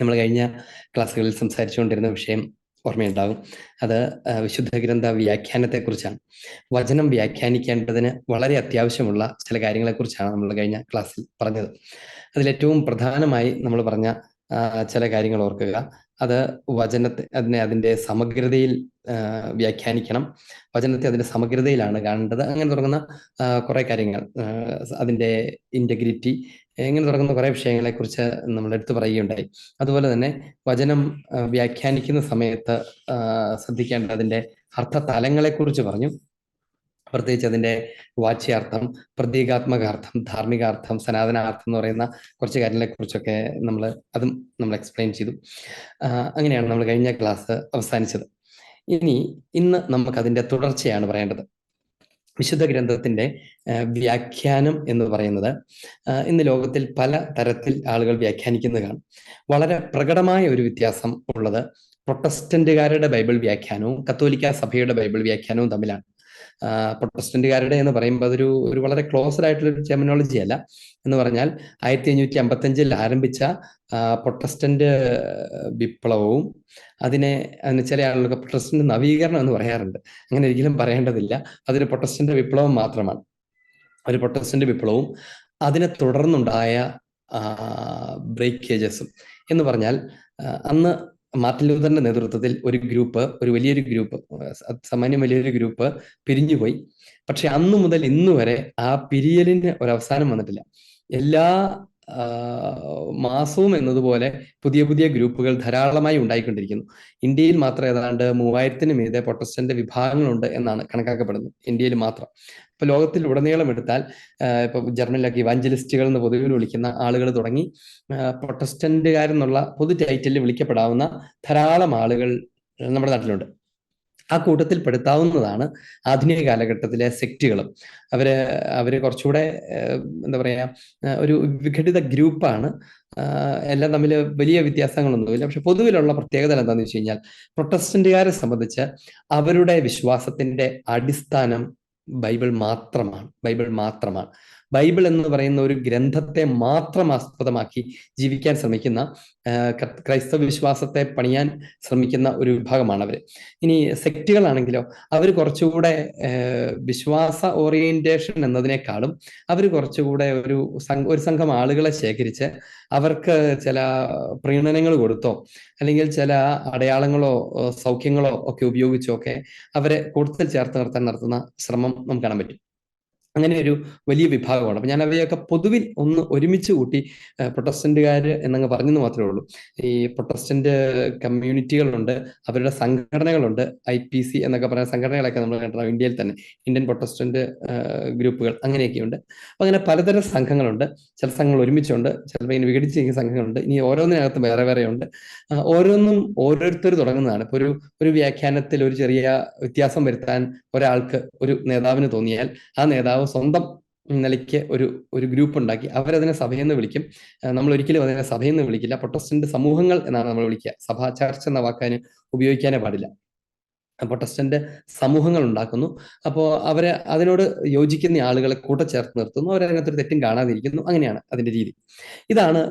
നമ്മൾ കഴിഞ്ഞ ക്ലാസ്സുകളിൽ സംസാരിച്ചുകൊണ്ടിരുന്ന വിഷയം ഓർമ്മയുണ്ടാകും. അത് വിശുദ്ധ ഗ്രന്ഥ വ്യാഖ്യാനത്തെക്കുറിച്ചാണ്. വചനം വ്യാഖ്യാനിക്കേണ്ടതിന് വളരെ അത്യാവശ്യമുള്ള ചില കാര്യങ്ങളെക്കുറിച്ചാണ് നമ്മൾ കഴിഞ്ഞ ക്ലാസ്സിൽ പറഞ്ഞത്. അതിലേറ്റവും പ്രധാനമായി നമ്മൾ പറഞ്ഞ ചില കാര്യങ്ങൾ ഓർക്കുക. അത് വചനത്തെ അതിൻ്റെ സമഗ്രതയിൽ വ്യാഖ്യാനിക്കണം. വചനത്തെ അതിൻ്റെ സമഗ്രതയിലാണ് കാണേണ്ടത്. അങ്ങനെ തുടങ്ങുന്ന കുറേ കാര്യങ്ങൾ, അതിൻ്റെ ഇൻറ്റഗ്രിറ്റി, ഇങ്ങനെ തുടങ്ങുന്ന കുറേ വിഷയങ്ങളെക്കുറിച്ച് നമ്മൾ എടുത്തു പറയുകയുണ്ടായി. അതുപോലെ തന്നെ വചനം വ്യാഖ്യാനിക്കുന്ന സമയത്ത് ശ്രദ്ധിക്കേണ്ട അതിൻ്റെ അർത്ഥതലങ്ങളെക്കുറിച്ച് പറഞ്ഞു. പ്രത്യേകിച്ച് അതിൻ്റെ വാച്യാർത്ഥം, പ്രതീകാത്മകാർത്ഥം, ധാർമ്മികാർത്ഥം, സനാതനാർത്ഥം എന്ന് പറയുന്ന കുറച്ച് കാര്യങ്ങളെക്കുറിച്ചൊക്കെ അതും നമ്മൾ എക്സ്പ്ലെയിൻ ചെയ്തു. അങ്ങനെയാണ് നമ്മൾ കഴിഞ്ഞ ക്ലാസ് അവസാനിച്ചത്. ഇന്ന് നമുക്കതിൻ്റെ തുടർച്ചയാണ് പറയേണ്ടത്. വിശുദ്ധ ഗ്രന്ഥത്തിൻ്റെ വ്യാഖ്യാനം എന്ന് പറയുന്നത് ഇന്ന് ലോകത്തിൽ പല തരത്തിൽ ആളുകൾ വ്യാഖ്യാനിക്കുന്നത് കാണും. വളരെ പ്രകടമായ ഒരു വ്യത്യാസം ഉള്ളത് പ്രൊട്ടസ്റ്റന്റുകാരുടെ ബൈബിൾ വ്യാഖ്യാനവും കത്തോലിക്ക സഭയുടെ ബൈബിൾ വ്യാഖ്യാനവും തമ്മിലാണ്. പ്രൊട്ടസ്റ്റന്റുകാരുടെ എന്ന് പറയുമ്പോൾ അതൊരു വളരെ ക്ലോസ്ഡ് ആയിട്ടുള്ള ഒരു ടെർമിനോളജി അല്ല. എന്ന് പറഞ്ഞാൽ 1555 ആരംഭിച്ച പ്രൊട്ടസ്റ്റന്റ് വിപ്ലവവും അതിന് ചില ആളുകൾക്ക് പ്രൊട്ടസ്റ്റന്റ് നവീകരണം എന്ന് പറയാറുണ്ട്. അങ്ങനെ ഒരിക്കലും പറയേണ്ടതില്ല. അതൊരു പ്രൊട്ടസ്റ്റന്റ് വിപ്ലവം മാത്രമാണ്. ഒരു പ്രൊട്ടസ്റ്റന്റ് വിപ്ലവവും അതിനെ തുടർന്നുണ്ടായ ബ്രേക്കേജസും എന്ന് പറഞ്ഞാൽ, അന്ന് മാർട്ടിൻ ലൂഥറിന്റെ നേതൃത്വത്തിൽ ഒരു വലിയൊരു ഗ്രൂപ്പ്, സാമാന്യം വലിയൊരു ഗ്രൂപ്പ് പിരിഞ്ഞുപോയി. പക്ഷെ അന്നു മുതൽ ഇന്നു വരെ ആ പിരിയലിന് ഒരവസാനം വന്നിട്ടില്ല. എല്ലാ മാസവും എന്നതുപോലെ പുതിയ പുതിയ ഗ്രൂപ്പുകൾ ധാരാളമായി ഉണ്ടായിക്കൊണ്ടിരിക്കുന്നു. ഇന്ത്യയിൽ മാത്രം ഏതാണ്ട് 3000-ന് മീതെ പ്രൊട്ടസ്റ്റന്റ് വിഭാഗങ്ങളുണ്ട് എന്നാണ് കണക്കാക്കപ്പെടുന്നത്, ഇന്ത്യയിൽ മാത്രം. ഇപ്പൊ ലോകത്തിൽ ഉടനീളം എടുത്താൽ, ഇപ്പൊ ജർമ്മനിലൊക്കെ ഇവാഞ്ചലിസ്റ്റുകൾ എന്ന് പൊതുവിൽ വിളിക്കുന്ന ആളുകൾ തുടങ്ങി പ്രൊട്ടസ്റ്റന്റുകാരെന്നുള്ള പൊതു ടൈറ്റിലിൽ വിളിക്കപ്പെടാവുന്ന ധാരാളം ആളുകൾ നമ്മുടെ നാട്ടിലുണ്ട്. ആ കൂട്ടത്തിൽ പെടുത്താവുന്നതാണ് ആധുനിക കാലഘട്ടത്തിലെ സെക്റ്റുകളും. അവര് കുറച്ചുകൂടെ എന്താ പറയാ, ഒരു വിഘടിത ഗ്രൂപ്പാണ്. എല്ലാം തമ്മിൽ വലിയ വ്യത്യാസങ്ങളൊന്നുമില്ല. പക്ഷെ പൊതുവിലുള്ള പ്രത്യേകത എന്താണെന്ന് വെച്ച് കഴിഞ്ഞാൽ, പ്രൊട്ടസ്റ്റന്റുകാരെ സംബന്ധിച്ച് അവരുടെ വിശ്വാസത്തിന്റെ അടിസ്ഥാനം ബൈബിൾ മാത്രമാണ്. ബൈബിൾ എന്ന് പറയുന്ന ഒരു ഗ്രന്ഥത്തെ മാത്രം ആസ്പദമാക്കി ജീവിക്കാൻ ശ്രമിക്കുന്ന, ക്രൈസ്തവ വിശ്വാസത്തെ പണിയാൻ ശ്രമിക്കുന്ന ഒരു വിഭാഗമാണ് അവർ. ഇനി സെക്റ്റുകളാണെങ്കിലോ, അവർ കുറച്ചുകൂടെ വിശ്വാസ ഓറിയന്റേഷൻ എന്നതിനേക്കാളും അവർ കുറച്ചുകൂടെ ഒരു സംഘം ആളുകളെ ശേഖരിച്ച് അവർക്ക് ചില പ്രീണനങ്ങൾ കൊടുത്തോ അല്ലെങ്കിൽ ചില അടയാളങ്ങളോ സൗഖ്യങ്ങളോ ഒക്കെ ഉപയോഗിച്ചോ ഒക്കെ അവരെ കൂടുതൽ ചേർത്ത് നിർത്താൻ നടത്തുന്ന ശ്രമം നമുക്ക് കാണാൻ പറ്റും. അങ്ങനെ ഒരു വലിയ വിഭാഗമാണ്. അപ്പൊ ഞാൻ അവയൊക്കെ പൊതുവിൽ ഒന്ന് ഒരുമിച്ച് കൂട്ടി പ്രൊട്ടസ്റ്റന്റുകാർ എന്നങ്ങ് പറഞ്ഞെന്ന് മാത്രമേ ഉള്ളൂ. ഈ പ്രൊട്ടസ്റ്റന്റ് കമ്മ്യൂണിറ്റികളുണ്ട്, അവരുടെ സംഘടനകളുണ്ട്, IPC എന്നൊക്കെ പറയുന്ന സംഘടനകളൊക്കെ നമ്മൾ കണ്ടിട്ടുണ്ടാവും ഇന്ത്യയിൽ തന്നെ. ഇന്ത്യൻ പ്രൊട്ടസ്റ്റന്റ് ഗ്രൂപ്പുകൾ അങ്ങനെയൊക്കെയുണ്ട്. അപ്പൊ അങ്ങനെ പലതരം സംഘങ്ങളുണ്ട്. ചില സംഘങ്ങൾ ഒരുമിച്ചുണ്ട്, ചിലപ്പോൾ ഇങ്ങനെ വിഘടിച്ചിരിക്കുന്ന സംഘങ്ങളുണ്ട്. ഇനി ഓരോന്നിനകത്ത് വേറെ വേറെ ഉണ്ട്. ഓരോന്നും ഓരോരുത്തർ തുടങ്ങുന്നതാണ്. ഇപ്പൊ ഒരു വ്യാഖ്യാനത്തിൽ ഒരു ചെറിയ വ്യത്യാസം വരുത്താൻ ഒരാൾക്ക്, ഒരു നേതാവിന് തോന്നിയാൽ ആ നേതാവ് സ്വന്തം നിലയ്ക്ക് ഒരു ഗ്രൂപ്പ് ഉണ്ടാക്കി അവരതിനെ സഭയെന്ന് വിളിക്കും. നമ്മൾ ഒരിക്കലും അതിനെ സഭയെന്ന് വിളിക്കില്ല, പ്രൊട്ടസ്റ്റന്റ് സമൂഹങ്ങൾ എന്നാണ് നമ്മൾ വിളിക്കുക. സഭ, ചർച്ച് എന്ന വാക്കാന് ഉപയോഗിക്കാനേ പാടില്ല. പ്രൊട്ടസ്റ്റന്റ് സമൂഹങ്ങൾ ഉണ്ടാക്കുന്നു. അപ്പോൾ അവരെ അതിനോട് യോജിക്കുന്ന ആളുകളെ കൂട്ടച്ചേർത്ത് നിർത്തുന്നു. അവരതിനകത്തൊരു തെറ്റും കാണാതിരിക്കുന്നു. അങ്ങനെയാണ് അതിന്റെ രീതി. ഇതാണ്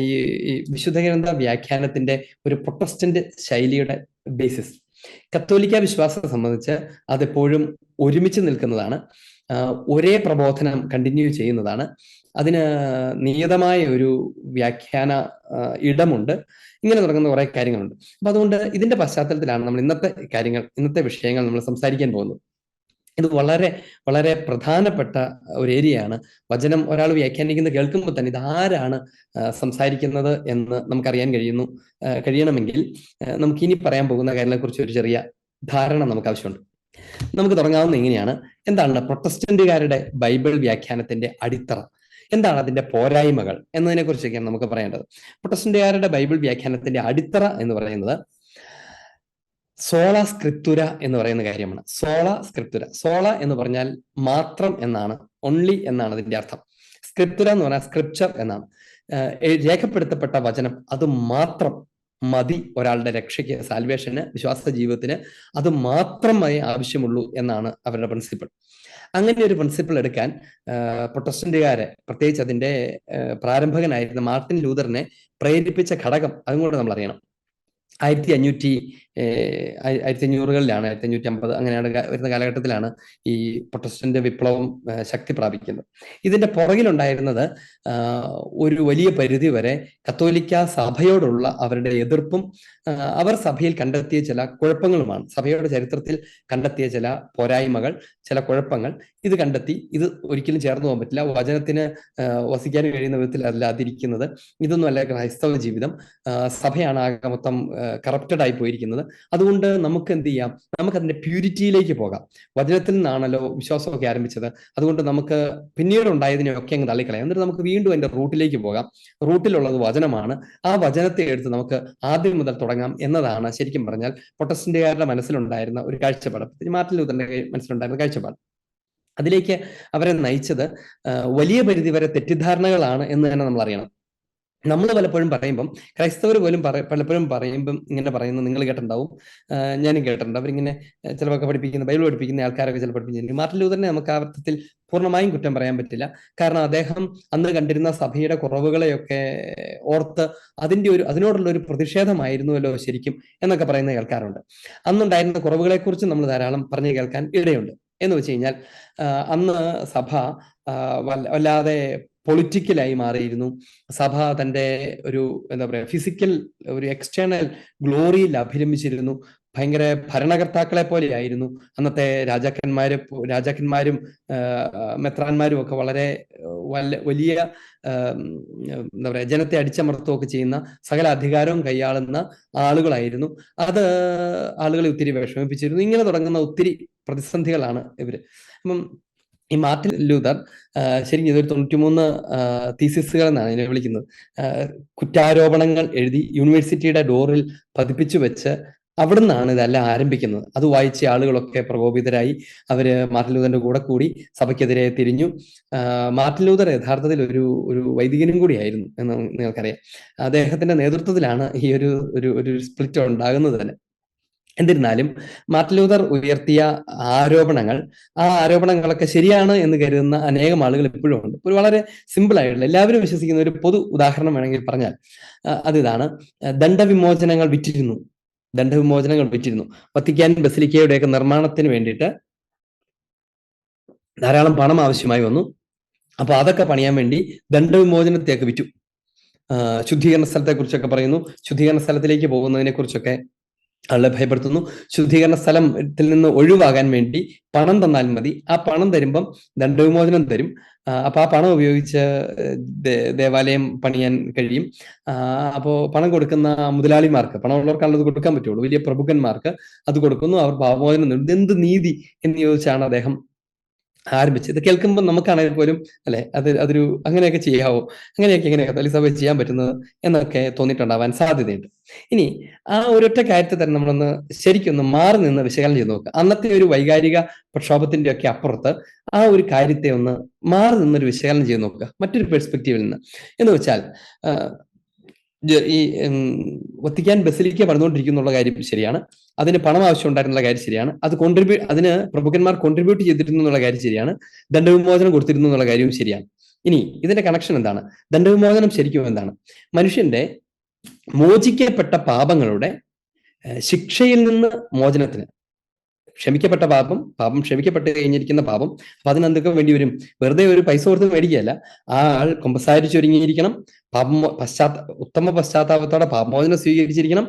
ഈ വിശുദ്ധ ഗ്രന്ഥ വ്യാഖ്യാനത്തിന്റെ ഒരു പ്രൊട്ടസ്റ്റന്റ് ശൈലിയുടെ ബേസിസ്. കത്തോലിക്ക വിശ്വാസത്തെ സംബന്ധിച്ച് അതെപ്പോഴും ഒരുമിച്ച് നിൽക്കുന്നതാണ്. ഒരേ പ്രബോധനം കണ്ടിന്യൂ ചെയ്യുന്നതാണ്. അതിന് നിയതമായ ഒരു വ്യാഖ്യാന ഇടമുണ്ട്. ഇങ്ങനെ തുടങ്ങുന്ന കുറെ കാര്യങ്ങളുണ്ട്. അപ്പൊ അതുകൊണ്ട് ഇതിന്റെ പശ്ചാത്തലത്തിലാണ് നമ്മൾ ഇന്നത്തെ വിഷയങ്ങൾ നമ്മൾ സംസാരിക്കാൻ പോകുന്നത്. ഇത് വളരെ വളരെ പ്രധാനപ്പെട്ട ഒരു ഏരിയയാണ്. വചനം ഒരാൾ വ്യാഖ്യാനിക്കുന്നത് കേൾക്കുമ്പോൾ തന്നെ ഇതാരാണ് സംസാരിക്കുന്നത് എന്ന് നമുക്കറിയാൻ കഴിയണമെങ്കിൽ നമുക്കിനി പറയാൻ പോകുന്ന കാര്യങ്ങളെക്കുറിച്ച് ഒരു ചെറിയ ധാരണ നമുക്ക് ആവശ്യമുണ്ട്. നമുക്ക് തുടങ്ങാവുന്ന എങ്ങനെയാണ്, എന്താണ് പ്രൊട്ടസ്റ്റന്റുകാരുടെ ബൈബിൾ വ്യാഖ്യാനത്തിന്റെ അടിത്തറ, എന്താണ് അതിന്റെ പോരായ്മകൾ എന്നതിനെ കുറിച്ചൊക്കെയാണ് നമുക്ക് പറയേണ്ടത്. പ്രൊട്ടസ്റ്റന്റുകാരുടെ ബൈബിൾ വ്യാഖ്യാനത്തിന്റെ അടിത്തറ എന്ന് പറയുന്നത് സോള സ്ക്രിപ്തുര എന്ന് പറയുന്ന കാര്യമാണ്. സോള എന്ന് പറഞ്ഞാൽ മാത്രം എന്നാണ്, ഓൺലി എന്നാണ് അതിന്റെ അർത്ഥം. സ്ക്രിപ്തുര എന്ന് പറഞ്ഞാൽ സ്ക്രിപ്ചർ എന്നാണ്. രേഖപ്പെടുത്തപ്പെട്ട വചനം അത് മാത്രം മതി ഒരാളുടെ രക്ഷയ്ക്ക്, സാൽവേഷന്, വിശ്വാസ ജീവിതത്തിന് അത് മാത്രമേ ആവശ്യമുള്ളൂ എന്നാണ് അവരുടെ പ്രിൻസിപ്പിൾ. അങ്ങനെ ഒരു പ്രിൻസിപ്പിൾ എടുക്കാൻ പ്രൊട്ടസ്റ്റന്റുകാരെ, പ്രത്യേകിച്ച് അതിന്റെ പ്രാരംഭകനായിരുന്ന മാർട്ടിൻ ലൂതറിനെ പ്രേരിപ്പിച്ച ഘടകം അതും കൂടെ നമ്മൾ അറിയണം. 1500കളിലാണ്, 1550 അങ്ങനെയാണ് വരുന്ന കാലഘട്ടത്തിലാണ് ഈ പ്രൊട്ടസ്റ്റന്റ് വിപ്ലവം ശക്തി പ്രാപിക്കുന്നത്. ഇതിന്റെ പുറകിലുണ്ടായിരുന്നത് ഒരു വലിയ പരിധി വരെ കത്തോലിക്ക സഭയോടുള്ള അവരുടെ എതിർപ്പും അവർ സഭയിൽ കണ്ടെത്തിയ ചില കുഴപ്പങ്ങളുമാണ്. സഭയുടെ ചരിത്രത്തിൽ കണ്ടെത്തിയ ചില പോരായ്മകൾ, ചില കുഴപ്പങ്ങൾ ഇത് കണ്ടെത്തി. ഇത് ഒരിക്കലും ചേർന്ന് പോകാൻ പറ്റില്ല, വചനത്തിന് വസിക്കാൻ കഴിയുന്ന വിധത്തിൽ അല്ലാതിരിക്കുന്നത്, ഇതൊന്നും അല്ല ക്രൈസ്തവ ജീവിതം, സഭയാണ് ആകെ മൊത്തം കറപ്റ്റഡ് ആയി പോയിരിക്കുന്നത്. അതുകൊണ്ട് നമുക്ക് എന്ത് ചെയ്യാം, നമുക്ക് അതിന്റെ പ്യൂരിറ്റിയിലേക്ക് പോകാം. വചനത്തിൽ നിന്നാണല്ലോ വിശ്വാസമൊക്കെ ആരംഭിച്ചത്, അതുകൊണ്ട് നമുക്ക് പിന്നീട് ഉണ്ടായതിനെയൊക്കെ അങ്ങ് തള്ളിക്കളയാം. എന്നിട്ട് നമുക്ക് വീണ്ടും അതിന്റെ റൂട്ടിലേക്ക് പോകാം. റൂട്ടിലുള്ളത് വചനമാണ്. ആ വചനത്തെ എടുത്ത് നമുക്ക് ആദ്യം മുതൽ തുടങ്ങാം എന്നതാണ് ശരിക്കും പറഞ്ഞാൽ പ്രൊട്ടസ്റ്റന്റുകാരുടെ മനസ്സിലുണ്ടായിരുന്ന ഒരു കാഴ്ചപ്പാട്, മാർട്ടിൻ ലൂതറിന്റെ മനസ്സിലുണ്ടായിരുന്ന കാഴ്ചപ്പാട്. അതിലേക്ക് അവരെ നയിച്ചത് വലിയ പരിധിവരെ തെറ്റിദ്ധാരണകളാണ് എന്ന് തന്നെ നമ്മൾ അറിയണം. നമ്മൾ പലപ്പോഴും പറയുമ്പം, ക്രൈസ്തവർ പോലും പലപ്പോഴും പറയുമ്പം ഇങ്ങനെ പറയുന്നത് നിങ്ങൾ കേട്ടിട്ടുണ്ടാവും, ഞാനും കേട്ടിട്ടുണ്ട്. അവരിങ്ങനെ ചിലവൊക്കെ പഠിപ്പിക്കുന്ന, ബൈബിൾ പഠിപ്പിക്കുന്ന ആൾക്കാരൊക്കെ ചില പഠിപ്പിച്ചിട്ടുണ്ട്. മാർട്ടിൻ ലൂതറിനെ നമുക്ക് ആ അർത്ഥത്തിൽ പൂർണ്ണമായും കുറ്റം പറയാൻ പറ്റില്ല. കാരണം അദ്ദേഹം അന്ന് കണ്ടിരുന്ന സഭയുടെ കുറവുകളെയൊക്കെ ഓർത്ത് അതിനോടുള്ള ഒരു പ്രതിഷേധമായിരുന്നുവല്ലോ ശരിക്കും എന്നൊക്കെ പറയുന്ന കേൾക്കാറുണ്ട്. അന്നുണ്ടായിരുന്ന കുറവുകളെക്കുറിച്ച് നമ്മൾ ധാരാളം പറഞ്ഞു കേൾക്കാൻ ഇടയുണ്ട്. എന്ന് വെച്ച് കഴിഞ്ഞാൽ അന്ന് സഭ വല്ലാതെ പൊളിറ്റിക്കലായി മാറിയിരുന്നു. സഭ തൻ്റെ ഒരു എന്താ പറയുക ഫിസിക്കൽ ഒരു എക്സ്റ്റേണൽ ഗ്ലോറിയിൽ അഭിരമിച്ചിരുന്നു. ഭയങ്കര ഭരണകർത്താക്കളെ പോലെയായിരുന്നു. അന്നത്തെ രാജാക്കന്മാരും മെത്രാന്മാരും ഒക്കെ വളരെ വലിയ എന്താ പറയുക ജനത്തെ അടിച്ചമർത്തുകയൊക്കെ ചെയ്യുന്ന സകല അധികാരവും കൈയാളുന്ന ആളുകളായിരുന്നു. അത് ആളുകളെ ഒത്തിരി വിഷമിപ്പിച്ചിരുന്നു. ഇങ്ങനെ തുടങ്ങുന്ന ഒത്തിരി പ്രതിസന്ധികളാണ് ഇവര്. അപ്പം ഈ മാർട്ടിൻ ലൂതർ ശരിക്കും ഇതൊരു 93 തീസിസുകൾ എന്നാണ് ഇതിനെ വിളിക്കുന്നത്. കുറ്റാരോപണങ്ങൾ എഴുതി യൂണിവേഴ്സിറ്റിയുടെ ഡോറിൽ പതിപ്പിച്ചു വെച്ച് അവിടെ നിന്നാണ് ഇതെല്ലാം ആരംഭിക്കുന്നത്. അത് വായിച്ച ആളുകളൊക്കെ പ്രകോപിതരായി അവര് മാർട്ടിൻ ലൂതറിന്റെ കൂടെ കൂടി സഭയ്ക്കെതിരെ തിരിഞ്ഞു. മാർട്ടിൻ ലൂതർ യഥാർത്ഥത്തിൽ ഒരു വൈദികനും കൂടിയായിരുന്നു എന്ന് നിങ്ങൾക്കറിയാം. അദ്ദേഹത്തിന്റെ നേതൃത്വത്തിലാണ് ഈ ഒരു സ്പ്ലിറ്റ് ഉണ്ടാകുന്നത് തന്നെ. എന്നിരുന്നാലും മാർട്ടിൻ ലൂതർ ഉയർത്തിയ ആരോപണങ്ങൾ, ആ ആരോപണങ്ങളൊക്കെ ശരിയാണ് എന്ന് കരുതുന്ന അനേകം ആളുകൾ ഇപ്പോഴും ഉണ്ട്. ഒരു വളരെ സിമ്പിൾ ആയിട്ടുള്ള എല്ലാവരും വിശ്വസിക്കുന്ന ഒരു പൊതു ഉദാഹരണം വേണമെങ്കിൽ പറഞ്ഞാൽ അതിതാണ്, ദണ്ഡവിമോചനങ്ങൾ വിറ്റിരുന്നു. വത്തിക്കാൻ ബസിലിക്കയുടെയൊക്കെ നിർമ്മാണത്തിന് വേണ്ടിയിട്ട് ധാരാളം പണം ആവശ്യമായി വന്നു. അപ്പൊ അതൊക്കെ പണിയാൻ വേണ്ടി ദണ്ഡവിമോചനത്തെയൊക്കെ വിറ്റു. ശുദ്ധീകരണ സ്ഥലത്തെ കുറിച്ചൊക്കെ പറയുന്നു. ശുദ്ധീകരണ സ്ഥലത്തിലേക്ക് പോകുന്നതിനെ കുറിച്ചൊക്കെ ആളെ ഭയപ്പെടുത്തുന്നു. ശുദ്ധീകരണ സ്ഥലത്തിൽ നിന്ന് ഒഴിവാകാൻ വേണ്ടി പണം തന്നാൽ മതി, ആ പണം തരുമ്പം ദണ്ഡവിമോചനം തരും. അപ്പൊ ആ പണം ഉപയോഗിച്ച് ദേവാലയം പണിയാൻ കഴിയും. അപ്പോ പണം കൊടുക്കുന്ന മുതലാളിമാർക്ക്, പണമുള്ളവർക്കാണത് കൊടുക്കാൻ പറ്റുള്ളൂ, വലിയ പ്രഭുക്കന്മാർക്ക് അത് കൊടുക്കുന്നു, അവർ പാപമോചനം നേടുന്നു. എന്ത് നീതി എന്ന് ചോദിച്ചാണ് അദ്ദേഹം ആരംഭിച്ചത്. ഇത് കേൾക്കുമ്പോൾ നമുക്കാണെങ്കിൽ പോലും അല്ലെ അതൊരു അങ്ങനെയൊക്കെ ചെയ്യാവോ, എങ്ങനെയൊക്കെ കത്തോലിക്ക സഭ ചെയ്യാൻ പറ്റുന്നത് എന്നൊക്കെ തോന്നിയിട്ടുണ്ടാവാൻ സാധ്യതയുണ്ട്. ഇനി ആ ഒരൊറ്റ കാര്യത്തെ തന്നെ നമ്മളൊന്ന് ശരിക്കൊന്ന് മാറി നിന്ന് വിശകലനം ചെയ്ത് നോക്കുക. അന്നത്തെ ഒരു വൈകാരിക പ്രക്ഷോഭത്തിന്റെ ഒക്കെ അപ്പുറത്ത് ആ ഒരു കാര്യത്തെ ഒന്ന് മാറി നിന്നൊരു വിശകലനം ചെയ്ത് നോക്കുക മറ്റൊരു പെർസ്പെക്റ്റീവിൽ നിന്ന്. എന്ന് വെച്ചാൽ ഈ വത്തിക്കാൻ ബസിലിക്ക പണിതുകൊണ്ടിരിക്കുന്നുള്ള കാര്യം ശരിയാണ്, അതിന് പണം ആവശ്യം ഉണ്ടായിരുന്നുള്ള കാര്യം ശരിയാണ്, അതിന് പ്രഭുക്കന്മാർ കോൺട്രിബ്യൂട്ട് ചെയ്തിരുന്നു എന്നുള്ള കാര്യം ശരിയാണ്, ദണ്ഡവിമോചനം കൊടുത്തിരുന്നു എന്നുള്ള കാര്യവും ശരിയാണ്. ഇനി ഇതിന്റെ കണക്ഷൻ എന്താണ്? ദണ്ഡവിമോചനം ശരിക്കും എന്താണ്? മനുഷ്യന്റെ മോചിക്കപ്പെട്ട പാപങ്ങളുടെ ശിക്ഷയിൽ നിന്ന് മോചനത്തിന്, ക്ഷമിക്കപ്പെട്ട പാപം ക്ഷമിക്കപ്പെട്ട് കഴിഞ്ഞിരിക്കുന്ന പാപം, അപ്പൊ അതിനെന്തൊക്കെ വേണ്ടി വരും? വെറുതെ ഒരു പൈസ കൊടുത്ത് മേടിക്കുകയല്ല, ആ ആൾ കൊമ്പസാരിച്ചൊരുങ്ങിയിരിക്കണം, ഉത്തമ പശ്ചാത്താപത്തോടെ പാപമോചനം സ്വീകരിച്ചിരിക്കണം,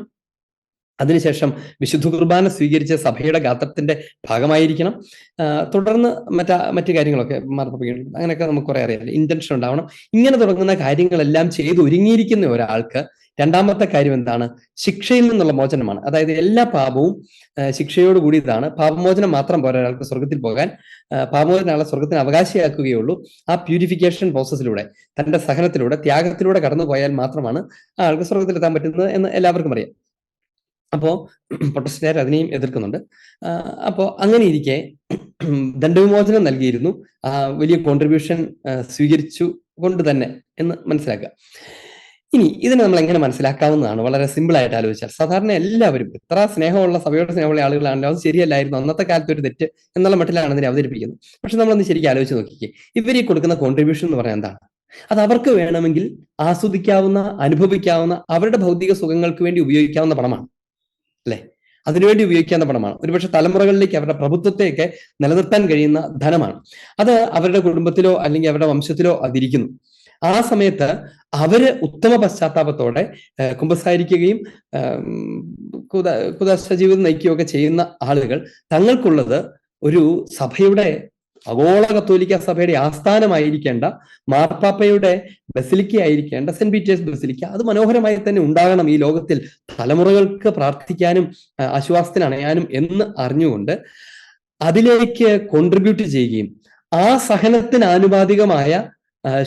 അതിനുശേഷം വിശുദ്ധ കുർബാന സ്വീകരിച്ച സഭയുടെ ഗാത്രത്തിന്റെ ഭാഗമായിരിക്കണം, തുടർന്ന് മറ്റു കാര്യങ്ങളൊക്കെ മാർപ്പാപ്പിക്കണം, അങ്ങനെയൊക്കെ നമുക്ക് കുറെ അറിയാം. ഇന്റൻഷൻ ഉണ്ടാവണം. ഇങ്ങനെ തുടങ്ങുന്ന കാര്യങ്ങളെല്ലാം ചെയ്ത് ഒരുങ്ങിയിരിക്കുന്ന ഒരാൾക്ക് രണ്ടാമത്തെ കാര്യം എന്താണ്? ശിക്ഷയിൽ നിന്നുള്ള മോചനമാണ്. അതായത് എല്ലാ പാപവും ശിക്ഷയോട് കൂടിയതാണ്. പാപമോചനം മാത്രം പോരാ ഒരാൾക്ക് സ്വർഗത്തിൽ പോകാൻ. പാപമോചനം ആളെ സ്വർഗത്തിന് അവകാശിയാക്കുകയുള്ളൂ. ആ പ്യൂരിഫിക്കേഷൻ പ്രോസസ്സിലൂടെ, തന്റെ സഹനത്തിലൂടെ, ത്യാഗത്തിലൂടെ കടന്നു പോയാൽ മാത്രമാണ് ആ ആൾക്ക് സ്വർഗത്തിലെത്താൻ പറ്റുന്നത് എന്ന് എല്ലാവർക്കും അറിയാം. അപ്പോ പ്രൊട്ടസ്റ്റന്റുകാർ അതിനെയും എതിർക്കുന്നുണ്ട്. അപ്പോ അങ്ങനെ ഇരിക്കെ ദണ്ഡവിമോചനം നൽകിയിരുന്നു, വലിയ കോൺട്രിബ്യൂഷൻ സ്വീകരിച്ചു കൊണ്ട് തന്നെ എന്ന് മനസ്സിലാക്കുക. ഇനി ഇതിനെ നമ്മൾ എങ്ങനെ മനസ്സിലാക്കാവുന്നതാണ്? വളരെ സിമ്പിൾ ആയിട്ട് ആലോചിച്ചാൽ, സാധാരണ എല്ലാവരും ഇത്ര സ്നേഹമുള്ള സഭയോട് സ്നേഹമുള്ള ആളുകളാണല്ലോ, അത് ശരിയല്ലായിരുന്നു, അന്നത്തെ കാലത്ത് ഒരു തെറ്റ് എന്നുള്ള മട്ടിലാണ് ഇതിനെ അവതരിപ്പിക്കുന്നത്. പക്ഷെ നമ്മളൊന്ന് ശരിക്കും ആലോചിച്ച് നോക്കിക്കേ, ഇവർ ഈ കൊടുക്കുന്ന കോൺട്രിബ്യൂഷൻ എന്ന് പറഞ്ഞാൽ എന്താണ്? അത് അവർക്ക് വേണമെങ്കിൽ ആസ്വദിക്കാവുന്ന, അനുഭവിക്കാവുന്ന, അവരുടെ ഭൗതിക സുഖങ്ങൾക്ക് വേണ്ടി ഉപയോഗിക്കാവുന്ന പണമാണ്, അല്ലെ? അതിനുവേണ്ടി ഉപയോഗിക്കാവുന്ന പണമാണ്. ഒരുപക്ഷെ തലമുറകളിലേക്ക് അവരുടെ പ്രഭുത്വത്തെയൊക്കെ നിലനിർത്താൻ കഴിയുന്ന ധനമാണ്. അത് അവരുടെ കുടുംബത്തിലോ അല്ലെങ്കിൽ അവരുടെ വംശത്തിലോ അതിരിക്കുന്നു. ആ സമയത്ത് അവര് ഉത്തമ പശ്ചാത്താപത്തോടെ കുമ്പസാരിക്കുകയും കുദാശ ജീവിതം നയിക്കുകയൊക്കെ ചെയ്യുന്ന ആളുകൾ തങ്ങൾക്കുള്ളത് ഒരു സഭയുടെ, ആഗോള കത്തോലിക്ക സഭയുടെ ആസ്ഥാനമായിരിക്കേണ്ട മാർപ്പാപ്പയുടെ ബസിലിക്ക ആയിരിക്കേണ്ട സെന്റ് പീറ്റേഴ്സ് ബസിലിക്ക, അത് മനോഹരമായി തന്നെ ഉണ്ടാകണം ഈ ലോകത്തിൽ, തലമുറകൾക്ക് പ്രാർത്ഥിക്കാനും ആശ്വാസത്തിന് അണയാനും എന്ന് അറിഞ്ഞുകൊണ്ട് അതിലേക്ക് കോൺട്രിബ്യൂട്ട് ചെയ്യുകയും ആ സഹനത്തിന് ആനുപാതികമായ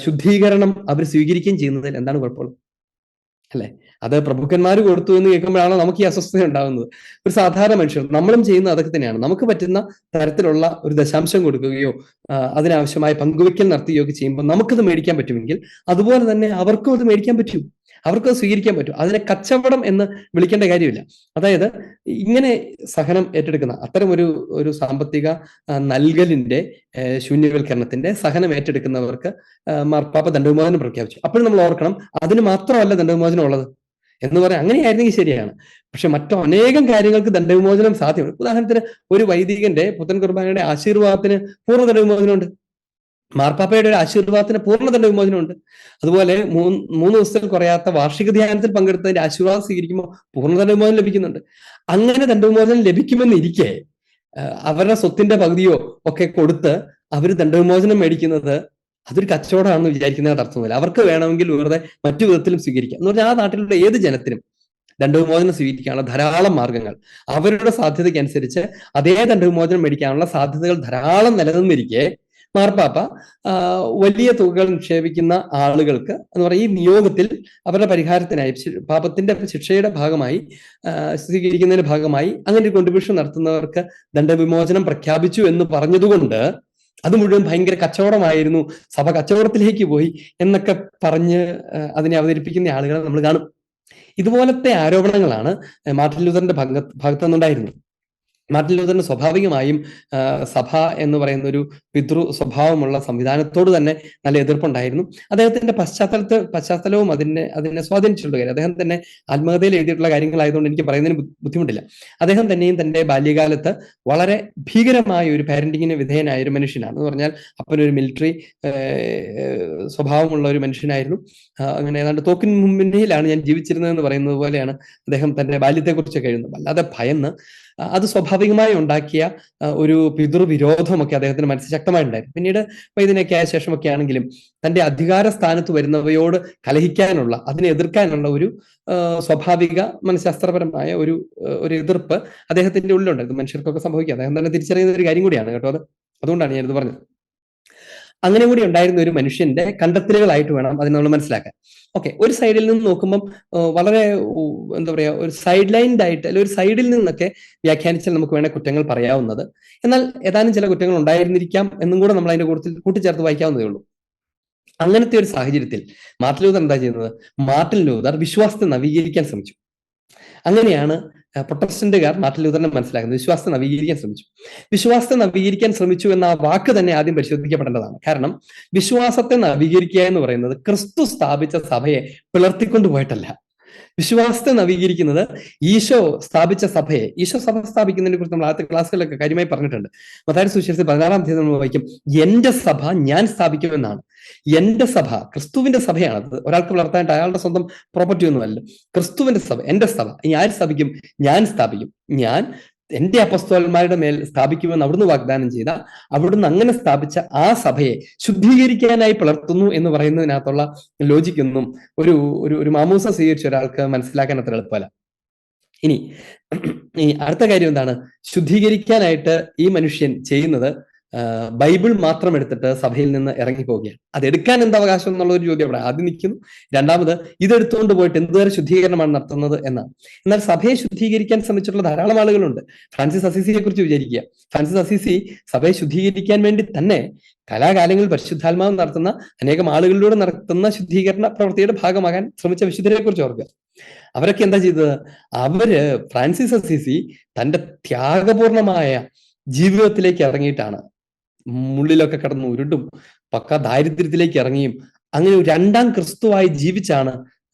ശുദ്ധീകരണം അവർ സ്വീകരിക്കുകയും ചെയ്യുന്നതിൽ എന്താണ് കുഴപ്പമുള്ളത്? അല്ലെ? അത് പ്രഭുക്കന്മാർ കൊടുത്തു എന്ന് കേൾക്കുമ്പോഴാണ് നമുക്ക് ഈ അസ്വസ്ഥത ഉണ്ടാകുന്നത്. ഒരു സാധാരണ മനുഷ്യർ നമ്മളും ചെയ്യുന്നത് അതൊക്കെ തന്നെയാണ്. നമുക്ക് പറ്റുന്ന തരത്തിലുള്ള ഒരു ദശാംശം കൊടുക്കുകയോ അതിനാവശ്യമായ പങ്കുവയ്ക്കൽ നടത്തുകയോ ഒക്കെ ചെയ്യുമ്പോൾ നമുക്കത് മേടിക്കാൻ പറ്റുമെങ്കിൽ അതുപോലെ തന്നെ അവർക്കും അത് മേടിക്കാൻ പറ്റും, അവർക്കത് സ്വീകരിക്കാൻ പറ്റും. അതിനെ കച്ചവടം എന്ന് വിളിക്കേണ്ട കാര്യമില്ല. അതായത് ഇങ്ങനെ സഹനം ഏറ്റെടുക്കുന്ന അത്തരം ഒരു സാമ്പത്തിക നൽകലിന്റെ ശൂന്യവൽക്കരണത്തിന്റെ സഹനം ഏറ്റെടുക്കുന്നവർക്ക് മാർപ്പാപ്പ ദണ്ഡവിമോചനം പ്രഖ്യാപിച്ചു. അപ്പോഴും നമ്മൾ ഓർക്കണം, അതിന് മാത്രമല്ല ദണ്ഡവിമോചനം ഉള്ളത് എന്ന് പറയാം. അങ്ങനെയായിരുന്നെങ്കിൽ ശരിയാണ്. പക്ഷെ മറ്റനേകം കാര്യങ്ങൾക്ക് ദണ്ഡവിമോചനം സാധ്യമാണ്. ഉദാഹരണത്തിന് ഒരു വൈദികന്റെ പുത്തൻ കുർബാനയുടെ ആശീർവാദത്തിന് പൂർണ്ണ ദണ്ഡവിമോചനമുണ്ട്. മാർപ്പാപ്പയുടെ ഒരു ആശീർവാദത്തിന് പൂർണ്ണ ദണ്ഡവിമോചനമുണ്ട്. അതുപോലെ 3 ദിവസത്തിൽ കുറയാത്ത വാർഷിക ധ്യാനത്തിൽ പങ്കെടുത്തതിന്റെ ആശീർവാദം സ്വീകരിക്കുമ്പോൾ പൂർണ്ണ ദണ്ഡവിമോചനം ലഭിക്കുന്നുണ്ട്. അങ്ങനെ ദണ്ഡവിമോചനം ലഭിക്കുമെന്നിരിക്കെ അവരുടെ സ്വത്തിന്റെ പകുതിയോ ഒക്കെ കൊടുത്ത് അവർ ദണ്ഡവിമോചനം മേടിക്കുന്നത് അതൊരു കച്ചവടമാണെന്ന് വിചാരിക്കുന്നതിന് അർത്ഥമില്ല. അവർക്ക് വേണമെങ്കിൽ വെറുതെ മറ്റു വിധത്തിലും സ്വീകരിക്കാം എന്ന് പറഞ്ഞാൽ ആ നാട്ടിലുള്ള ഏത് ജനത്തിനും ദണ്ഡവിമോചനം സ്വീകരിക്കാനുള്ള ധാരാളം മാർഗങ്ങൾ, അവരുടെ സാധ്യതയ്ക്കനുസരിച്ച് അതേ ദണ്ഡവിമോചനം മേടിക്കാനുള്ള സാധ്യതകൾ ധാരാളം നിലനിന്നിരിക്കെ മാർപ്പാപ്പ വലിയ തുകകൾ നിക്ഷേപിക്കുന്ന ആളുകൾക്ക് എന്ന് പറയുക ഈ നിയോഗത്തിൽ അവരുടെ പരിഹാരത്തിനായി പാപത്തിന്റെ ശിക്ഷയുടെ ഭാഗമായി സ്വീകരിക്കുന്നതിന്റെ ഭാഗമായി അങ്ങനെ ഒരു കോൺട്രിബ്യൂഷൻ നടത്തുന്നവർക്ക് ദണ്ഡവിമോചനം പ്രഖ്യാപിച്ചു എന്ന് പറഞ്ഞതുകൊണ്ട് അത് മുഴുവൻ ഭയങ്കര കച്ചവടമായിരുന്നു, സഭ കച്ചവടത്തിലേക്ക് പോയി എന്നൊക്കെ പറഞ്ഞ് അതിനെ അവതരിപ്പിക്കുന്ന ആളുകളെ നമ്മൾ കാണും. ഇതുപോലത്തെ ആരോപണങ്ങളാണ് മാർട്ടിൻ ലൂഥറിന്റെ ഭാഗത്തു നിന്നുണ്ടായിരുന്നത്. മാർട്ടിൻ ലൂഥറിന് സ്വാഭാവികമായും സഭ എന്ന് പറയുന്ന ഒരു പിതൃ സ്വഭാവമുള്ള സംവിധാനത്തോട് തന്നെ നല്ല എതിർപ്പുണ്ടായിരുന്നു. അദ്ദേഹത്തിന്റെ പശ്ചാത്തലവും അതിനെ സ്വാധീനിച്ചിട്ടുള്ള കാര്യം, അദ്ദേഹം തന്നെ ആത്മകഥയിൽ എഴുതിയിട്ടുള്ള കാര്യങ്ങളായതുകൊണ്ട് എനിക്ക് പറയുന്നതിന് ബുദ്ധിമുട്ടില്ല. അദ്ദേഹം തന്നെയും തന്റെ ബാല്യകാലത്ത് വളരെ ഭീകരമായ ഒരു പാരന്റിങ്ങിന് വിധേയനായ ഒരു മനുഷ്യനാണ്. എന്ന് പറഞ്ഞാൽ അപ്പനൊരു മിലിറ്ററി സ്വഭാവമുള്ള ഒരു മനുഷ്യനായിരുന്നു. അങ്ങനെ ഏതാണ്ട് തോക്കിൻ മുന്നിലാണ് ഞാൻ ജീവിച്ചിരുന്നതെന്ന് പറയുന്നത് പോലെയാണ് അദ്ദേഹം തന്റെ ബാല്യത്തെക്കുറിച്ചൊക്കെ എഴുതുന്നത്. അല്ലാതെ ഭയന്ന് അത് സ്വാഭാവികമായി ഉണ്ടാക്കിയ ഒരു പിതൃവിരോധമൊക്കെ അദ്ദേഹത്തിന് മനസ്സിൽ ശക്തമായിട്ടുണ്ടായിരുന്നു. പിന്നീട് ഇതിനൊക്കെ ആയ ശേഷമൊക്കെ ആണെങ്കിലും തന്റെ അധികാര സ്ഥാനത്ത് വരുന്നവയോട് കലഹിക്കാനുള്ള, അതിനെ എതിർക്കാനുള്ള ഒരു സ്വാഭാവിക മനഃശാസ്ത്രപരമായ ഒരു എതിർപ്പ് അദ്ദേഹത്തിന്റെ ഉള്ളിലുണ്ട്. ഇത് മനുഷ്യർക്കൊക്കെ സംഭവിക്കുക, അദ്ദേഹം തന്നെ തിരിച്ചറിയുന്ന ഒരു കാര്യം കൂടിയാണ് കേട്ടോ. അതുകൊണ്ടാണ് ഞാനിത് പറഞ്ഞത്. അങ്ങനെ കൂടി ഉണ്ടായിരുന്ന ഒരു മനുഷ്യന്റെ കണ്ടെത്തലുകളായിട്ട് വേണം അതിനെ നമ്മൾ മനസ്സിലാക്കാൻ. ഓക്കെ, ഒരു സൈഡിൽ നിന്ന് നോക്കുമ്പം വളരെ എന്താ പറയാ, ഒരു സൈഡ് ലൈൻഡ് ആയിട്ട് അല്ലെങ്കിൽ ഒരു സൈഡിൽ നിന്നൊക്കെ വ്യാഖ്യാനിച്ചാൽ നമുക്ക് വേണേൽ കുറ്റങ്ങൾ പറയാവുന്നത്. എന്നാൽ ഏതാനും ചില കുറ്റങ്ങൾ ഉണ്ടായിരുന്നിരിക്കാം എന്നും കൂടെ നമ്മൾ അതിന്റെ കൂട്ടിച്ചേർത്ത് വായിക്കാവുന്നതേ ഉള്ളൂ. അങ്ങനത്തെ ഒരു സാഹചര്യത്തിൽ മാർട്ടിൻ ലൂഥർ എന്താ ചെയ്യുന്നത്? മാർട്ടിൻ ലൂഥർ വിശ്വാസത്തെ നവീകരിക്കാൻ ശ്രമിച്ചു. അങ്ങനെയാണ് പ്രൊട്ടസ്റ്റന്റുകാർ മാർട്ടിൻ ലൂഥറിനെ മനസ്സിലാക്കുന്നത്. വിശ്വാസത്തെ നവീകരിക്കാൻ ശ്രമിച്ചു. വിശ്വാസത്തെ നവീകരിക്കാൻ ശ്രമിച്ചു എന്ന ആ വാക്ക് തന്നെ ആദ്യം പരിശോധിക്കപ്പെടേണ്ടതാണ്. കാരണം വിശ്വാസത്തെ നവീകരിക്കുക എന്ന് പറയുന്നത് ക്രിസ്തു സ്ഥാപിച്ച സഭയെ പിളർത്തിക്കൊണ്ടുപോയിട്ടല്ല. വിശ്വാസത്തെ നവീകരിക്കുന്നത് ഈശോ സ്ഥാപിച്ച സഭയെ, ഈശോ സഭ സ്ഥാപിക്കുന്നതിനെ കുറിച്ച് നമ്മൾ ആദ്യത്തെ ക്ലാസ്സുകളിലൊക്കെ കാര്യമായി പറഞ്ഞിട്ടുണ്ട്. മത്തായി സുവിശേഷത്തിൽ 16-ാം അധ്യായം നമ്മൾ വായിക്കും, എന്റെ സഭ ഞാൻ സ്ഥാപിക്കുമെന്നാണ്. എന്റെ സഭ ക്രിസ്തുവിന്റെ സഭയാണത്. ഒരാൾക്ക് വളർത്താനായിട്ട് അയാളുടെ സ്വന്തം പ്രോപ്പർട്ടി ഒന്നുമല്ല. ക്രിസ്തുവിന്റെ സഭ, എന്റെ സഭ. ഇനി ആര് സ്ഥാപിക്കും? ഞാൻ സ്ഥാപിക്കും. ഞാൻ എന്റെ അപ്പസ്തോലന്മാരുടെ മേൽ സ്ഥാപിക്കുമെന്ന് അവിടുന്ന് വാഗ്ദാനം ചെയ്ത, അവിടുന്ന് അങ്ങനെ സ്ഥാപിച്ച ആ സഭയെ ശുദ്ധീകരിക്കാനായി പിളർത്തുന്നു എന്ന് പറയുന്നതിനകത്തുള്ള ലോജിക്കൊന്നും ഒരു മാമൂസ സ്വീകരിച്ച ഒരാൾക്ക് മനസ്സിലാക്കാൻ അത്ര എളുപ്പമല്ല. ഇനി അടുത്ത കാര്യം എന്താണ്? ശുദ്ധീകരിക്കാനായിട്ട് ഈ മനുഷ്യൻ ചെയ്യുന്നത് ബൈബിൾ മാത്രം എടുത്തിട്ട് സഭയിൽ നിന്ന് ഇറങ്ങിപ്പോവുകയാണ്. അതെടുക്കാൻ എന്ത് അവകാശം എന്നുള്ള ഒരു ചോദ്യം അവിടെ ആദ്യം നിൽക്കുന്നു. രണ്ടാമത്, ഇതെടുത്തുകൊണ്ട് പോയിട്ട് എന്തുവരെ ശുദ്ധീകരണമാണ് നടത്തുന്നത് എന്നാണ്. എന്നാൽ സഭയെ ശുദ്ധീകരിക്കാൻ ശ്രമിച്ചിട്ടുള്ള ധാരാളം ആളുകളുണ്ട്. ഫ്രാൻസിസ് അസീസിയെ കുറിച്ച് വിചാരിക്കുക. ഫ്രാൻസിസ് അസീസി സഭയെ ശുദ്ധീകരിക്കാൻ വേണ്ടി തന്നെ കലാകാലങ്ങളിൽ പരിശുദ്ധാത്മാവ് നടത്തുന്ന അനേകം ആളുകളിലൂടെ നടത്തുന്ന ശുദ്ധീകരണ പ്രവൃത്തിയുടെ ഭാഗമാകാൻ ശ്രമിച്ച വിശുദ്ധരെ കുറിച്ച് ഓർക്കുക. അവരൊക്കെ എന്താ ചെയ്തത്? ഫ്രാൻസിസ് അസീസി തന്റെ ത്യാഗപൂർണമായ ജീവിതത്തിലേക്ക് ഇറങ്ങിയിട്ടാണ് മുള്ളിലൊക്കെ കിടന്ന് ഉരുണ്ടും പക്ക ദാരിദ്ര്യത്തിലേക്ക് ഇറങ്ങിയും അങ്ങനെ ഒരു രണ്ടാം ക്രിസ്തുവായി ജീവിച്ചാണ്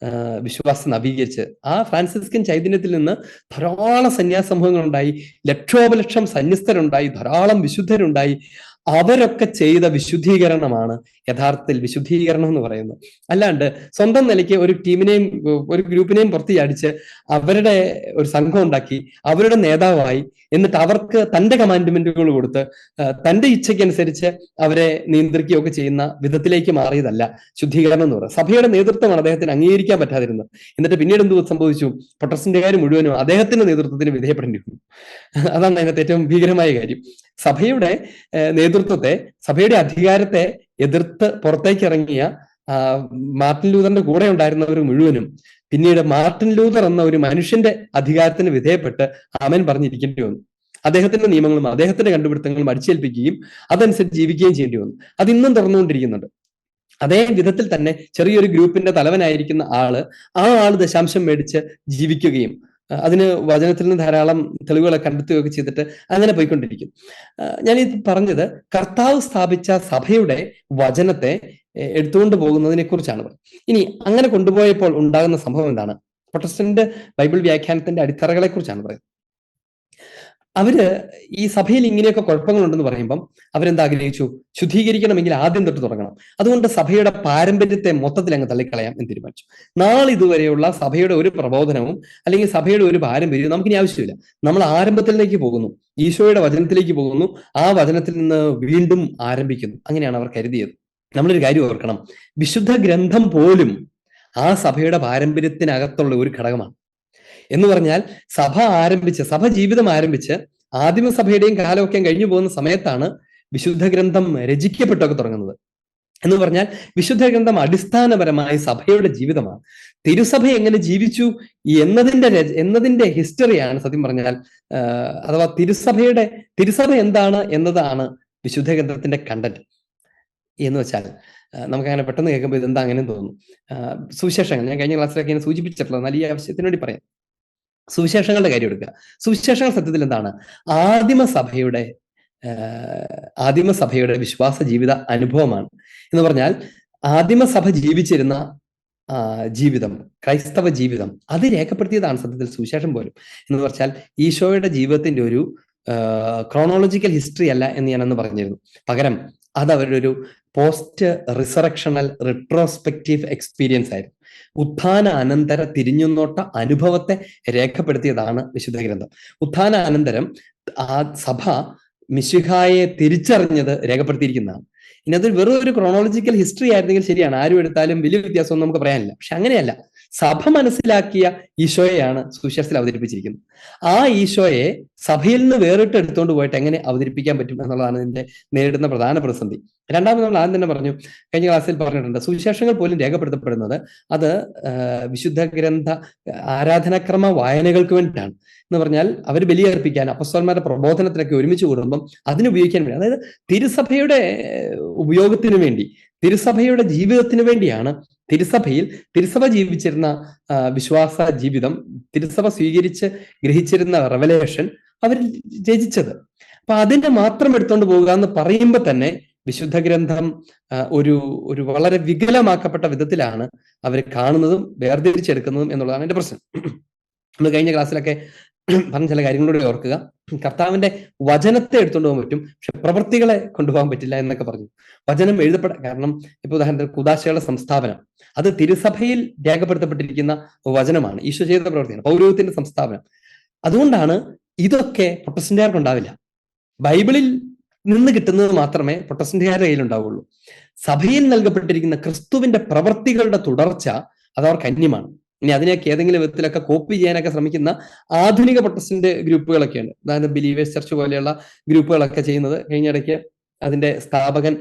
വിശ്വാസം നവീകരിച്ച്. ആ ഫ്രാൻസിസ്കൻ ചൈതന്യത്തിൽ നിന്ന് ധാരാളം സന്യാസ സമൂഹങ്ങൾ ഉണ്ടായി, ലക്ഷോപലക്ഷം സന്യസ്തരുണ്ടായി, ധാരാളം വിശുദ്ധരുണ്ടായി. അവരൊക്കെ ചെയ്ത വിശുദ്ധീകരണമാണ് യഥാർത്ഥത്തിൽ വിശുദ്ധീകരണം എന്ന് പറയുന്നത്. അല്ലാണ്ട് സ്വന്തം നിലയ്ക്ക് ഒരു ടീമിനെയും ഒരു ഗ്രൂപ്പിനെയും പുറത്ത് ചാടിച്ച് അവരുടെ ഒരു സംഘം ഉണ്ടാക്കി അവരുടെ നേതാവായി എന്നിട്ട് അവർക്ക് തന്റെ കമാൻഡ്മെന്റുകൾ കൊടുത്ത് തന്റെ ഇച്ഛയ്ക്കനുസരിച്ച് അവരെ നിയന്ത്രിക്കുകയൊക്കെ ചെയ്യുന്ന വിധത്തിലേക്ക് മാറിയതല്ല ശുദ്ധീകരണം എന്ന് പറയുന്നത്. സഭയുടെ നേതൃത്വമാണ് അദ്ദേഹത്തിന് അംഗീകരിക്കാൻ പറ്റാതിരുന്നത്. എന്നിട്ട് പിന്നീട് എന്ത് സംഭവിച്ചു? പ്രൊട്ടസ്റ്റന്റുകാർ മുഴുവനും അദ്ദേഹത്തിന്റെ നേതൃത്വത്തിന് വിധേയപ്പെടേണ്ടി വന്നു. അതാണ് അതിനകത്ത് ഏറ്റവും ഭീകരമായ കാര്യം. സഭയുടെ നേതൃത്വത്തെ, സഭയുടെ അധികാരത്തെ എതിർത്ത് പുറത്തേക്ക് ഇറങ്ങിയ മാർട്ടിൻ ലൂതറിന്റെ കൂടെ ഉണ്ടായിരുന്നവർ മുഴുവനും പിന്നീട് മാർട്ടിൻ ലൂതർ എന്ന ഒരു മനുഷ്യന്റെ അധികാരത്തിന് വിധേയപ്പെട്ട് ആമേൻ പറഞ്ഞിരിക്കേണ്ടി വന്നു. അദ്ദേഹത്തിന്റെ നിയമങ്ങളും അദ്ദേഹത്തിന്റെ കണ്ടുപിടുത്തങ്ങളും അടിച്ചേൽപ്പിക്കുകയും അതനുസരിച്ച് ജീവിക്കുകയും ചെയ്യേണ്ടി വന്നു. അത് ഇന്നും തുറന്നുകൊണ്ടിരിക്കുന്നുണ്ട്. അതേ വിധത്തിൽ തന്നെ ചെറിയൊരു ഗ്രൂപ്പിന്റെ തലവനായിരിക്കുന്ന ആള് ദശാംശം മേടിച്ച് ജീവിക്കുകയും അതിന് വചനത്തിൽ നിന്ന് ധാരാളം തെളിവുകളെ കണ്ടെത്തുകയൊക്കെ ചെയ്തിട്ട് അങ്ങനെ പോയിക്കൊണ്ടിരിക്കും. ഞാൻ ഇത് പറഞ്ഞത് കർത്താവ് സ്ഥാപിച്ച സഭയുടെ വചനത്തെ എടുത്തുകൊണ്ട് പോകുന്നതിനെ കുറിച്ചാണ്. ഇനി അങ്ങനെ കൊണ്ടുപോയപ്പോൾ ഉണ്ടാകുന്ന സംഭവം എന്താണ്? പ്രൊട്ടസ്റ്റന്റ് ബൈബിൾ വ്യാഖ്യാനത്തിന്റെ അടിത്തറകളെ കുറിച്ചാണ് പറയുന്നത്. അവര് ഈ സഭയിൽ ഇങ്ങനെയൊക്കെ കുഴപ്പങ്ങളുണ്ടെന്ന് പറയുമ്പം അവരെന്താ ആഗ്രഹിച്ചു? ശുദ്ധീകരിക്കണമെങ്കിൽ ആദ്യം തൊട്ട് തുടങ്ങണം. അതുകൊണ്ട് സഭയുടെ പാരമ്പര്യത്തെ മൊത്തത്തിൽ അങ്ങ് തള്ളിക്കളയാം എന്ന് തീരുമാനിച്ചു. നാളിതുവരെയുള്ള സഭയുടെ ഒരു പ്രബോധനവും അല്ലെങ്കിൽ സഭയുടെ ഒരു പാരമ്പര്യവും നമുക്കിനി ആവശ്യമില്ല. നമ്മൾ ആരംഭത്തിലേക്ക് പോകുന്നു, ഈശോയുടെ വചനത്തിലേക്ക് പോകുന്നു, ആ വചനത്തിൽ നിന്ന് വീണ്ടും ആരംഭിക്കുന്നു. അങ്ങനെയാണ് അവർ കരുതിയത്. നമ്മളൊരു കാര്യം ഓർക്കണം, വിശുദ്ധ ഗ്രന്ഥം പോലും ആ സഭയുടെ പാരമ്പര്യത്തിനകത്തുള്ള ഒരു ഘടകമാണ്. എന്ന് പറഞ്ഞാൽ സഭ ജീവിതം ആരംഭിച്ച് ആദിമസഭയുടെയും കാലമൊക്കെ കഴിഞ്ഞു പോകുന്ന സമയത്താണ് വിശുദ്ധ ഗ്രന്ഥം രചിക്കപ്പെട്ടൊക്കെ തുടങ്ങുന്നത്. എന്ന് പറഞ്ഞാൽ വിശുദ്ധ ഗ്രന്ഥം അടിസ്ഥാനപരമായി സഭയുടെ ജീവിതമാണ്. തിരുസഭ എങ്ങനെ ജീവിച്ചു എന്നതിന്റെ ഹിസ്റ്ററിയാണ് സത്യം പറഞ്ഞാൽ, അഥവാ തിരുസഭ എന്താണ് എന്നതാണ് വിശുദ്ധ ഗ്രന്ഥത്തിന്റെ കണ്ടന്റ്. എന്ന് വെച്ചാൽ നമുക്ക് അങ്ങനെ പെട്ടെന്ന് കേൾക്കുമ്പോൾ ഇതെന്താ അങ്ങനെ തോന്നും. സുവിശേഷങ്ങൾ ഞാൻ കഴിഞ്ഞ ക്ലാസ്സിലൊക്കെ ഇങ്ങനെ സൂചിപ്പിച്ചിട്ടുള്ളത്, എന്നാൽ ഈ ആവശ്യത്തിന് വേണ്ടി പറയാം. സുവിശേഷങ്ങളുടെ കാര്യം എടുക്കുക. സുവിശേഷങ്ങൾ സത്യത്തിൽ എന്താണ്? ആദിമസഭയുടെ വിശ്വാസ ജീവിത അനുഭവമാണ്. എന്ന് പറഞ്ഞാൽ ആദിമസഭ ജീവിച്ചിരുന്ന ജീവിതം, ക്രൈസ്തവ ജീവിതം, അത് രേഖപ്പെടുത്തിയതാണ് സത്യത്തിൽ സുവിശേഷം പോലും. എന്ന് പറഞ്ഞാൽ ഈശോയുടെ ജീവിതത്തിന്റെ ഒരു ക്രോണോളജിക്കൽ ഹിസ്റ്ററി അല്ല എന്ന് ഞാനന്ന് പറഞ്ഞിരുന്നു. പകരം അത് അവരുടെ ഒരു പോസ്റ്റ് റിസറക്ഷണൽ റിട്രോസ്പെക്റ്റീവ് എക്സ്പീരിയൻസ് ആയിരുന്നു. ഉത്ഥാന അനന്തര തിരിഞ്ഞുനോട്ട അനുഭവത്തെ രേഖപ്പെടുത്തിയതാണ് വിശുദ്ധ ഗ്രന്ഥം. ഉത്ഥാന അനന്തരം ആ സഭ മിശിഹായെ തിരിച്ചറിഞ്ഞത് രേഖപ്പെടുത്തിയിരിക്കുന്നതാണ്. ഇനി അതൊരു വെറും ഒരു ക്രോണോളജിക്കൽ ഹിസ്റ്ററി ആയിരുന്നെങ്കിൽ ശരിയാണ്, ആരും എടുത്താലും വലിയ വ്യത്യാസമൊന്നും നമുക്ക് പറയാനില്ല. പക്ഷെ അങ്ങനെയല്ല. സഭ മനസ്സിലാക്കിയ ഈശോയെയാണ് സുവിശേഷത്തിൽ അവതരിപ്പിച്ചിരിക്കുന്നത്. ആ ഈശോയെ സഭയിൽ നിന്ന് വേറിട്ട് എടുത്തുകൊണ്ട് പോയിട്ട് എങ്ങനെ അവതരിപ്പിക്കാൻ പറ്റും എന്നുള്ളതാണ് ഇതിന്റെ നേരിടുന്ന പ്രധാന പ്രതിസന്ധി. രണ്ടാമത് നമ്മൾ ആദ്യം തന്നെ പറഞ്ഞു, കഴിഞ്ഞ ക്ലാസ്സിൽ പറഞ്ഞിട്ടുണ്ട്, സുവിശേഷങ്ങൾ പോലും രേഖപ്പെടുത്തപ്പെടുന്നത് അത് വിശുദ്ധ ഗ്രന്ഥ ആരാധനാക്രമ വായനകൾക്ക് വേണ്ടിയിട്ടാണ്. എന്ന് പറഞ്ഞാൽ അവർ ബലിയർപ്പിക്കാൻ അപ്പസ്തോലന്മാരുടെ പ്രബോധനത്തിനൊക്കെ ഒരുമിച്ച് കൂടുമ്പം അതിനുപയോഗിക്കാൻ വേണ്ടി, അതായത് തിരുസഭയുടെ ഉപയോഗത്തിന് വേണ്ടി, തിരുസഭയുടെ ജീവിതത്തിന് വേണ്ടിയാണ് തിരുസഭ ജീവിച്ചിരുന്ന വിശ്വാസ ജീവിതം, തിരുസഭ സ്വീകരിച്ച് ഗ്രഹിച്ചിരുന്ന റെവലേഷൻ അവർ രചിച്ചത്. അപ്പൊ അതിനെ മാത്രം എടുത്തുകൊണ്ട് പോകുക എന്ന് പറയുമ്പോൾ തന്നെ വിശുദ്ധ ഗ്രന്ഥം ഒരു വളരെ വികലമാക്കപ്പെട്ട വിധത്തിലാണ് അവർ കാണുന്നതും വേർതിരിച്ചെടുക്കുന്നതും എന്നുള്ളതാണ് എന്റെ പ്രശ്നം. നമ്മൾ കഴിഞ്ഞ ക്ലാസ്സിലൊക്കെ പറഞ്ഞ ചില കാര്യങ്ങളൂടെ ഓർക്കുക. കർത്താവിന്റെ വചനത്തെ എടുത്തുകൊണ്ട് പോകാൻ പറ്റും, പക്ഷെ പ്രവൃത്തികളെ കൊണ്ടുപോകാൻ പറ്റില്ല എന്നൊക്കെ പറഞ്ഞു. വചനം കാരണം ഇപ്പൊ ഉദാഹരണത്തിന് കുദാശകളുടെ സംസ്ഥാപനം, അത് തിരുസഭയിൽ രേഖപ്പെടുത്തപ്പെട്ടിരിക്കുന്ന വചനമാണ്, ഈശോ ചെയ്ത പ്രവൃത്തിയാണ്, പൗരോഹിത്യത്തിന്റെ സംസ്ഥാപനം. അതുകൊണ്ടാണ് ഇതൊക്കെ പ്രൊട്ടസ്റ്റന്റുകാർക്ക് ഉണ്ടാവില്ല. ബൈബിളിൽ നിന്ന് കിട്ടുന്നത് മാത്രമേ പ്രൊട്ടസ്റ്റന്റുകാരുടെ കയ്യിലുണ്ടാവുള്ളൂ. സഭയിൽ നൽകപ്പെട്ടിരിക്കുന്ന ക്രിസ്തുവിന്റെ പ്രവൃത്തികളുടെ തുടർച്ച അത് അവർക്ക് അന്യമാണ്. ഇനി അതിനെയൊക്കെ ഏതെങ്കിലും വിധത്തിലൊക്കെ കോപ്പി ചെയ്യാനൊക്കെ ശ്രമിക്കുന്ന ആധുനിക പ്രൊട്ടസ്റ്റന്റ് ഗ്രൂപ്പുകളൊക്കെയുണ്ട്. അതായത് ബിലീവേഴ്സ് ചർച്ച് പോലെയുള്ള ഗ്രൂപ്പുകളൊക്കെ ചെയ്യുന്നത്. കഴിഞ്ഞിടയ്ക്ക് അതിന്റെ സ്ഥാപകൻ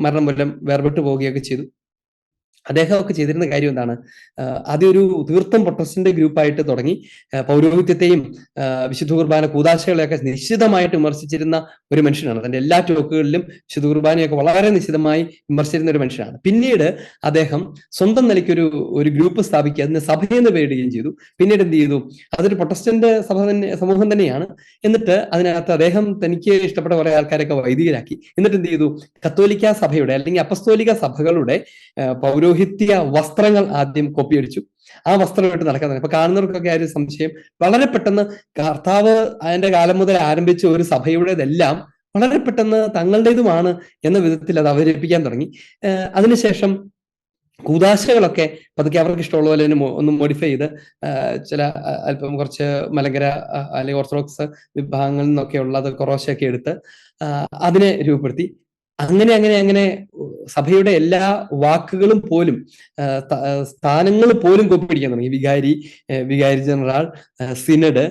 മരണം മൂലം വേർപെട്ടു പോവുകയൊക്കെ ചെയ്തു. അദ്ദേഹമൊക്കെ ചെയ്തിരുന്ന കാര്യം എന്താണ്? ആദ്യം ഒരു തീർത്ഥം പ്രൊട്ടസ്റ്റന്റ് ഗ്രൂപ്പായിട്ട് തുടങ്ങി പൗരോഹിത്യത്തെയും വിശുദ്ധ കുർബാന കൂദാശകളെയൊക്കെ നിശ്ചിതമായിട്ട് വിമർശിച്ചിരുന്ന ഒരു മനുഷ്യനാണ്. തന്റെ എല്ലാ ടോക്കുകളിലും വിശുദ്ധ കുർബാനയൊക്കെ വളരെ നിശ്ചിതമായി വിമർശിച്ചിരുന്ന ഒരു മനുഷ്യനാണ്. പിന്നീട് അദ്ദേഹം സ്വന്തം നിലയ്ക്ക് ഒരു ഗ്രൂപ്പ് സ്ഥാപിക്കുക, അതിന് സഭയെന്ന് പേരിടുകയും ചെയ്തു. പിന്നീട് എന്ത് ചെയ്തു? അതൊരു പ്രൊട്ടസ്റ്റന്റ് സമൂഹം തന്നെയാണ്. എന്നിട്ട് അതിനകത്ത് അദ്ദേഹം തനിക്ക് ഇഷ്ടപ്പെട്ട കുറെ ആൾക്കാരൊക്കെ വൈദികരാക്കി. എന്നിട്ട് എന്ത് ചെയ്തു? കത്തോലിക്ക സഭയുടെ അല്ലെങ്കിൽ അപ്പസ്തോലിക സഭകളുടെ പൗരോഹിത്യ വസ്ത്രങ്ങൾ ആദ്യം കോപ്പിയടിച്ചു. ആ വസ്ത്രമായിട്ട് നടക്കാൻ തുടങ്ങി. അപ്പൊ കാണുന്നവർക്കൊക്കെ ആ ഒരു സംശയം, വളരെ പെട്ടെന്ന് കർത്താവ് അതിന്റെ കാലം മുതൽ ആരംഭിച്ച ഒരു സഭയുടേതെല്ലാം വളരെ പെട്ടെന്ന് തങ്ങളുടേതുമാണ് എന്ന വിധത്തിൽ അത് അവതരിപ്പിക്കാൻ തുടങ്ങി. അതിനുശേഷം കൂദാശകളൊക്കെ പതുക്കെ അവർക്ക് ഇഷ്ടമുള്ള പോലെ ഒന്ന് മോഡിഫൈ ചെയ്ത് ചില അല്പം കുറച്ച് മലങ്കര അല്ലെങ്കിൽ ഓർത്തഡോക്സ് വിഭാഗങ്ങളിൽ നിന്നൊക്കെ ഉള്ളത് കുറേശ്ശൊക്കെ എടുത്ത് അതിനെ രൂപപ്പെടുത്തി. അങ്ങനെ സഭയുടെ എല്ലാ വാക്കുകളും പോലും സ്ഥാനങ്ങൾ പോലും കോപ്പിടിക്കാൻ തുടങ്ങി. വികാരി ജനറൽ, സിനഡ്,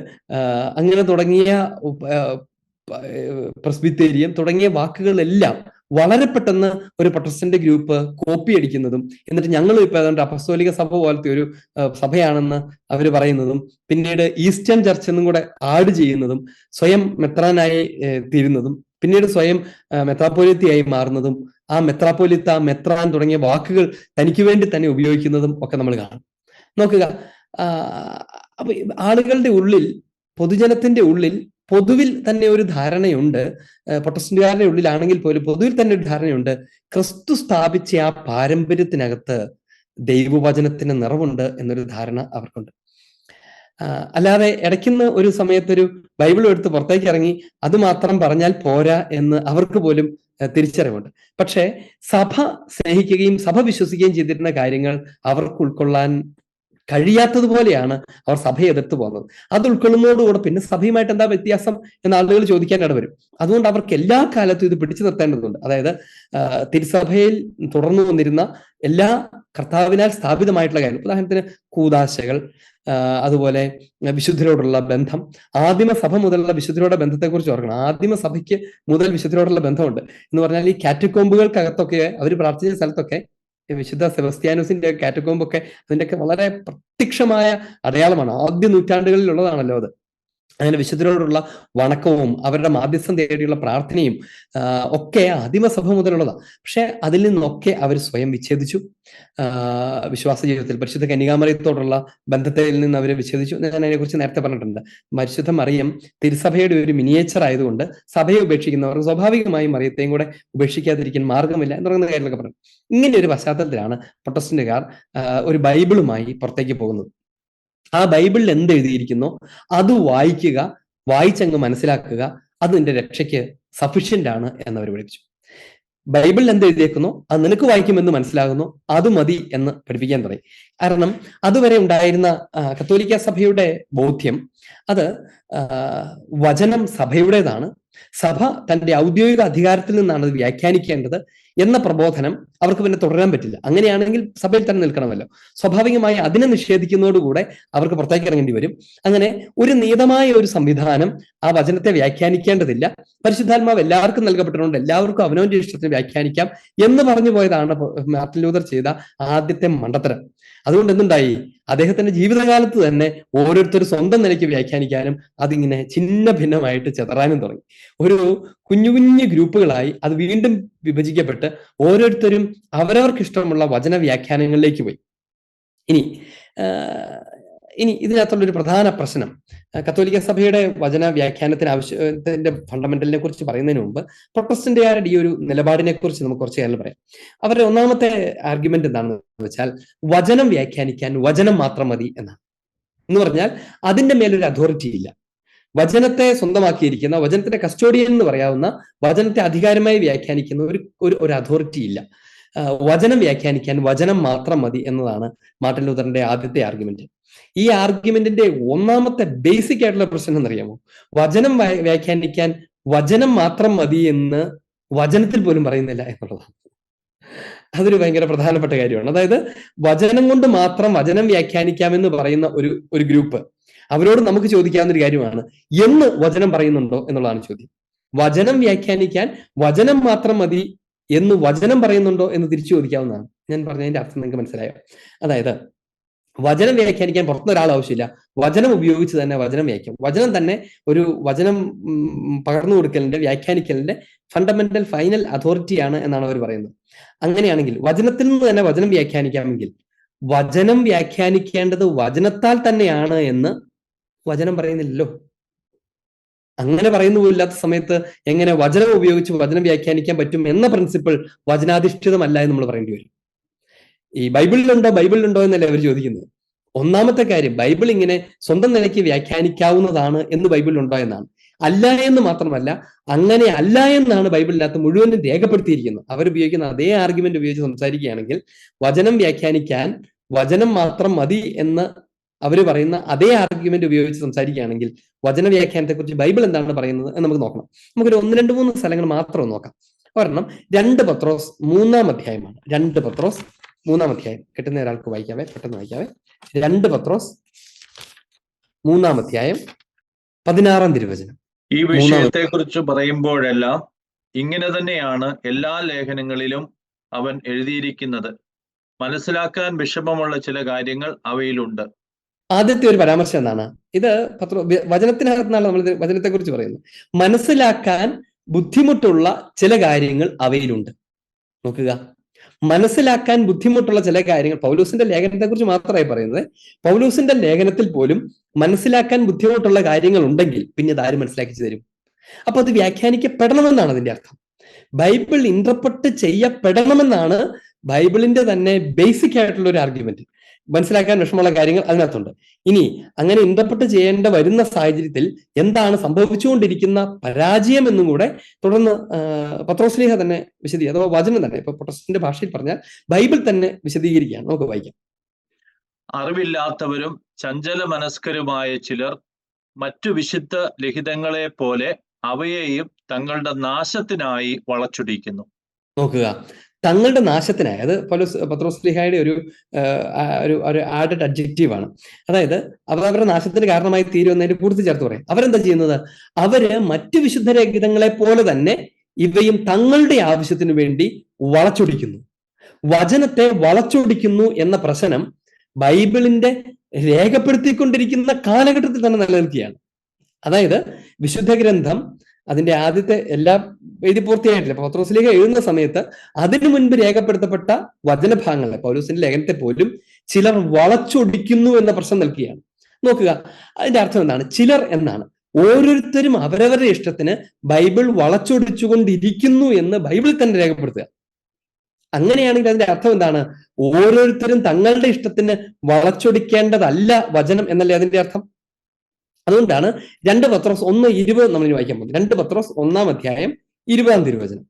അങ്ങനെ തുടങ്ങിയ പ്രസ്ബിത്തേരിയം തുടങ്ങിയ വാക്കുകളെല്ലാം വളരെ പെട്ടെന്ന് ഒരു പ്രൊട്ടസ്റ്റന്റ് ഗ്രൂപ്പ് കോപ്പി അടിക്കുന്നതും, എന്നിട്ട് ഞങ്ങൾ ഇപ്പൊ ഏതാണ്ട് അപ്പസ്തോലിക സഭ പോലത്തെ ഒരു സഭയാണെന്ന് അവർ പറയുന്നതും, പിന്നീട് ഈസ്റ്റേൺ ചർച്ച് എന്നും കൂടെ ആഡ് ചെയ്യുന്നതും, സ്വയം മെത്രാനായി തീരുന്നതും, പിന്നീട് സ്വയം മെത്രാപ്പോലിത്തയായി മാറുന്നതും, ആ മെത്രാപ്പോലിത്ത, മെത്രാൻ തുടങ്ങിയ വാക്കുകൾ തനിക്ക് വേണ്ടി തന്നെ ഉപയോഗിക്കുന്നതും ഒക്കെ നമ്മൾ കാണും. നോക്കുക, അപ്പൊ ആളുകളുടെ ഉള്ളിൽ, പൊതുജനത്തിന്റെ ഉള്ളിൽ പൊതുവിൽ തന്നെ ഒരു ധാരണയുണ്ട്, പ്രൊട്ടസ്റ്റന്റുകാരുടെ ഉള്ളിലാണെങ്കിൽ പോലും പൊതുവിൽ തന്നെ ഒരു ധാരണയുണ്ട്, ക്രിസ്തു സ്ഥാപിച്ച ആ പാരമ്പര്യത്തിനകത്ത് ദൈവവചനത്തിന് നിറവുണ്ട് എന്നൊരു ധാരണ അവർക്കുണ്ട്. അല്ലാതെ ഇടയ്ക്കുന്ന ഒരു സമയത്തൊരു ബൈബിൾ എടുത്ത് പുറത്തേക്ക് ഇറങ്ങി അത് മാത്രം പറഞ്ഞാൽ പോരാ എന്ന് അവർക്ക് പോലും തിരിച്ചറിവുണ്ട്. പക്ഷേ സഭ സ്നേഹിക്കുകയും സഭ വിശ്വസിക്കുകയും ചെയ്തിരുന്ന കാര്യങ്ങൾ അവർക്ക് ഉൾക്കൊള്ളാൻ കഴിയാത്തതുപോലെയാണ് അവർ സഭയെ എതിർത്ത് പോകുന്നത്. അത് ഉൾക്കൊള്ളുന്നതോടുകൂടെ പിന്നെ സഭയുമായിട്ട് എന്താ വ്യത്യാസം എന്ന് ആളുകൾ ചോദിക്കാൻ ഇടവരും. അതുകൊണ്ട് അവർക്ക് എല്ലാ കാലത്തും ഇത് പിടിച്ചു നിർത്തേണ്ടതുണ്ട്. അതായത് തിരുസഭയിൽ തുടർന്നു വന്നിരുന്ന എല്ലാ കർത്താവിനാൽ സ്ഥാപിതമായിട്ടുള്ള കാര്യം, ഉദാഹരണത്തിന് കൂദാശകൾ, അതുപോലെ വിശുദ്ധരോടുള്ള ബന്ധം, ആദിമസഭ മുതലുള്ള വിശുദ്ധരോടെ ബന്ധത്തെക്കുറിച്ച് ഓർക്കണം. ആദിമസഭയ്ക്ക് മുതൽ വിശുദ്ധരോടുള്ള ബന്ധമുണ്ട് എന്ന് പറഞ്ഞാൽ ഈ കാറ്റക്കോമ്പുകൾക്കകത്തൊക്കെ അവർ പ്രാർത്ഥിച്ച സ്ഥലത്തൊക്കെ വിശുദ്ധ സെബസ്ത്യാനോസിന്റെ കാറ്റക്കോമ്പൊക്കെ അതിന്റെയൊക്കെ വളരെ പ്രത്യക്ഷമായ അടയാളമാണ്. ആദ്യ നൂറ്റാണ്ടുകളിലുള്ളതാണല്ലോ അത്. അങ്ങനെ വിശുദ്ധരോടുള്ള വണക്കവും അവരുടെ മാധ്യസ്ഥം തേടിയുള്ള പ്രാർത്ഥനയും ഒക്കെ ആദിമസഭ മുതലുള്ളതാണ്. പക്ഷെ അതിൽ നിന്നൊക്കെ അവർ സ്വയം വിച്ഛേദിച്ചു. വിശ്വാസ ജീവിതത്തിൽ പരിശുദ്ധ കന്യകാമറിയത്തോടുള്ള ബന്ധത്തിൽ നിന്ന് അവർ വിച്ഛേദിച്ചു. ഞാൻ അതിനെക്കുറിച്ച് നേരത്തെ പറഞ്ഞിട്ടുണ്ട്. പരിശുദ്ധ മറിയം തിരുസഭയുടെ ഒരു മിനിയേച്ചർ ആയതുകൊണ്ട് സഭയെ ഉപേക്ഷിക്കുന്നവർക്ക് സ്വാഭാവികമായും മറിയത്തെയും കൂടെ ഉപേക്ഷിക്കാതിരിക്കാൻ മാർഗമില്ല എന്ന് പറയുന്ന കാര്യങ്ങളൊക്കെ പറഞ്ഞു. ഇങ്ങനെ ഒരു പശ്ചാത്തലത്തിലാണ് പ്രൊട്ടസ്റ്റന്റുകാർ ഒരു ബൈബിളുമായി പുറത്തേക്ക് പോകുന്നത്. ആ ബൈബിളിൽ എന്ത് എഴുതിയിരിക്കുന്നോ അത് വായിക്കുക, വായിച്ചങ്ങ് മനസ്സിലാക്കുക, അത് നിന്റെ രക്ഷയ്ക്ക് സഫിഷ്യന്റ് ആണ് എന്നവർ പഠിപ്പിച്ചു. ബൈബിളിൽ എന്ത് എഴുതിയേക്കുന്നോ അത് നിനക്ക് വായിക്കുമെന്ന് മനസ്സിലാകുന്നു, അത് മതി എന്ന് പഠിപ്പിക്കാൻ തുടങ്ങി. കാരണം അതുവരെ ഉണ്ടായിരുന്ന കത്തോലിക്ക സഭയുടെ ബോധ്യം അത് വചനം സഭയുടേതാണ്, സഭ തന്റെ ഔദ്യോഗിക അധികാരത്തിൽ നിന്നാണ് അത് വ്യാഖ്യാനിക്കേണ്ടത് എന്ന പ്രബോധനം അവർക്ക് പിന്നെ തുടരാൻ പറ്റില്ല. അങ്ങനെയാണെങ്കിൽ സഭയിൽ തന്നെ നിൽക്കണമല്ലോ. സ്വാഭാവികമായി അതിനെ നിഷേധിക്കുന്നതോടുകൂടെ അവർക്ക് പുറത്തേക്ക് ഇറങ്ങേണ്ടി വരും. അങ്ങനെ ഒരു നിയതമായ ഒരു സംവിധാനം ആ വചനത്തെ വ്യാഖ്യാനിക്കേണ്ടതില്ല, പരിശുദ്ധാത്മാവ് എല്ലാവർക്കും നൽകപ്പെട്ടിട്ടുണ്ട്, എല്ലാവർക്കും അവനവന്റെ ഇഷ്ടത്തിന് വ്യാഖ്യാനിക്കാം എന്ന് പറഞ്ഞു പോയതാണ് മാർട്ടിൻ ലൂതർ ചെയ്ത ആദ്യത്തെ മണ്ടത്തരം. അതുകൊണ്ട് എന്തുണ്ടായി? അദ്ദേഹത്തിന്റെ ജീവിതകാലത്ത് തന്നെ ഓരോരുത്തർ സ്വന്തം നിലയ്ക്ക് വ്യാഖ്യാനിക്കാനും അതിങ്ങനെ ഛിന്ന ഭിന്നമായിട്ട് ചെതറാനും തുടങ്ങി. ഒരു കുഞ്ഞു കുഞ്ഞു ഗ്രൂപ്പുകളായി അത് വീണ്ടും വിഭജിക്കപ്പെട്ട് ഓരോരുത്തരും അവരവർക്ക് ഇഷ്ടമുള്ള വചന വ്യാഖ്യാനങ്ങളിലേക്ക് പോയി. ഇനി ഇതിനകത്തുള്ള ഒരു പ്രധാന പ്രശ്നം, കത്തോലിക്ക സഭയുടെ വചന വ്യാഖ്യാനത്തിന് ആവശ്യത്തിന്റെ ഫണ്ടമെന്റലിനെ കുറിച്ച് പറയുന്നതിന് മുമ്പ് പ്രൊട്ടസ്റ്റന്റുകാരുടെ ഈ ഒരു നിലപാടിനെ കുറിച്ച് നമുക്ക് കുറച്ച് കാര്യങ്ങൾ പറയാം. അവരുടെ ഒന്നാമത്തെ ആർഗ്യുമെന്റ് എന്താണെന്ന് വെച്ചാൽ വചനം വ്യാഖ്യാനിക്കാൻ വചനം മാത്രം മതി എന്നാണ്. എന്ന് പറഞ്ഞാൽ അതിന്റെ മേലൊരു അതോറിറ്റി ഇല്ല. വചനത്തെ സ്വന്തമാക്കിയിരിക്കുന്ന, വചനത്തിന്റെ കസ്റ്റോഡിയൻ എന്ന് പറയാവുന്ന, വചനത്തെ അധികാരമായി വ്യാഖ്യാനിക്കുന്ന ഒരു അതോറിറ്റി ഇല്ല. വചനം വ്യാഖ്യാനിക്കാൻ വചനം മാത്രം മതി എന്നതാണ് മാർട്ടിൻ ലൂതറിന്റെ ആദ്യത്തെ ആർഗ്യുമെന്റ്. ഈ ആർഗ്യുമെന്റിന്റെ ഒന്നാമത്തെ ബേസിക് ആയിട്ടുള്ള പ്രശ്നം എന്നറിയാമോ? വചനം വ്യാഖ്യാനിക്കാൻ വചനം മാത്രം മതി എന്ന് വചനത്തിൽ പോലും പറയുന്നില്ല എന്നുള്ളതാണ്. അതൊരു ഭയങ്കര പ്രധാനപ്പെട്ട കാര്യമാണ്. അതായത് വചനം കൊണ്ട് മാത്രം വചനം വ്യാഖ്യാനിക്കാമെന്ന് പറയുന്ന ഒരു ഗ്രൂപ്പ്, അവരോട് നമുക്ക് ചോദിക്കാവുന്ന ഒരു കാര്യമാണ്, എന്ന് വചനം പറയുന്നുണ്ടോ എന്നുള്ളതാണ് ചോദ്യം. വചനം വ്യാഖ്യാനിക്കാൻ വചനം മാത്രം മതി എന്ന് വചനം പറയുന്നുണ്ടോ എന്ന് തിരിച്ചു ചോദിക്കാവുന്നതാണ്. ഞാൻ പറഞ്ഞതിന്റെ അർത്ഥം നിങ്ങൾക്ക് മനസ്സിലായോ? അതായത് വചനം വ്യാഖ്യാനിക്കാൻ പുറത്തുനിന്ന് ഒരാൾ ആവശ്യമില്ല, വചനം ഉപയോഗിച്ച് തന്നെ വചനം വ്യാഖ്യാനം, വചനം തന്നെ ഒരു വചനം പകർന്നു കൊടുക്കലിന്റെ വ്യാഖ്യാനിക്കലിന്റെ ഫണ്ടമെന്റൽ ഫൈനൽ അതോറിറ്റിയാണ് എന്നാണ് അവർ പറയുന്നത്. അങ്ങനെയാണെങ്കിൽ വചനത്തിൽ നിന്ന് തന്നെ വചനം വ്യാഖ്യാനിക്കാമെങ്കിൽ വചനം വ്യാഖ്യാനിക്കേണ്ടത് വചനത്താൽ തന്നെയാണ് എന്ന് വചനം പറയുന്നില്ലല്ലോ. അങ്ങനെ പറയുന്നു പോലില്ലാത്ത സമയത്ത് എങ്ങനെ വചനം ഉപയോഗിച്ച് വചനം വ്യാഖ്യാനിക്കാൻ പറ്റും എന്ന പ്രിൻസിപ്പിൾ വചനാധിഷ്ഠിതമല്ല എന്ന് നമ്മൾ പറയേണ്ടി വരും. ഈ ബൈബിളിലുണ്ടോ എന്നല്ലേ അവർ ചോദിക്കുന്നത്. ഒന്നാമത്തെ കാര്യം, ബൈബിൾ ഇങ്ങനെ സ്വന്തം നിലയ്ക്ക് വ്യാഖ്യാനിക്കാവുന്നതാണ് എന്ന് ബൈബിളിലുണ്ടോ എന്നാണ്. അല്ല എന്ന് മാത്രമല്ല, അങ്ങനെ അല്ല എന്നാണ് ബൈബിളിനകത്ത് മുഴുവനും രേഖപ്പെടുത്തിയിരിക്കുന്നത്. അവരുപയോഗിക്കുന്ന അതേ ആർഗ്യുമെന്റ് ഉപയോഗിച്ച് സംസാരിക്കുകയാണെങ്കിൽ വചനം വ്യാഖ്യാനിക്കാൻ വചനം മാത്രം മതി എന്ന് അവർ പറയുന്ന അതേ ആർഗ്യുമെന്റ് ഉപയോഗിച്ച് സംസാരിക്കുകയാണെങ്കിൽ വചന വ്യാഖ്യാനത്തെക്കുറിച്ച് ബൈബിൾ എന്താണ് പറയുന്നത് എന്ന് നമുക്ക് നോക്കണം. നമുക്കൊരു 1-2-3 സ്ഥലങ്ങൾ മാത്രം നോക്കാം. ഒരെണ്ണം 2 പത്രോസ് 3-ാം അധ്യായമാണ്. 2 പത്രോസ് 3-ാം അധ്യായം കിട്ടുന്ന ഒരാൾക്ക് വായിക്കാവേ, പെട്ടെന്ന് വായിക്കാവേ. 2 പത്രോസ് 3-ാം അധ്യായം 16-ാം തിരുവചനം. ഈ വിഷയത്തെ കുറിച്ച് പറയുമ്പോഴെല്ലാം ഇങ്ങനെ തന്നെയാണ് എല്ലാ ലേഖനങ്ങളിലും അവൻ എഴുതിയിരിക്കുന്നത്. മനസ്സിലാക്കാൻ വിഷമമുള്ള ചില കാര്യങ്ങൾ അവയിലുണ്ട്. ആദ്യത്തെ ഒരു പരാമർശം എന്താണ്? ഇത് വചനത്തിനകത്തുനിന്നാണ് നമ്മൾ വചനത്തെ കുറിച്ച് പറയുന്നത്. മനസ്സിലാക്കാൻ ബുദ്ധിമുട്ടുള്ള ചില കാര്യങ്ങൾ അവയിലുണ്ട്. നോക്കുക, മനസ്സിലാക്കാൻ ബുദ്ധിമുട്ടുള്ള ചില കാര്യങ്ങൾ പൗലോസിന്റെ ലേഖനത്തെ കുറിച്ച് മാത്രമായി പറയുന്നത്. പൗലോസിന്റെ ലേഖനത്തിൽ പോലും മനസ്സിലാക്കാൻ ബുദ്ധിമുട്ടുള്ള കാര്യങ്ങൾ ഉണ്ടെങ്കിൽ പിന്നെ ഇത് ആര് മനസ്സിലാക്കി തരും? അപ്പൊ അത് വ്യാഖ്യാനിക്കപ്പെടണമെന്നാണ് അതിന്റെ അർത്ഥം. ബൈബിൾ ഇന്റർപ്രറ്റ് ചെയ്യപ്പെടണമെന്നാണ് ബൈബിളിന്റെ തന്നെ ബേസിക് ആയിട്ടുള്ള ഒരു ആർഗ്യുമെന്റ്. മനസ്സിലാക്കാൻ വിഷമമുള്ള കാര്യങ്ങൾ അതിനകത്തുണ്ട്. ഇനി അങ്ങനെ ഇന്റർപ്രറ്റ് ചെയ്യേണ്ട വരുന്ന സാഹചര്യത്തിൽ എന്താണ് സംഭവിച്ചുകൊണ്ടിരിക്കുന്ന പരാജയം എന്നും കൂടെ തുടർന്ന് പത്രോസ്ലീഹ തന്നെ അഥവാ വചനം തന്നെ, ഇപ്പൊ പ്രൊട്ടസ്റ്റന്റ് ഭാഷയിൽ പറഞ്ഞാൽ ബൈബിൾ തന്നെ വിശദീകരിക്കുകയാണ്. നമുക്ക് വായിക്കാം. അറിവില്ലാത്തവരും ചഞ്ചല മനസ്കരുമായ ചിലർ മറ്റു വിശുദ്ധ ലിഖിതങ്ങളെ പോലെ അവയെയും തങ്ങളുടെ നാശത്തിനായി വളച്ചൊടിക്കുന്നു. നോക്കുക, തങ്ങളുടെ നാശത്തിനായി. അത് പത്രോസ്ലീഹയുടെ ഒരു ആഡഡ് അഡ്ജക്റ്റീവാണ്. അതായത് അവരുടെ നാശത്തിന് കാരണമായി തീരുമെന്നതിന് പൂർത്തി ചേർത്ത് പറയും. അവരെന്താ ചെയ്യുന്നത്? അവര് മറ്റു വിശുദ്ധ ലിഖിതങ്ങളെ പോലെ തന്നെ ഇവയും തങ്ങളുടെ ആവശ്യത്തിന് വേണ്ടി വളച്ചൊടിക്കുന്നു. വചനത്തെ വളച്ചൊടിക്കുന്നു എന്ന പ്രശ്നം ബൈബിളിന്റെ രേഖപ്പെടുത്തിക്കൊണ്ടിരിക്കുന്ന കാലഘട്ടത്തിൽ തന്നെ നിലനിൽക്കുകയാണ്. അതായത് വിശുദ്ധ ഗ്രന്ഥം അതിന്റെ ആദ്യത്തെ എല്ലാ എഴുതി പൂർത്തിയായിട്ടില്ല. പത്രോസ്ലീഹ എഴുതുന്ന സമയത്ത് അതിനു മുൻപ് രേഖപ്പെടുത്തപ്പെട്ട വചനഭാഗങ്ങളെ, പൗലോസിന്റെ ലേഖനത്തെ പോലും ചിലർ വളച്ചൊടിക്കുന്നു എന്ന പ്രശ്നം നിൽക്കുകയാണ്. നോക്കുക, അതിന്റെ അർത്ഥം എന്താണ്? ചിലർ എന്നാണ്. ഓരോരുത്തരും അവരവരുടെ ഇഷ്ടത്തിന് ബൈബിൾ വളച്ചൊടിച്ചുകൊണ്ടിരിക്കുന്നു എന്ന് ബൈബിൾ തന്നെ രേഖപ്പെടുത്തുക. അങ്ങനെയാണെങ്കിൽ അതിന്റെ അർത്ഥം എന്താണ്? ഓരോരുത്തരും തങ്ങളുടെ ഇഷ്ടത്തിന് വളച്ചൊടിക്കേണ്ടതല്ല വചനം എന്നല്ലേ അതിന്റെ അർത്ഥം. അതുകൊണ്ടാണ് 2 പത്രോസ് 1:20 നമ്മൾ വായിക്കാൻ പോകുന്നത്. 2 പത്രോസ് 1-ാം അധ്യായം 20-ാം തിരുവചനം.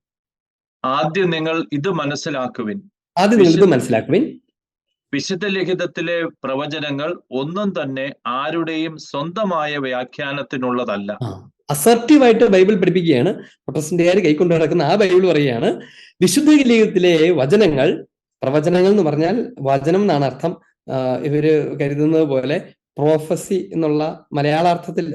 ആദ്യം നിങ്ങൾ ഇത് മനസ്സിലാക്കുവിൻ. വിശുദ്ധ ലിഖിതത്തിലെ പ്രവചനങ്ങൾ ഒന്നും തന്നെ ആരുടെയും സ്വന്തമായ വ്യാഖ്യാനത്തിനുള്ളതല്ല. അസർട്ടീവായിട്ട് ബൈബിൾ പഠിപ്പിക്കുകയാണ്. പ്രൊട്ടസ്റ്റന്റുകാർ കൈക്കൊണ്ട് നടക്കുന്ന ആ ബൈബിൾ പറയുകയാണ്, വിശുദ്ധ ലിഖിതത്തിലെ വചനങ്ങൾ, പ്രവചനങ്ങൾ എന്ന് പറഞ്ഞാൽ വചനം എന്നാണ് അർത്ഥം. ഇവര് കരുതുന്നത് പോലെ പ്രോഫസി എന്നുള്ള മലയാളത്തിൽ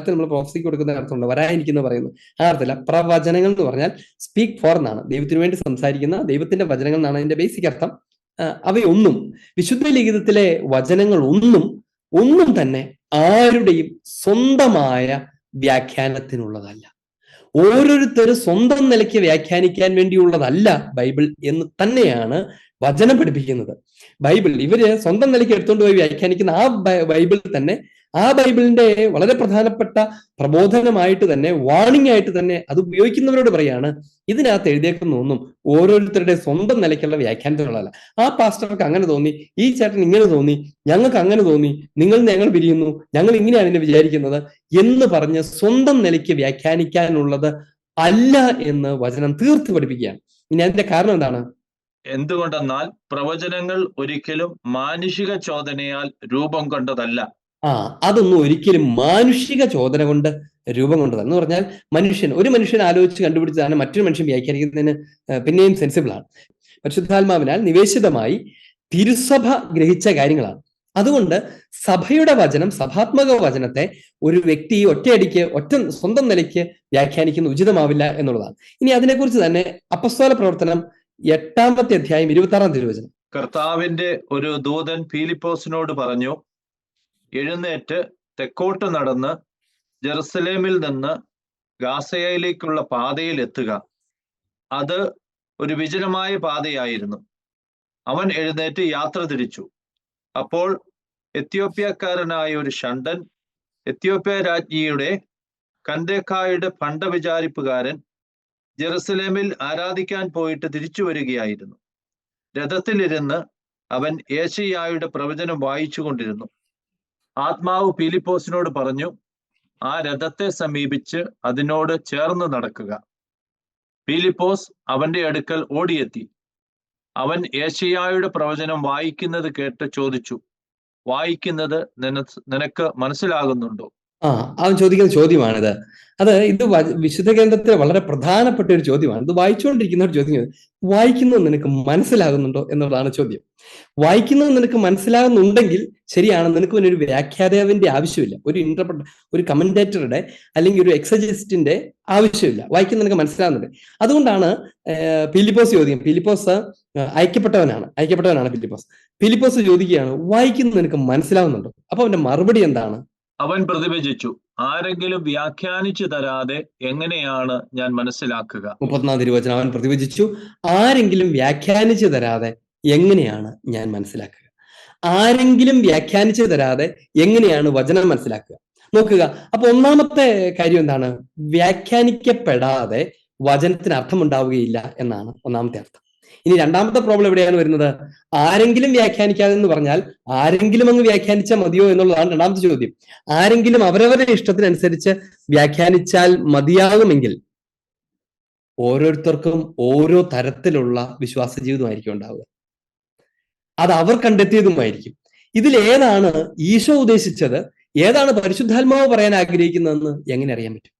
നമ്മൾ പ്രോഫസിക്ക് കൊടുക്കുന്ന അർത്ഥമുണ്ട്, വരാനിരിക്കുന്ന പറയുന്നു. ആ അർത്ഥമില്ല. പ്രവചനങ്ങൾ എന്ന് പറഞ്ഞാൽ സ്പീക്ക് ഫോർ എന്നാണ്, ദൈവത്തിന് വേണ്ടി സംസാരിക്കുന്ന ദൈവത്തിന്റെ വചനങ്ങൾ എന്നാണ് അതിന്റെ ബേസിക് അർത്ഥം. അവയൊന്നും, വിശുദ്ധ ലിഖിതത്തിലെ വചനങ്ങൾ ഒന്നും തന്നെ ആരുടെയും സ്വന്തമായ വ്യാഖ്യാനത്തിനുള്ളതല്ല. ഓരോരുത്തരും സ്വന്തം നിലയ്ക്ക് വ്യാഖ്യാനിക്കാൻ വേണ്ടിയുള്ളതല്ല ബൈബിൾ എന്ന് തന്നെയാണ് വചനം പഠിപ്പിക്കുന്നത്. ബൈബിൾ ഇവര് സ്വന്തം നിലയ്ക്ക് എടുത്തുകൊണ്ട് പോയി വ്യാഖ്യാനിക്കുന്ന ആ ബൈബിൾ തന്നെ, ആ ബൈബിളിന്റെ വളരെ പ്രധാനപ്പെട്ട പ്രബോധനമായിട്ട് തന്നെ, വാണിംഗ് ആയിട്ട് തന്നെ അത് ഉപയോഗിക്കുന്നവരോട് പറയാണ്, ഇതിനകത്ത് എഴുതിയേക്കുന്ന ഒന്നും ഓരോരുത്തരുടെ സ്വന്തം നിലയ്ക്കുള്ള വ്യാഖ്യാനത്തിനുള്ളതല്ല. ആ പാസ്റ്റർക്ക് അങ്ങനെ തോന്നി, ഈ ചേട്ടൻ ഇങ്ങനെ തോന്നി, ഞങ്ങൾക്ക് അങ്ങനെ തോന്നി, ഞങ്ങൾ പിരിയുന്നു, ഞങ്ങൾ ഇങ്ങനെയാണ് ഇതിനെ വിചാരിക്കുന്നത് എന്ന് പറഞ്ഞ് സ്വന്തം നിലയ്ക്ക് വ്യാഖ്യാനിക്കാനുള്ളത് അല്ല എന്ന് വചനം തീർത്ത് പഠിപ്പിക്കുകയാണ്. ഇനി അതിന്റെ കാരണം എന്താണ്? എന്തുകൊണ്ടെന്നാൽ പ്രവചനങ്ങൾ ഒരിക്കലും മാനുഷിക ചോദനയാൽ രൂപം കൊണ്ടതല്ല. അതൊന്നും ഒരിക്കലും മാനുഷിക ചോദന കൊണ്ട് രൂപം കൊണ്ടതല്ല. എന്ന് പറഞ്ഞാൽ ഒരു മനുഷ്യൻ ആലോചിച്ച് കണ്ടുപിടിച്ചതാണ് മറ്റൊരു മനുഷ്യൻ വ്യാഖ്യാനിക്കുന്നതിന് പിന്നെയും സെൻസിബിൾ ആണ്. പരിശുദ്ധാത്മാവിനാൽ നിവേശിതമായി തിരുസഭ ഗ്രഹിച്ച കാര്യങ്ങളാണ്. അതുകൊണ്ട് സഭയുടെ വചനം, സഭാത്മക വചനത്തെ ഒരു വ്യക്തി ഒറ്റയടിക്ക് സ്വന്തം നിലയ്ക്ക് വ്യാഖ്യാനിക്കുന്ന ഉചിതമാവില്ല എന്നുള്ളതാണ്. ഇനി അതിനെക്കുറിച്ച് തന്നെ അപ്പസ്തോല പ്രവർത്തനം 8-ാമത്തെ അധ്യായം 26-ാം തിരുവചനം. കർത്താവിന്റെ ഒരു ദൂതൻ ഫിലിപ്പോസിനോട് പറഞ്ഞു, എഴുന്നേറ്റ് തെക്കോട്ട് നടന്ന് ജെറുസലേമിൽ നിന്ന് ഗാസയിലേക്കുള്ള പാതയിൽ എത്തുക. അത് ഒരു വിജനമായ പാതയായിരുന്നു. അവൻ എഴുന്നേറ്റ് യാത്ര തിരിച്ചു. അപ്പോൾ എത്യോപ്യക്കാരനായ ഒരു ഷണ്ഡൻ, എത്യോപ്യ രാജ്ഞിയുടെ കന്ദേക്കായുടെ ഭണ്ഡവിചാരിപ്പുകാരൻ, ജെറുസലേമിൽ ആരാധിക്കാൻ പോയിട്ട് തിരിച്ചു വരികയായിരുന്നു. രഥത്തിലിരുന്ന് അവൻ യേശയ്യായുടെ പ്രവചനം വായിച്ചു കൊണ്ടിരുന്നു. ആത്മാവ് ഫിലിപ്പോസിനോട് പറഞ്ഞു, ആ രഥത്തെ സമീപിച്ച് അതിനോട് ചേർന്ന് നടക്കുക. ഫിലിപ്പോസ് അവന്റെ അടുക്കൽ ഓടിയെത്തി. അവൻ യേശയ്യായുടെ പ്രവചനം വായിക്കുന്നത് കേട്ട് ചോദിച്ചു, വായിക്കുന്നത് നിനക്ക് മനസ്സിലാകുന്നുണ്ടോ? അവൻ ചോദിക്കുന്ന ചോദ്യമാണിത്. ഇത് വിശുദ്ധ ഗ്രന്ഥത്തിലെ വളരെ പ്രധാനപ്പെട്ട ഒരു ചോദ്യമാണ്. ഇത് വായിച്ചുകൊണ്ടിരിക്കുന്ന ഒരു ചോദ്യം, വായിക്കുന്നത് നിനക്ക് മനസ്സിലാകുന്നുണ്ടോ എന്നുള്ളതാണ് ചോദ്യം. വായിക്കുന്നത് നിനക്ക് മനസ്സിലാകുന്നുണ്ടെങ്കിൽ ശരിയാണ്, നിനക്ക് ഒരു വ്യാഖ്യാതാവിന്റെ ആവശ്യമില്ല, ഒരു കമന്റേറ്ററുടെ അല്ലെങ്കിൽ ഒരു എക്സജസ്റ്റിന്റെ ആവശ്യമില്ല. വായിക്കുന്നത് നിനക്ക് മനസ്സിലാകുന്നുണ്ട്. അതുകൊണ്ടാണ് ഫിലിപ്പോസ് ചോദ്യം. ഫിലിപ്പോസ് അയക്കപ്പെട്ടവനാണ് ഫിലിപ്പോസ് ചോദിക്കുകയാണ്, വായിക്കുന്നത് നിനക്ക് മനസ്സിലാകുന്നുണ്ടോ? അപ്പൊ അവന്റെ മറുപടി എന്താണ്? അവൻ പ്രതിവചിച്ചു, ആരെങ്കിലും വ്യാഖ്യാനിച്ചു തരാതെ എങ്ങനെയാണ് ഞാൻ മനസ്സിലാക്കുക? 34-ാം തിരുവചനം. അവൻ പ്രതിവചിച്ചു, ആരെങ്കിലും വ്യാഖ്യാനിച്ചു തരാതെ എങ്ങനെയാണ് ഞാൻ മനസ്സിലാക്കുക? ആരെങ്കിലും വ്യാഖ്യാനിച്ചു തരാതെ എങ്ങനെയാണ് വചനം മനസ്സിലാക്കുക? നോക്കുക. അപ്പൊ ഒന്നാമത്തെ കാര്യം എന്താണ്? വ്യാഖ്യാനിക്കപ്പെടാതെ വചനത്തിന് അർത്ഥമുണ്ടാവുകയില്ല എന്നാണ് ഒന്നാമത്തെ അർത്ഥം. ഇനി രണ്ടാമത്തെ പ്രോബ്ലം എവിടെയാണ് വരുന്നത്? ആരെങ്കിലും വ്യാഖ്യാനിക്കാതെ എന്ന് പറഞ്ഞാൽ ആരെങ്കിലും അങ്ങ് വ്യാഖ്യാനിച്ചാൽ മതിയോ എന്നുള്ളതാണ് രണ്ടാമത്തെ ചോദ്യം. ആരെങ്കിലും അവരവരുടെ ഇഷ്ടത്തിനനുസരിച്ച് വ്യാഖ്യാനിച്ചാൽ മതിയാകുമെങ്കിൽ ഓരോരുത്തർക്കും ഓരോ തരത്തിലുള്ള വിശ്വാസ ജീവിതമായിരിക്കും ഉണ്ടാവുക. അത് അവർ കണ്ടെത്തിയതുമായിരിക്കും. ഇതിലേതാണ് ഈശോ ഉദ്ദേശിച്ചത്, ഏതാണ് പരിശുദ്ധാത്മാവ് പറയാൻ ആഗ്രഹിക്കുന്നതെന്ന് എങ്ങനെ അറിയാൻ പറ്റും?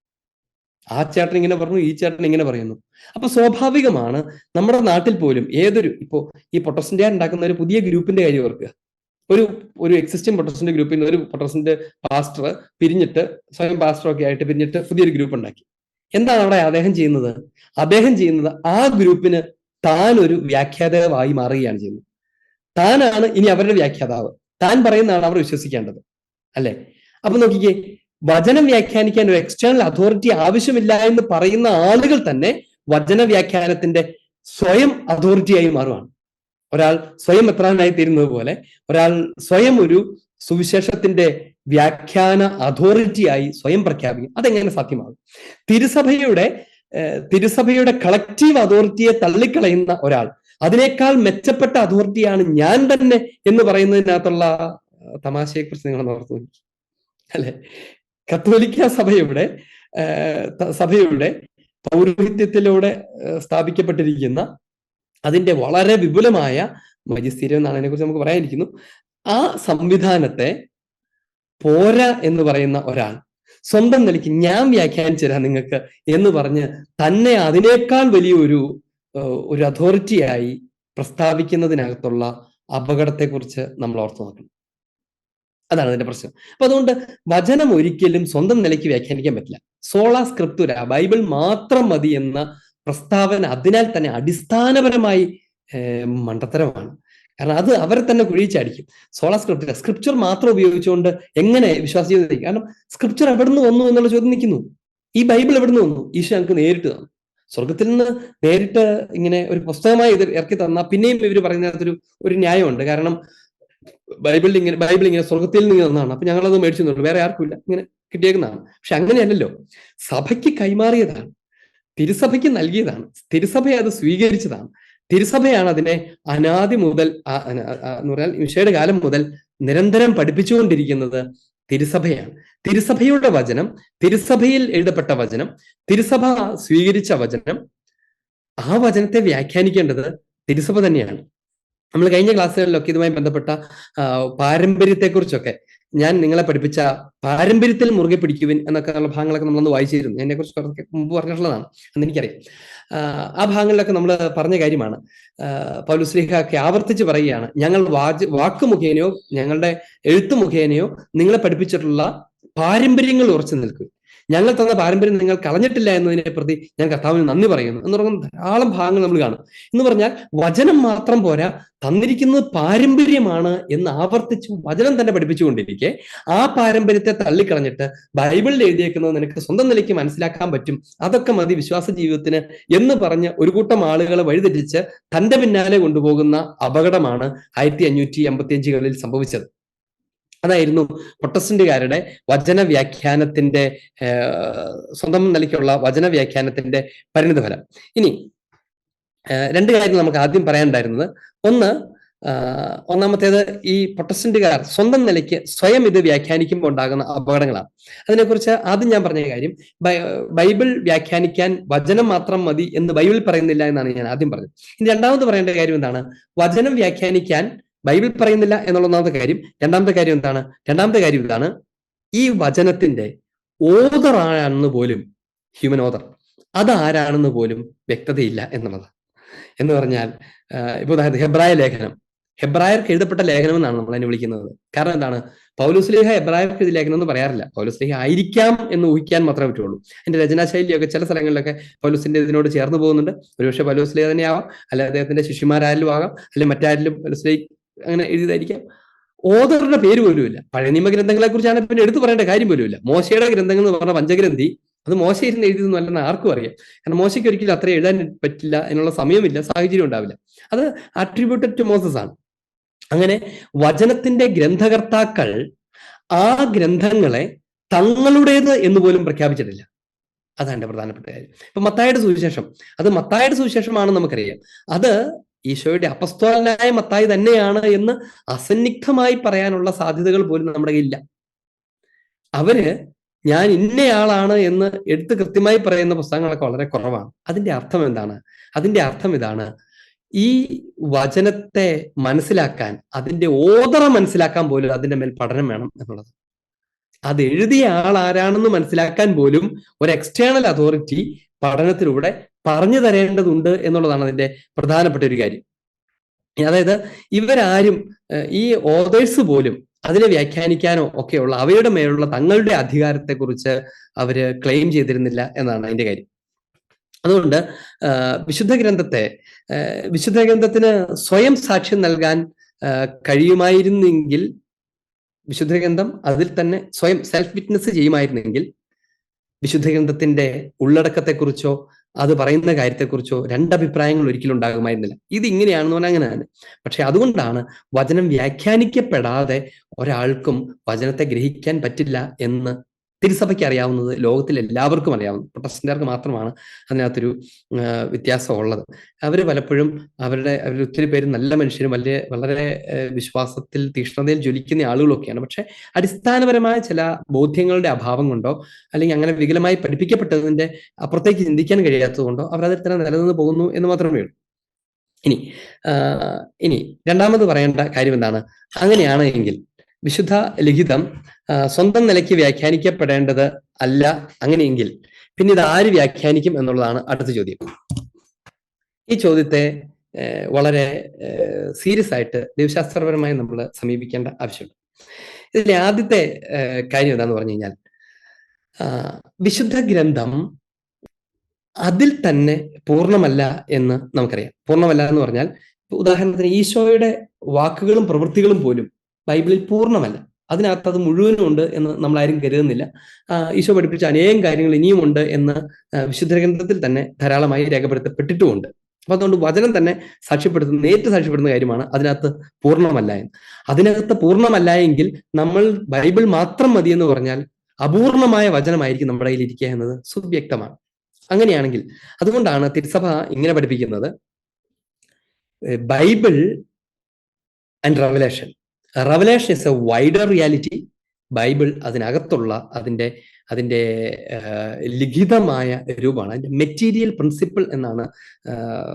ആ ചേട്ടൻ ഇങ്ങനെ പറഞ്ഞു, ഈ ചേട്ടൻ ഇങ്ങനെ പറയുന്നു. അപ്പൊ സ്വാഭാവികമാണ് നമ്മുടെ നാട്ടിൽ പോലും ഇപ്പോ ഈ പ്രൊട്ടസ്റ്റന്റ് ഉണ്ടാക്കുന്ന ഒരു പുതിയ ഗ്രൂപ്പിന്റെ കാര്യം ഓർക്കുക. ഒരു എക്സിസ്റ്റിംഗ് പ്രൊട്ടസ്റ്റന്റ് ഗ്രൂപ്പിൽ നിന്ന് ഒരു പ്രൊട്ടസ്റ്റന്റ് പാസ്റ്റർ പിരിഞ്ഞിട്ട്, സ്വയം പാസ്റ്ററൊക്കെ ആയിട്ട് പിരിഞ്ഞിട്ട് പുതിയൊരു ഗ്രൂപ്പ് ഉണ്ടാക്കി. എന്താണ് അവിടെ അദ്ദേഹം ചെയ്യുന്നത്? ആ ഗ്രൂപ്പിന് താൻ ഒരു വ്യാഖ്യാതാവായി മാറുകയാണ് ചെയ്യുന്നത്. താനാണ് ഇനി അവരുടെ വ്യാഖ്യാതാവ്. താൻ പറയുന്നതാണ് അവർ വിശ്വസിക്കേണ്ടത്, അല്ലെ? അപ്പൊ നോക്കിക്കേ, വചനം വ്യാഖ്യാനിക്കാൻ ഒരു എക്സ്റ്റേണൽ അതോറിറ്റി ആവശ്യമില്ല എന്ന് പറയുന്ന ആളുകൾ തന്നെ വചന വ്യാഖ്യാനത്തിന്റെ സ്വയം അതോറിറ്റിയായി മാറുകയാണ്. ഒരാൾ സ്വയം എത്രാനായി തീരുന്നത് പോലെ ഒരാൾ സ്വയം ഒരു സുവിശേഷത്തിന്റെ വ്യാഖ്യാന അതോറിറ്റിയായി സ്വയം പ്രഖ്യാപിക്കും. അതെങ്ങനെ സാധ്യമാകും? തിരുസഭയുടെ കളക്റ്റീവ് അതോറിറ്റിയെ തള്ളിക്കളയുന്ന ഒരാൾ അതിനേക്കാൾ മെച്ചപ്പെട്ട അതോറിറ്റിയാണ് ഞാൻ തന്നെ എന്ന് പറയുന്നതിനകത്തുള്ള തമാശയെക്കുറിച്ച് നിങ്ങൾ ഓർത്തു നോക്കി, അല്ലെ? കത്തോലിക്ക സഭയുടെ പൗരോഹിത്യത്തിലൂടെ സ്ഥാപിക്കപ്പെട്ടിരിക്കുന്ന അതിന്റെ വളരെ വിപുലമായ മജിസ്തീരം എന്നാണ് അതിനെക്കുറിച്ച് നമുക്ക് പറയാനിരിക്കുന്നു. ആ സംവിധാനത്തെ പോരാ എന്ന് പറയുന്ന ഒരാൾ സ്വന്തം നിലയ്ക്ക് ഞാൻ വ്യാഖ്യാനിച്ചു തരാം നിങ്ങൾക്ക് എന്ന് പറഞ്ഞ് തന്നെ അതിനേക്കാൾ വലിയൊരു അതോറിറ്റിയായി പ്രസ്താവിക്കുന്നതിനകത്തുള്ള അപകടത്തെക്കുറിച്ച് നമ്മൾ ഓർത്തു നോക്കണം. അതാണ് അതിന്റെ പ്രശ്നം. അപ്പൊ അതുകൊണ്ട് വചനം ഒരിക്കലും സ്വന്തം നിലയ്ക്ക് വ്യാഖ്യാനിക്കാൻ പറ്റില്ല. സോളാ സ്ക്രിപ്റ്റുര, ബൈബിൾ മാത്രം മതി എന്ന പ്രസ്താവന അതിനാൽ തന്നെ അടിസ്ഥാനപരമായി മണ്ടത്തരമാണ്. കാരണം അത് അവരെ തന്നെ കുഴിച്ചടിക്കും. സോളാ സ്ക്രിപ്ചർ മാത്രം ഉപയോഗിച്ചുകൊണ്ട് എങ്ങനെ വിശ്വാസ ജീവിതം? കാരണം സ്ക്രിപ്ചർ എവിടെ നിന്ന് വന്നു എന്നുള്ള ചോദ്യം നിൽക്കുന്നു. ഈ ബൈബിൾ എവിടെ നിന്ന് വന്നു? ഈശോ ഞങ്ങൾക്ക് നേരിട്ട് തന്നു. സ്വർഗത്തിൽ നിന്ന് നേരിട്ട് ഇങ്ങനെ ഒരു പുസ്തകമായി ഇത് ഇറക്കി തന്നാൽ പിന്നെയും ഇവർ പറയുന്നതിനകത്തൊരു ന്യായമുണ്ട്. കാരണം ബൈബിൾ ഇങ്ങനെ സ്വർഗത്തിൽ നിന്ന് തന്നാണ്, അപ്പൊ ഞങ്ങളത് മേടിച്ചു തന്നുള്ളൂ, വേറെ ആർക്കുമില്ല, ഇങ്ങനെ കിട്ടിയേക്കുന്നതാണ്. പക്ഷെ അങ്ങനെയല്ലല്ലോ. സഭയ്ക്ക് കൈമാറിയതാണ്, തിരുസഭയ്ക്ക് നൽകിയതാണ്, തിരുസഭ അത് സ്വീകരിച്ചതാണ്. തിരുസഭയാണ് അതിനെ അനാദി മുതൽ എന്ന് പറഞ്ഞാൽ ഈശോയുടെ കാലം മുതൽ നിരന്തരം പഠിപ്പിച്ചുകൊണ്ടിരിക്കുന്നത് തിരുസഭയാണ്. തിരുസഭയുടെ വചനം, തിരുസഭയിൽ എഴുതപ്പെട്ട വചനം, തിരുസഭ സ്വീകരിച്ച വചനം, ആ വചനത്തെ വ്യാഖ്യാനിക്കേണ്ടത് തിരുസഭ തന്നെയാണ്. നമ്മൾ കഴിഞ്ഞ ക്ലാസ്സുകളിലൊക്കെ ഇതുമായി ബന്ധപ്പെട്ട പാരമ്പര്യത്തെക്കുറിച്ചൊക്കെ ഞാൻ നിങ്ങളെ പഠിപ്പിച്ച പാരമ്പര്യത്തിൽ മുറുകെ പിടിക്കുവിൻ എന്നൊക്കെ ഉള്ള ഭാഗങ്ങളൊക്കെ നമ്മളൊന്ന് വായിച്ചിരുന്നു. എന്നെ കുറിച്ച് കുറച്ച് മുമ്പ് പറഞ്ഞിട്ടുള്ളതാണ്, എന്ന് എനിക്കറിയാം. ആ ഭാഗങ്ങളിലൊക്കെ നമ്മൾ പറഞ്ഞ കാര്യമാണ്. പൗലോസ് ശ്ലീഹയൊക്കെ ആവർത്തിച്ച് പറയുകയാണ്, ഞങ്ങൾ വാക്ക് മുഖേനയോ ഞങ്ങളുടെ എഴുത്ത് മുഖേനയോ നിങ്ങളെ പഠിപ്പിച്ചിട്ടുള്ള പാരമ്പര്യങ്ങൾ ഉറച്ചു നിൽക്കും. ഞങ്ങൾ തന്ന പാരമ്പര്യം നിങ്ങൾ കളഞ്ഞിട്ടില്ല എന്നതിനെ പ്രതി ഞാൻ കർത്താവിന് നന്ദി പറയുന്നു എന്ന് പറയുന്ന ധാരാളം ഭാഗങ്ങൾ നമ്മൾ കാണും. എന്ന് പറഞ്ഞാൽ വചനം മാത്രം പോരാ, തന്നിരിക്കുന്നത് പാരമ്പര്യമാണ് എന്ന് ആവർത്തിച്ച് വചനം തന്നെ പഠിപ്പിച്ചുകൊണ്ടിരിക്കെ ആ പാരമ്പര്യത്തെ തള്ളിക്കളഞ്ഞിട്ട് ബൈബിളിൽ എഴുതിയേക്കുന്നത് നിനക്ക് സ്വന്തം നിലയ്ക്ക് മനസ്സിലാക്കാൻ പറ്റും, അതൊക്കെ മതി വിശ്വാസ ജീവിതത്തിന് എന്ന് പറഞ്ഞ് ഒരു കൂട്ടം ആളുകളെ വഴിതെറ്റിച്ച് തന്റെ പിന്നാലെ കൊണ്ടുപോകുന്ന അപകടമാണ് 1585 സംഭവിച്ചത്. അതായിരുന്നു പ്രൊട്ടസ്റ്റന്റുകാരുടെ വചന വ്യാഖ്യാനത്തിന്റെ സ്വന്തം നിലയ്ക്കുള്ള വചന വ്യാഖ്യാനത്തിന്റെ പരിണിതഫലം. ഇനി രണ്ട് കാര്യങ്ങൾ നമുക്ക് ആദ്യം പറയാനുണ്ടായിരുന്നത്. ഒന്നാമത്തേത്, ഈ പ്രൊട്ടസ്റ്റന്റുകാർ സ്വന്തം നിലയ്ക്ക് സ്വയം ഇത് വ്യാഖ്യാനിക്കുമ്പോൾ ഉണ്ടാകുന്ന അപകടങ്ങളാണ്. അതിനെക്കുറിച്ച് ആദ്യം ഞാൻ പറഞ്ഞ കാര്യം, ബൈബിൾ വ്യാഖ്യാനിക്കാൻ വചനം മാത്രം മതി എന്ന് ബൈബിൾ പറയുന്നില്ല എന്നാണ് ഞാൻ ആദ്യം പറഞ്ഞത്. ഇനി രണ്ടാമത് പറയേണ്ട കാര്യം എന്താണ്? വചനം വ്യാഖ്യാനിക്കാൻ ബൈബിൾ പറയുന്നില്ല എന്നുള്ള ഒന്നാമത്തെ കാര്യം. രണ്ടാമത്തെ കാര്യം എന്താണ്? രണ്ടാമത്തെ കാര്യം ഇതാണ്, ഈ വചനത്തിന്റെ ഓതർ ആരാണെന്ന് പോലും, ഹ്യൂമൻ ഓതർ, അതാരാണെന്ന് പോലും വ്യക്തതയില്ല എന്നുള്ളത്. എന്ന് പറഞ്ഞാൽ ഇപ്പൊ ഉദാഹരണത്തിന് ഹെബ്രായ ലേഖനം, ഹെബ്രായർക്ക് എഴുതപ്പെട്ട ലേഖനം എന്നാണ് നമ്മൾ അതിനെ വിളിക്കുന്നത്. കാരണം എന്താണ്? പൗലോസ് ശ്ലീഹ ഹെബ്രായർക്ക് എഴുതിയ ലേഖനം എന്ന് പറയാറില്ല. പൗലോസ് ശ്ലീഹ ആയിരിക്കാം എന്ന് ഊഹിക്കാൻ മാത്രമേ പറ്റുള്ളൂ. അതിന്റെ രചനാശൈലിയൊക്കെ ചില സ്ഥലങ്ങളിലൊക്കെ പൗലോസിന്റെ ഇതിനോട് ചേർന്ന് പോകുന്നുണ്ട്. ഒരുപക്ഷെ പൗലോസ് ശ്ലീഹ തന്നെ ആവാം, അല്ലെ അദ്ദേഹത്തിന്റെ ശിഷ്യന്മാരായാലും ആകാം, അല്ലെ മറ്റാരിലും പൗലോസ് ശ്ലീഹ അങ്ങനെ എഴുതിയതായിരിക്കാം. ഓതറുടെ പേര് പോലുമില്ല. പഴയ നിയമ ഗ്രന്ഥങ്ങളെ കുറിച്ചാണ് പിന്നെ എടുത്തു പറയേണ്ട കാര്യം പോലുമില്ല. മോശയുടെ ഗ്രന്ഥങ്ങൾ എന്ന് പറഞ്ഞ പഞ്ചഗ്രന്ഥി, അത് മോശ ഇരുന്ന് എഴുതിയതൊന്നും അല്ലെന്ന് ആർക്കും അറിയാം. കാരണം മോശയ്ക്ക് ഒരിക്കലും അത്ര എഴുതാൻ പറ്റില്ല, എന്നുള്ള സമയമില്ല, സാഹചര്യം ഉണ്ടാവില്ല. അത് അട്രിബ്യൂട്ടഡ് ടു മോസസ് ആണ്. അങ്ങനെ വചനത്തിന്റെ ഗ്രന്ഥകർത്താക്കൾ ആ ഗ്രന്ഥങ്ങളെ തങ്ങളുടേത് എന്ന് പോലും പ്രഖ്യാപിച്ചിട്ടില്ല. അതാണ് എന്റെ പ്രധാനപ്പെട്ട കാര്യം. ഇപ്പൊ മത്തായിയുടെ സുവിശേഷം, അത് മത്തായിയുടെ സുവിശേഷമാണെന്ന് നമുക്കറിയാം. അത് ഈശോയുടെ അപ്പസ്തോലനായ മത്തായി തന്നെയാണ് എന്ന് അസന്നിഗ്ധമായി പറയാനുള്ള സാധ്യതകൾ പോലും നമ്മുടെ കയ്യിലില്ല. അവര് ഞാൻ ഇന്നയാളാണ് എന്ന് എടുത്ത് കൃത്യമായി പറയുന്ന പുസ്തകങ്ങളൊക്കെ വളരെ കുറവാണ്. അതിന്റെ അർത്ഥം എന്താണ്? അതിന്റെ അർത്ഥം ഇതാണ്, ഈ വചനത്തെ മനസ്സിലാക്കാൻ, അതിന്റെ ഓതറ മനസ്സിലാക്കാൻ പോലും അതിന്റെ മേൽ പഠനം വേണം എന്നുള്ളത്. അത് എഴുതിയ ആൾ ആരാണെന്ന് മനസ്സിലാക്കാൻ പോലും ഒരു എക്സ്റ്റേണൽ അതോറിറ്റി പഠനത്തിലൂടെ പറഞ്ഞു തരേണ്ടതുണ്ട് എന്നുള്ളതാണ് അതിന്റെ പ്രധാനപ്പെട്ട ഒരു കാര്യം. അതായത് ഇവരാരും, ഈ ഓതേഴ്സ് പോലും അതിനെ വ്യാഖ്യാനിക്കാനോ ഒക്കെയുള്ള അവയുടെ മേലുള്ള തങ്ങളുടെ അധികാരത്തെക്കുറിച്ച് അവര് ക്ലെയിം ചെയ്തിരുന്നില്ല എന്നാണ് അതിന്റെ കാര്യം. അതുകൊണ്ട് വിശുദ്ധ ഗ്രന്ഥത്തിന് സ്വയം സാക്ഷ്യം നൽകാൻ കഴിയുമായിരുന്നെങ്കിൽ, വിശുദ്ധ ഗ്രന്ഥം അതിൽ തന്നെ സ്വയം സെൽഫ് വിറ്റ്നസ് ചെയ്യുമായിരുന്നെങ്കിൽ, വിശുദ്ധ ഗ്രന്ഥത്തിന്റെ ഉള്ളടക്കത്തെക്കുറിച്ചോ അത് പറയുന്ന കാര്യത്തെക്കുറിച്ചോ രണ്ടഭിപ്രായങ്ങൾ ഒരിക്കലും ഉണ്ടാകുമായിരുന്നില്ല. ഇത് ഇങ്ങനെയാണെന്ന് പറഞ്ഞാൽ അങ്ങനെ തന്നെ. പക്ഷെ അതുകൊണ്ടാണ് വചനം വ്യാഖ്യാനിക്കപ്പെടാതെ ഒരാൾക്കും വചനത്തെ ഗ്രഹിക്കാൻ പറ്റില്ല എന്ന് തിരുസഭയ്ക്ക് അറിയാവുന്നത്, ലോകത്തിൽ എല്ലാവർക്കും അറിയാവുന്നത്. പ്രൊട്ടസ്റ്റന്റുകാർക്ക് മാത്രമാണ് അതിനകത്തൊരു വ്യത്യാസം ഉള്ളത്. അവർ പലപ്പോഴും അവരുടെ ഒത്തിരി പേര് നല്ല മനുഷ്യരും വളരെ വിശ്വാസത്തിൽ തീക്ഷ്ണതയിൽ ജ്വലിക്കുന്ന ആളുകളൊക്കെയാണ്. പക്ഷെ അടിസ്ഥാനപരമായ ചില ബോധ്യങ്ങളുടെ അഭാവം കൊണ്ടോ അല്ലെങ്കിൽ അങ്ങനെ വികലമായി പഠിപ്പിക്കപ്പെട്ടതിന്റെ അപ്പുറത്തേക്ക് ചിന്തിക്കാൻ കഴിയാത്തത് കൊണ്ടോ അവരതിൽ തന്നെ നിലനിന്ന് പോകുന്നു എന്ന് മാത്രമേ ഉള്ളൂ. ഇനി രണ്ടാമത് പറയേണ്ട കാര്യം എന്താണ്? അങ്ങനെയാണ് എങ്കിൽ വിശുദ്ധ ലിഖിതം സ്വന്തം നിലയ്ക്ക് വ്യാഖ്യാനിക്കപ്പെടേണ്ടത് അല്ല. അങ്ങനെയെങ്കിൽ പിന്നെ ഇത് ആര് വ്യാഖ്യാനിക്കും എന്നുള്ളതാണ് അടുത്ത ചോദ്യം. ഈ ചോദ്യത്തെ വളരെ സീരിയസ് ആയിട്ട് ദൈവശാസ്ത്രപരമായി നമ്മൾ സമീപിക്കേണ്ട ആവശ്യമുണ്ട്. ഇതിലെ ആദ്യത്തെ കാര്യം എന്താന്ന് പറഞ്ഞു കഴിഞ്ഞാൽ, വിശുദ്ധ ഗ്രന്ഥം അതിൽ തന്നെ പൂർണ്ണമല്ല എന്ന് നമുക്കറിയാം. പൂർണ്ണമല്ല എന്ന് പറഞ്ഞാൽ, ഉദാഹരണത്തിന് ഈശോയുടെ വാക്കുകളും പ്രവൃത്തികളും പോലും ബൈബിളിൽ പൂർണ്ണമല്ല. അതിനകത്ത് അത് മുഴുവനും ഉണ്ട് എന്ന് നമ്മളാരും കരുതുന്നില്ല. ഈശോ പഠിപ്പിച്ച അനേകം കാര്യങ്ങൾ ഇനിയുമുണ്ട് എന്ന് വിശുദ്ധ ഗ്രന്ഥത്തിൽ തന്നെ ധാരാളമായി രേഖപ്പെടുത്തപ്പെട്ടിട്ടുമുണ്ട്. അപ്പൊ അതുകൊണ്ട് വചനം തന്നെ നേരിട്ട് സാക്ഷ്യപ്പെടുന്ന കാര്യമാണ് അതിനകത്ത് പൂർണ്ണമല്ല എന്ന്. അതിനകത്ത് പൂർണ്ണമല്ല എങ്കിൽ നമ്മൾ ബൈബിൾ മാത്രം മതി എന്ന് പറഞ്ഞാൽ അപൂർണമായ വചനമായിരിക്കും നമ്മുടെ കയ്യിൽ ഇരിക്കുക എന്നത് സുവ്യക്തമാണ്. അങ്ങനെയാണെങ്കിൽ അതുകൊണ്ടാണ് തിരുസഭ ഇങ്ങനെ പഠിപ്പിക്കുന്നത്, Bible and revelation is A wider reality. Bible അതിനകത്തുള്ള അതിന്റെ അതിൻ്റെ ലിഖിതമായ രൂപമാണ്. അതിൻ്റെ മെറ്റീരിയൽ പ്രിൻസിപ്പിൾ എന്നാണ്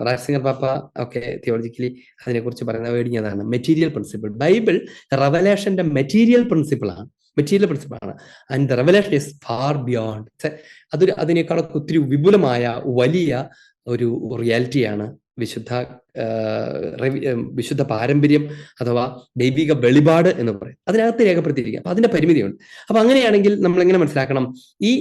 റാറ്റ്സിംഗർ പാപ്പ ഒക്കെ തിയോളജിക്കലി അതിനെക്കുറിച്ച് പറയുന്ന വേർഡിങ് അതാണ്, മെറ്റീരിയൽ പ്രിൻസിപ്പിൾ. ബൈബിൾ റെവലേഷന്റെ മെറ്റീരിയൽ പ്രിൻസിപ്പിളാണ്, and the revelation is far beyond. അതിനേക്കാളൊക്കെ ഒത്തിരി വിപുലമായ വലിയ ഒരു റിയാലിറ്റിയാണ് വിശുദ്ധ പാരമ്പര്യം അഥവാ ദൈവിക വെളിപാട് എന്ന് പറയും. അതിനകത്ത് രേഖപ്പെടുത്തിയിരിക്കുക. അപ്പൊ അതിന്റെ പരിമിതിയുണ്ട്. അപ്പൊ അങ്ങനെയാണെങ്കിൽ നമ്മൾ എങ്ങനെ മനസ്സിലാക്കണം? ഈ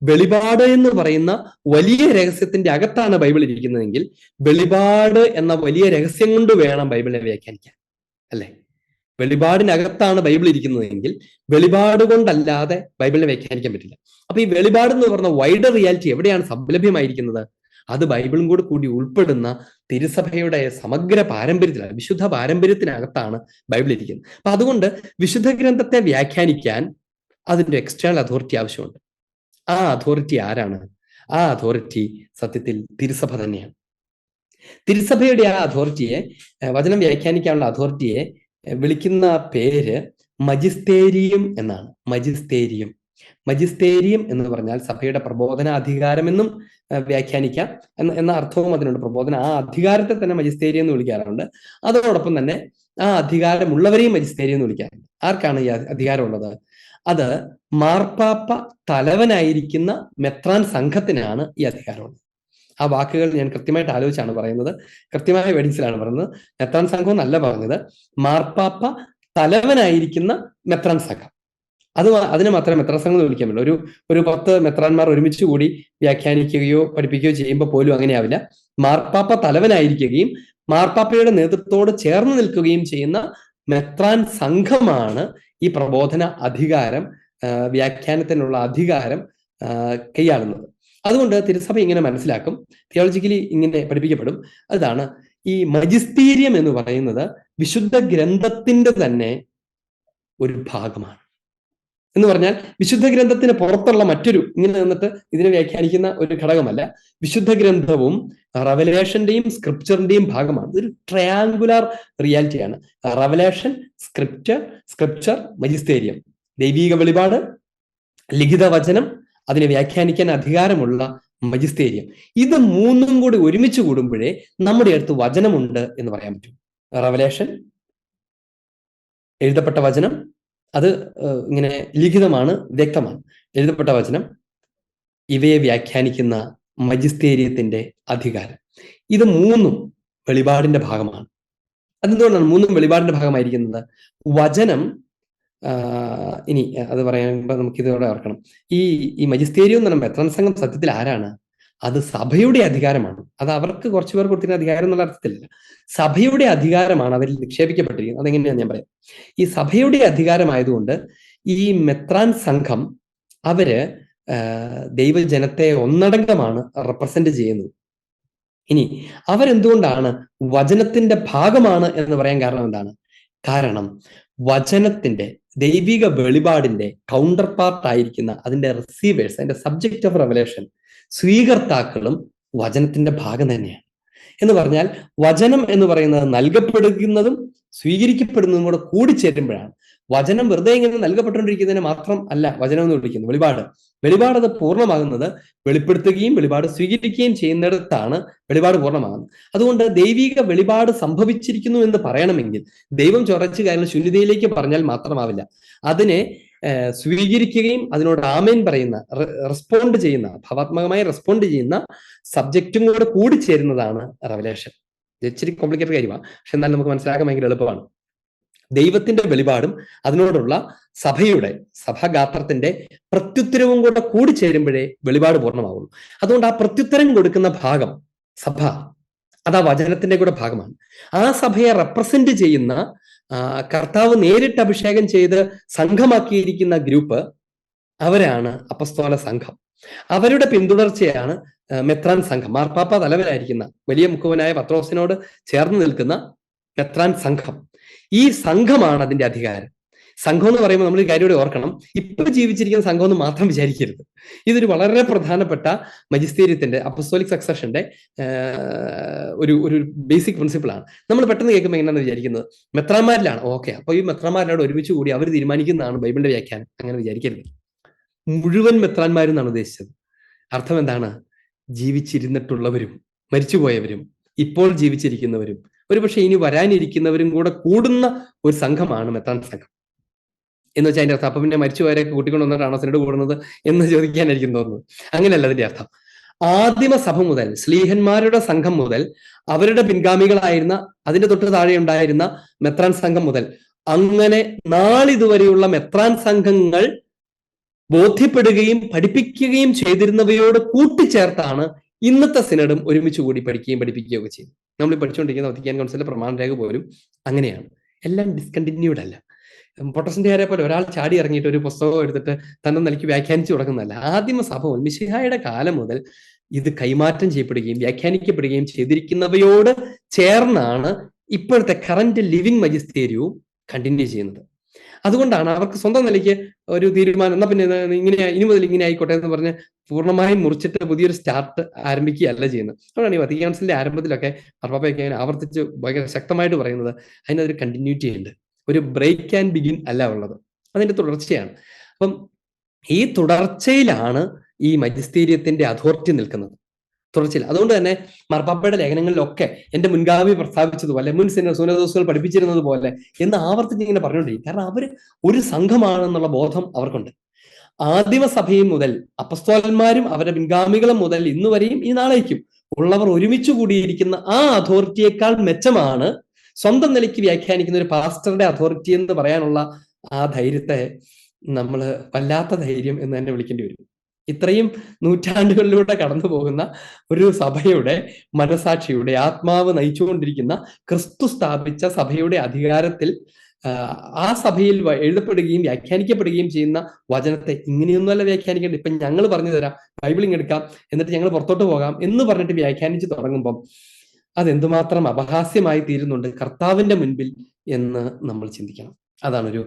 വെളിപാട് എന്ന് പറയുന്ന വലിയ രഹസ്യത്തിന്റെ അകത്താണ് ബൈബിൾ ഇരിക്കുന്നതെങ്കിൽ വെളിപാട് എന്ന വലിയ രഹസ്യം കൊണ്ട് വേണം ബൈബിളിനെ വ്യാഖ്യാനിക്കാൻ, അല്ലെ? വെളിപാടിനകത്താണ് ബൈബിൾ ഇരിക്കുന്നതെങ്കിൽ വെളിപാട് കൊണ്ടല്ലാതെ ബൈബിളിനെ വ്യാഖ്യാനിക്കാൻ പറ്റില്ല. അപ്പൊ ഈ വെളിപാട് എന്ന് പറഞ്ഞ വൈഡർ റിയാലിറ്റി എവിടെയാണ് സംലഭ്യമായിരിക്കുന്നത്? അത് ബൈബിളും കൂടി ഉൾപ്പെടുന്ന തിരുസഭയുടെ സമഗ്ര പാരമ്പര്യത്തിലാണ്, വിശുദ്ധ പാരമ്പര്യത്തിനകത്താണ് ബൈബിൾ ഇരിക്കുന്നത്. അപ്പൊ അതുകൊണ്ട് വിശുദ്ധ ഗ്രന്ഥത്തെ വ്യാഖ്യാനിക്കാൻ അതിന്റെ എക്സ്റ്റേണൽ അതോറിറ്റി ആവശ്യമുണ്ട്. ആ അതോറിറ്റി ആരാണ്? ആ അതോറിറ്റി സത്യത്തിൽ തിരുസഭ തന്നെയാണ്. തിരുസഭയുടെ ആ അതോറിറ്റിയെ, വചനം വ്യാഖ്യാനിക്കാനുള്ള അതോറിറ്റിയെ വിളിക്കുന്ന പേര് മജിസ്തേരിയം എന്നാണ്. മജിസ്തേരിയം എന്ന് പറഞ്ഞാൽ സഭയുടെ പ്രബോധന അധികാരമെന്നും വ്യാഖ്യാനിക്കാം എന്ന അർത്ഥവും അതിനുണ്ട്. ആ അധികാരത്തെ തന്നെ മജിസ്തേരിയം എന്ന് വിളിക്കാറുണ്ട്. അതോടൊപ്പം തന്നെ ആ അധികാരമുള്ളവരെയും മജിസ്തേരിയം എന്ന് വിളിക്കാറുണ്ട്. ആർക്കാണ് ഈ അധികാരമുള്ളത്? അത് മാർപ്പാപ്പ തലവനായിരിക്കുന്ന മെത്രാൻ സംഘത്തിനാണ് ഈ അധികാരമുള്ളത്. ആ വാക്കുകൾ ഞാൻ കൃത്യമായിട്ട് ആലോചിച്ചാണ് പറയുന്നത്, കൃത്യമായ വെഡിങ്സിലാണ് പറയുന്നത്. മെത്രാൻ സംഘം എന്നല്ല പറഞ്ഞത്, മാർപ്പാപ്പ തലവനായിരിക്കുന്ന മെത്രാൻ സംഘം. അതിനെ മാത്രമേ മെത്രാൻ സംഘം എന്ന് വിളിക്കാൻ പറ്റുള്ളൂ. ഒരു 10 മെത്രാന്മാർ ഒരുമിച്ച് കൂടി വ്യാഖ്യാനിക്കുകയോ പഠിപ്പിക്കുകയോ ചെയ്യുമ്പോൾ പോലും അങ്ങനെയാവില്ല. മാർപ്പാപ്പ തലവനായിരിക്കുകയും മാർപ്പാപ്പയുടെ നേതൃത്വത്തോട് ചേർന്ന് നിൽക്കുകയും ചെയ്യുന്ന മെത്രാൻ സംഘമാണ് ഈ പ്രബോധന അധികാരം, വ്യാഖ്യാനത്തിനുള്ള അധികാരം കൈയാളുന്നത്. അതുകൊണ്ട് തിരുസഭ ഇങ്ങനെ മനസ്സിലാക്കും, തിയോളജിക്കലി ഇങ്ങനെ പഠിപ്പിക്കപ്പെടും. അതാണ് ഈ മജിസ്തീരിയം എന്ന് പറയുന്നത് വിശുദ്ധ ഗ്രന്ഥത്തിന്റെ തന്നെ ഒരു ഭാഗമാണ്. എന്ന് പറഞ്ഞാൽ വിശുദ്ധ ഗ്രന്ഥത്തിന് പുറത്തുള്ള മറ്റൊരു, ഇങ്ങനെ നിന്നിട്ട് ഇതിനെ വ്യാഖ്യാനിക്കുന്ന ഒരു ഘടകമല്ല. വിശുദ്ധ ഗ്രന്ഥവും റെവലേഷന്റെയും സ്ക്രിപ്ചറിന്റെയും ഭാഗമാണ്. ഇതൊരു ട്രയാങ്കുലാർ റിയാലിറ്റിയാണ്. Revelation, scripture, magisterium. ദൈവീക വെളിപാട്, ലിഖിത വചനം, അതിനെ വ്യാഖ്യാനിക്കാൻ അധികാരമുള്ള മജിസ്തേരിയം. ഇത് മൂന്നും കൂടി ഒരുമിച്ച് കൂടുമ്പോഴേ നമ്മുടെ അടുത്ത് വചനമുണ്ട് എന്ന് പറയാൻ പറ്റും. റെവലേഷൻ, എഴുതപ്പെട്ട വചനം, അത് ഇങ്ങനെ ലിഖിതമാണ്, വ്യക്തമാണ്. എഴുതപ്പെട്ട വചനം, ഇവയെ വ്യാഖ്യാനിക്കുന്ന മജിസ്തേരിയത്തിന്റെ അധികാരം. ഇത് മൂന്നും വെളിപാടിന്റെ ഭാഗമാണ്. അതെന്തുകൊണ്ടാണ് മൂന്നും വെളിപാടിന്റെ ഭാഗമായിരിക്കുന്നത്? വചനം, ഇനി അത് പറയുമ്പോൾ നമുക്ക് ഇതോടെ ഓർക്കണം, ഈ മജിസ്തേരിയം എന്ന് പറയുമ്പോൾ മെത്രാൻ സംഘം സത്യത്തിൽ ആരാണ്? അത് സഭയുടെ അധികാരമാണ്. അത് അവർക്ക് കുറച്ചു പേർ കൊടുത്തിരുന്ന അധികാരം എന്നുള്ള അർത്ഥത്തിലല്ല, സഭയുടെ അധികാരമാണ് അവരിൽ നിക്ഷേപിക്കപ്പെട്ടിരിക്കുന്നത്. അതെങ്ങനെയാണെന്ന് ഞാൻ പറയാം. ഈ സഭയുടെ അധികാരമായതുകൊണ്ട് ഈ മെത്രാൻ സംഘം അവര് ദൈവജനത്തെ ഒന്നടങ്കമാണ് റെപ്രസെന്റ് ചെയ്യുന്നത്. ഇനി അവരെന്തുകൊണ്ടാണ് വചനത്തിന്റെ ഭാഗമാണ് എന്ന് പറയാൻ കാരണം എന്താണ്? കാരണം വചനത്തിന്റെ, ദൈവിക വെളിപാടിന്റെ കൗണ്ടർ പാർട്ട് ആയിരിക്കുന്ന അതിന്റെ റിസീവേഴ്സ്, അതിന്റെ സബ്ജക്റ്റ് ഓഫ് റെവലേഷൻ, സ്വീകർത്താക്കളും വചനത്തിന്റെ ഭാഗം തന്നെയാണ്. എന്ന് പറഞ്ഞാൽ വചനം എന്ന് പറയുന്നത് നൽകപ്പെടുന്നതും സ്വീകരിക്കപ്പെടുന്നതും കൂടെ കൂടിച്ചേരുമ്പോഴാണ്. വചനം വെറുതെ ഇങ്ങനെ നൽകപ്പെട്ടുകൊണ്ടിരിക്കുന്നതിന് മാത്രം അല്ല വചനം എന്ന് വിളിക്കുന്നത്. വെളിപാട് അത് പൂർണ്ണമാകുന്നത് വെളിപ്പെടുത്തുകയും വെളിപാട് സ്വീകരിക്കുകയും ചെയ്യുന്നിടത്താണ് വെളിപാട് പൂർണ്ണമാകുന്നത്. അതുകൊണ്ട് ദൈവിക വെളിപാട് സംഭവിച്ചിരിക്കുന്നു എന്ന് പറയണമെങ്കിൽ ദൈവം ചൊറച്ച് കാര്യങ്ങൾ ശൂന്യതയിലേക്ക് പറഞ്ഞാൽ മാത്രമാവില്ല. അതിനെ സ്വീകരിക്കുകയും അതിനോട് ആമേൻ പറയുന്ന, റെസ്പോണ്ട് ചെയ്യുന്ന, ഭാവാത്മകമായി റെസ്പോണ്ട് ചെയ്യുന്ന സബ്ജക്റ്റും കൂടെ കൂടിച്ചേരുന്നതാണ് റെവലേഷൻ. ഇച്ചിരി കോംപ്ലിക്കേറ്റഡ് കാര്യമാണ്, പക്ഷെ എന്നാൽ നമുക്ക് മനസ്സിലാക്കാൻ ഭയങ്കര എളുപ്പമാണ്. ദൈവത്തിന്റെ വെളിപാടും അതിനോടുള്ള സഭാഗാത്രത്തിന്റെ പ്രത്യുത്തരവും കൂടെ കൂടിച്ചേരുമ്പോഴേ വെളിപാട് പൂർണ്ണമാവുള്ളൂ. അതുകൊണ്ട് ആ പ്രത്യുത്തരം കൊടുക്കുന്ന ഭാഗം സഭ, അത് ആ വചനത്തിന്റെ കൂടെ ഭാഗമാണ്. ആ സഭയെ റെപ്രസെന്റ് ചെയ്യുന്ന, കർത്താവ് നേരിട്ട് അഭിഷേകം ചെയ്ത് സംഘമാക്കിയിരിക്കുന്ന ഗ്രൂപ്പ്, അവരാണ് അപ്പസ്തോല സംഘം. അവരുടെ പിന്തുടർച്ചയാണ് മെത്രാൻ സംഘം. മാർപ്പാപ്പ തലവനായിരിക്കുന്ന വലിയ മുക്കുവനായ പത്രോസിനോട് ചേർന്ന് നിൽക്കുന്ന മെത്രാൻ സംഘം. ഈ സംഘമാണ് അതിന്റെ അധികാരം. സംഘം എന്ന് പറയുമ്പോൾ നമ്മൾ ഈ കാര്യം കൂടി ഓർക്കണം, ഇപ്പൊ ജീവിച്ചിരിക്കുന്ന സംഘം എന്ന് മാത്രം വിചാരിക്കരുത്. ഇതൊരു വളരെ പ്രധാനപ്പെട്ട മജിസ്തേരിയത്തിന്റെ, അപ്പസ്തോലിക് സക്സഷന്റെ ഒരു ബേസിക് പ്രിൻസിപ്പിളാണ്. നമ്മൾ പെട്ടെന്ന് കേൾക്കുമ്പോൾ എങ്ങനെയാണെന്ന് വിചാരിക്കുന്നത് മെത്രാന്മാരിലാണ്. ഓക്കെ, അപ്പൊ ഈ മെത്രാന്മാരിനോട് ഒരുമിച്ച് കൂടി അവർ തീരുമാനിക്കുന്നതാണ് ബൈബിളിന്റെ വ്യാഖ്യാനം. അങ്ങനെ വിചാരിക്കരുത്. മുഴുവൻ മെത്രാന്മാരും എന്നാണ് ഉദ്ദേശിച്ചത്. അർത്ഥം എന്താണ്? ജീവിച്ചിരുന്നിട്ടുള്ളവരും മരിച്ചുപോയവരും ഇപ്പോൾ ജീവിച്ചിരിക്കുന്നവരും ഒരുപക്ഷെ ഇനി വരാനിരിക്കുന്നവരും കൂടെ കൂടുന്ന ഒരു സംഘമാണ് മെത്രാൻ സംഘം എന്ന് വെച്ചാൽ അതിന്റെ അർത്ഥം അപ്പൊ പിന്നെ മരിച്ചുപോയവരെയൊക്കെ കൂട്ടിക്കൊണ്ട് വന്നിട്ടാണോ സിനഡ് കൂടുന്നത് എന്ന് ചോദിക്കാനായിരിക്കും തോന്നുന്നത്. അങ്ങനെയല്ല അതിന്റെ അർത്ഥം. ആദിമ സഭ മുതൽ, സ്ലീഹന്മാരുടെ സംഘം മുതൽ, അവരുടെ പിൻഗാമികളായിരുന്ന അതിന്റെ തൊട്ട് താഴെ ഉണ്ടായിരുന്ന മെത്രാൻ സംഘം മുതൽ അങ്ങനെ നാളിതുവരെയുള്ള മെത്രാൻ സംഘങ്ങൾ ബോധ്യപ്പെടുകയും പഠിപ്പിക്കുകയും ചെയ്തിരുന്നവയോട് കൂട്ടിച്ചേർത്താണ് ഇന്നത്തെ സിനഡും ഒരുമിച്ച് കൂടി പഠിക്കുകയും പഠിപ്പിക്കുകയും ഒക്കെ ചെയ്യും. നമ്മൾ പഠിച്ചുകൊണ്ടിരിക്കുന്ന വത്തിക്കാൻ കൗൺസിലിന്റെ പ്രമാണരേഖ പോലും അങ്ങനെയാണ്. എല്ലാം ഡിസ്കണ്ടിന്യൂഡ് അല്ല. പ്രൊട്ടസ്റ്റന്റുകാരെ പോലെ ഒരാൾ ചാടി ഇറങ്ങിയിട്ട് ഒരു പുസ്തകം എടുത്തിട്ട് തന്നെ നിലയ്ക്ക് വ്യാഖ്യാനിച്ചു തുടങ്ങുന്നതല്ല. ആദിമ സഭ മിശിഹായുടെ കാലം മുതൽ ഇത് കൈമാറ്റം ചെയ്യപ്പെടുകയും വ്യാഖ്യാനിക്കപ്പെടുകയും ചെയ്തിരിക്കുന്നവയോട് ചേർന്നാണ് ഇപ്പോഴത്തെ കറന്റ് ലിവിങ് മജിസ്റ്റേരിയവും കണ്ടിന്യൂ ചെയ്യുന്നത്. അതുകൊണ്ടാണ് അവർക്ക് സ്വന്തം നിലയ്ക്ക് ഒരു തീരുമാനം, എന്നാ പിന്നെ ഇങ്ങനെ ഇനി മുതൽ ഇങ്ങനെ ആയിക്കോട്ടെ എന്ന് പറഞ്ഞ് പൂർണ്ണമായും മുറിച്ചിട്ട് പുതിയൊരു സ്റ്റാർട്ട് ആരംഭിക്കുകയല്ല ചെയ്യുന്നത്. അതുകൊണ്ടാണ് ഈ വത്തിക്കാൻ കൗൺസിലിന്റെ ആരംഭത്തിലൊക്കെ മാർപ്പാപ്പയൊക്കെ ആവർത്തിച്ച് ഭയങ്കര ശക്തമായിട്ട് പറയുന്നത് അതിനൊരു കണ്ടിന്യൂറ്റി ഉണ്ട്, ഒരു ബ്രേക്ക് ആൻഡ് ബിഗിൻ അല്ല ഉള്ളത്, അതിന്റെ തുടർച്ചയാണ്. അപ്പം ഈ തുടർച്ചയിലാണ് ഈ മജിസ്റ്റീരിയത്തിന്റെ അതോറിറ്റി നിൽക്കുന്നത്, തുടർച്ചയിൽ. അതുകൊണ്ട് തന്നെ മാർപ്പാപ്പയുടെ ലേഖനങ്ങളിലൊക്കെ എന്റെ മുൻഗാമി പ്രസ്താവിച്ചതുപോലെ, മുൻ സുനദോസുകൾ പഠിപ്പിച്ചിരുന്നത് പോലെ എന്ന് ആവർത്തിച്ച് ഇങ്ങനെ പറഞ്ഞുകൊണ്ടിരിക്കും. കാരണം അവർ ഒരു സംഘമാണെന്നുള്ള ബോധം അവർക്കുണ്ട്. ആദിമസഭയും മുതൽ അപ്പസ്തോലന്മാരും അവരുടെ പിൻഗാമികളും മുതൽ ഇന്ന് വരെയും ഈ നാളേക്കും ഉള്ളവർ ഒരുമിച്ച് കൂടിയിരിക്കുന്ന ആ അതോറിറ്റിയേക്കാൾ മെച്ചമാണ് സ്വന്തം നിലയ്ക്ക് വ്യാഖ്യാനിക്കുന്ന ഒരു പാസ്റ്ററുടെ അതോറിറ്റി എന്ന് പറയാനുള്ള ആ ധൈര്യത്തെ നമ്മൾ വല്ലാത്ത ധൈര്യം എന്ന് തന്നെ വിളിക്കേണ്ടി വരും. ഇത്രയും നൂറ്റാണ്ടുകളിലൂടെ കടന്നു പോകുന്ന ഒരു സഭയുടെ മനസാക്ഷിയുടെ ആത്മാവ് നയിച്ചുകൊണ്ടിരിക്കുന്ന ക്രിസ്തു സ്ഥാപിച്ച സഭയുടെ അധികാരത്തിൽ ആ സഭയിൽ എഴുതപ്പെടുകയും വ്യാഖ്യാനിക്കപ്പെടുകയും ചെയ്യുന്ന വചനത്തെ ഇങ്ങനെയൊന്നുമല്ല വ്യാഖ്യാനിക്കേണ്ടത്. ഇപ്പൊ ഞങ്ങൾ പറഞ്ഞു തരാം, ബൈബിളിങ് എടുക്കാം, എന്നിട്ട് ഞങ്ങൾ പുറത്തോട്ട് പോകാം എന്ന് പറഞ്ഞിട്ട് വ്യാഖ്യാനിച്ച് തുടങ്ങുമ്പം അതെന്തുമാത്രം അപഹാസ്യമായി തീരുന്നുണ്ട് കർത്താവിന്റെ മുൻപിൽ എന്ന് നമ്മൾ ചിന്തിക്കണം. അതാണ് ഒരു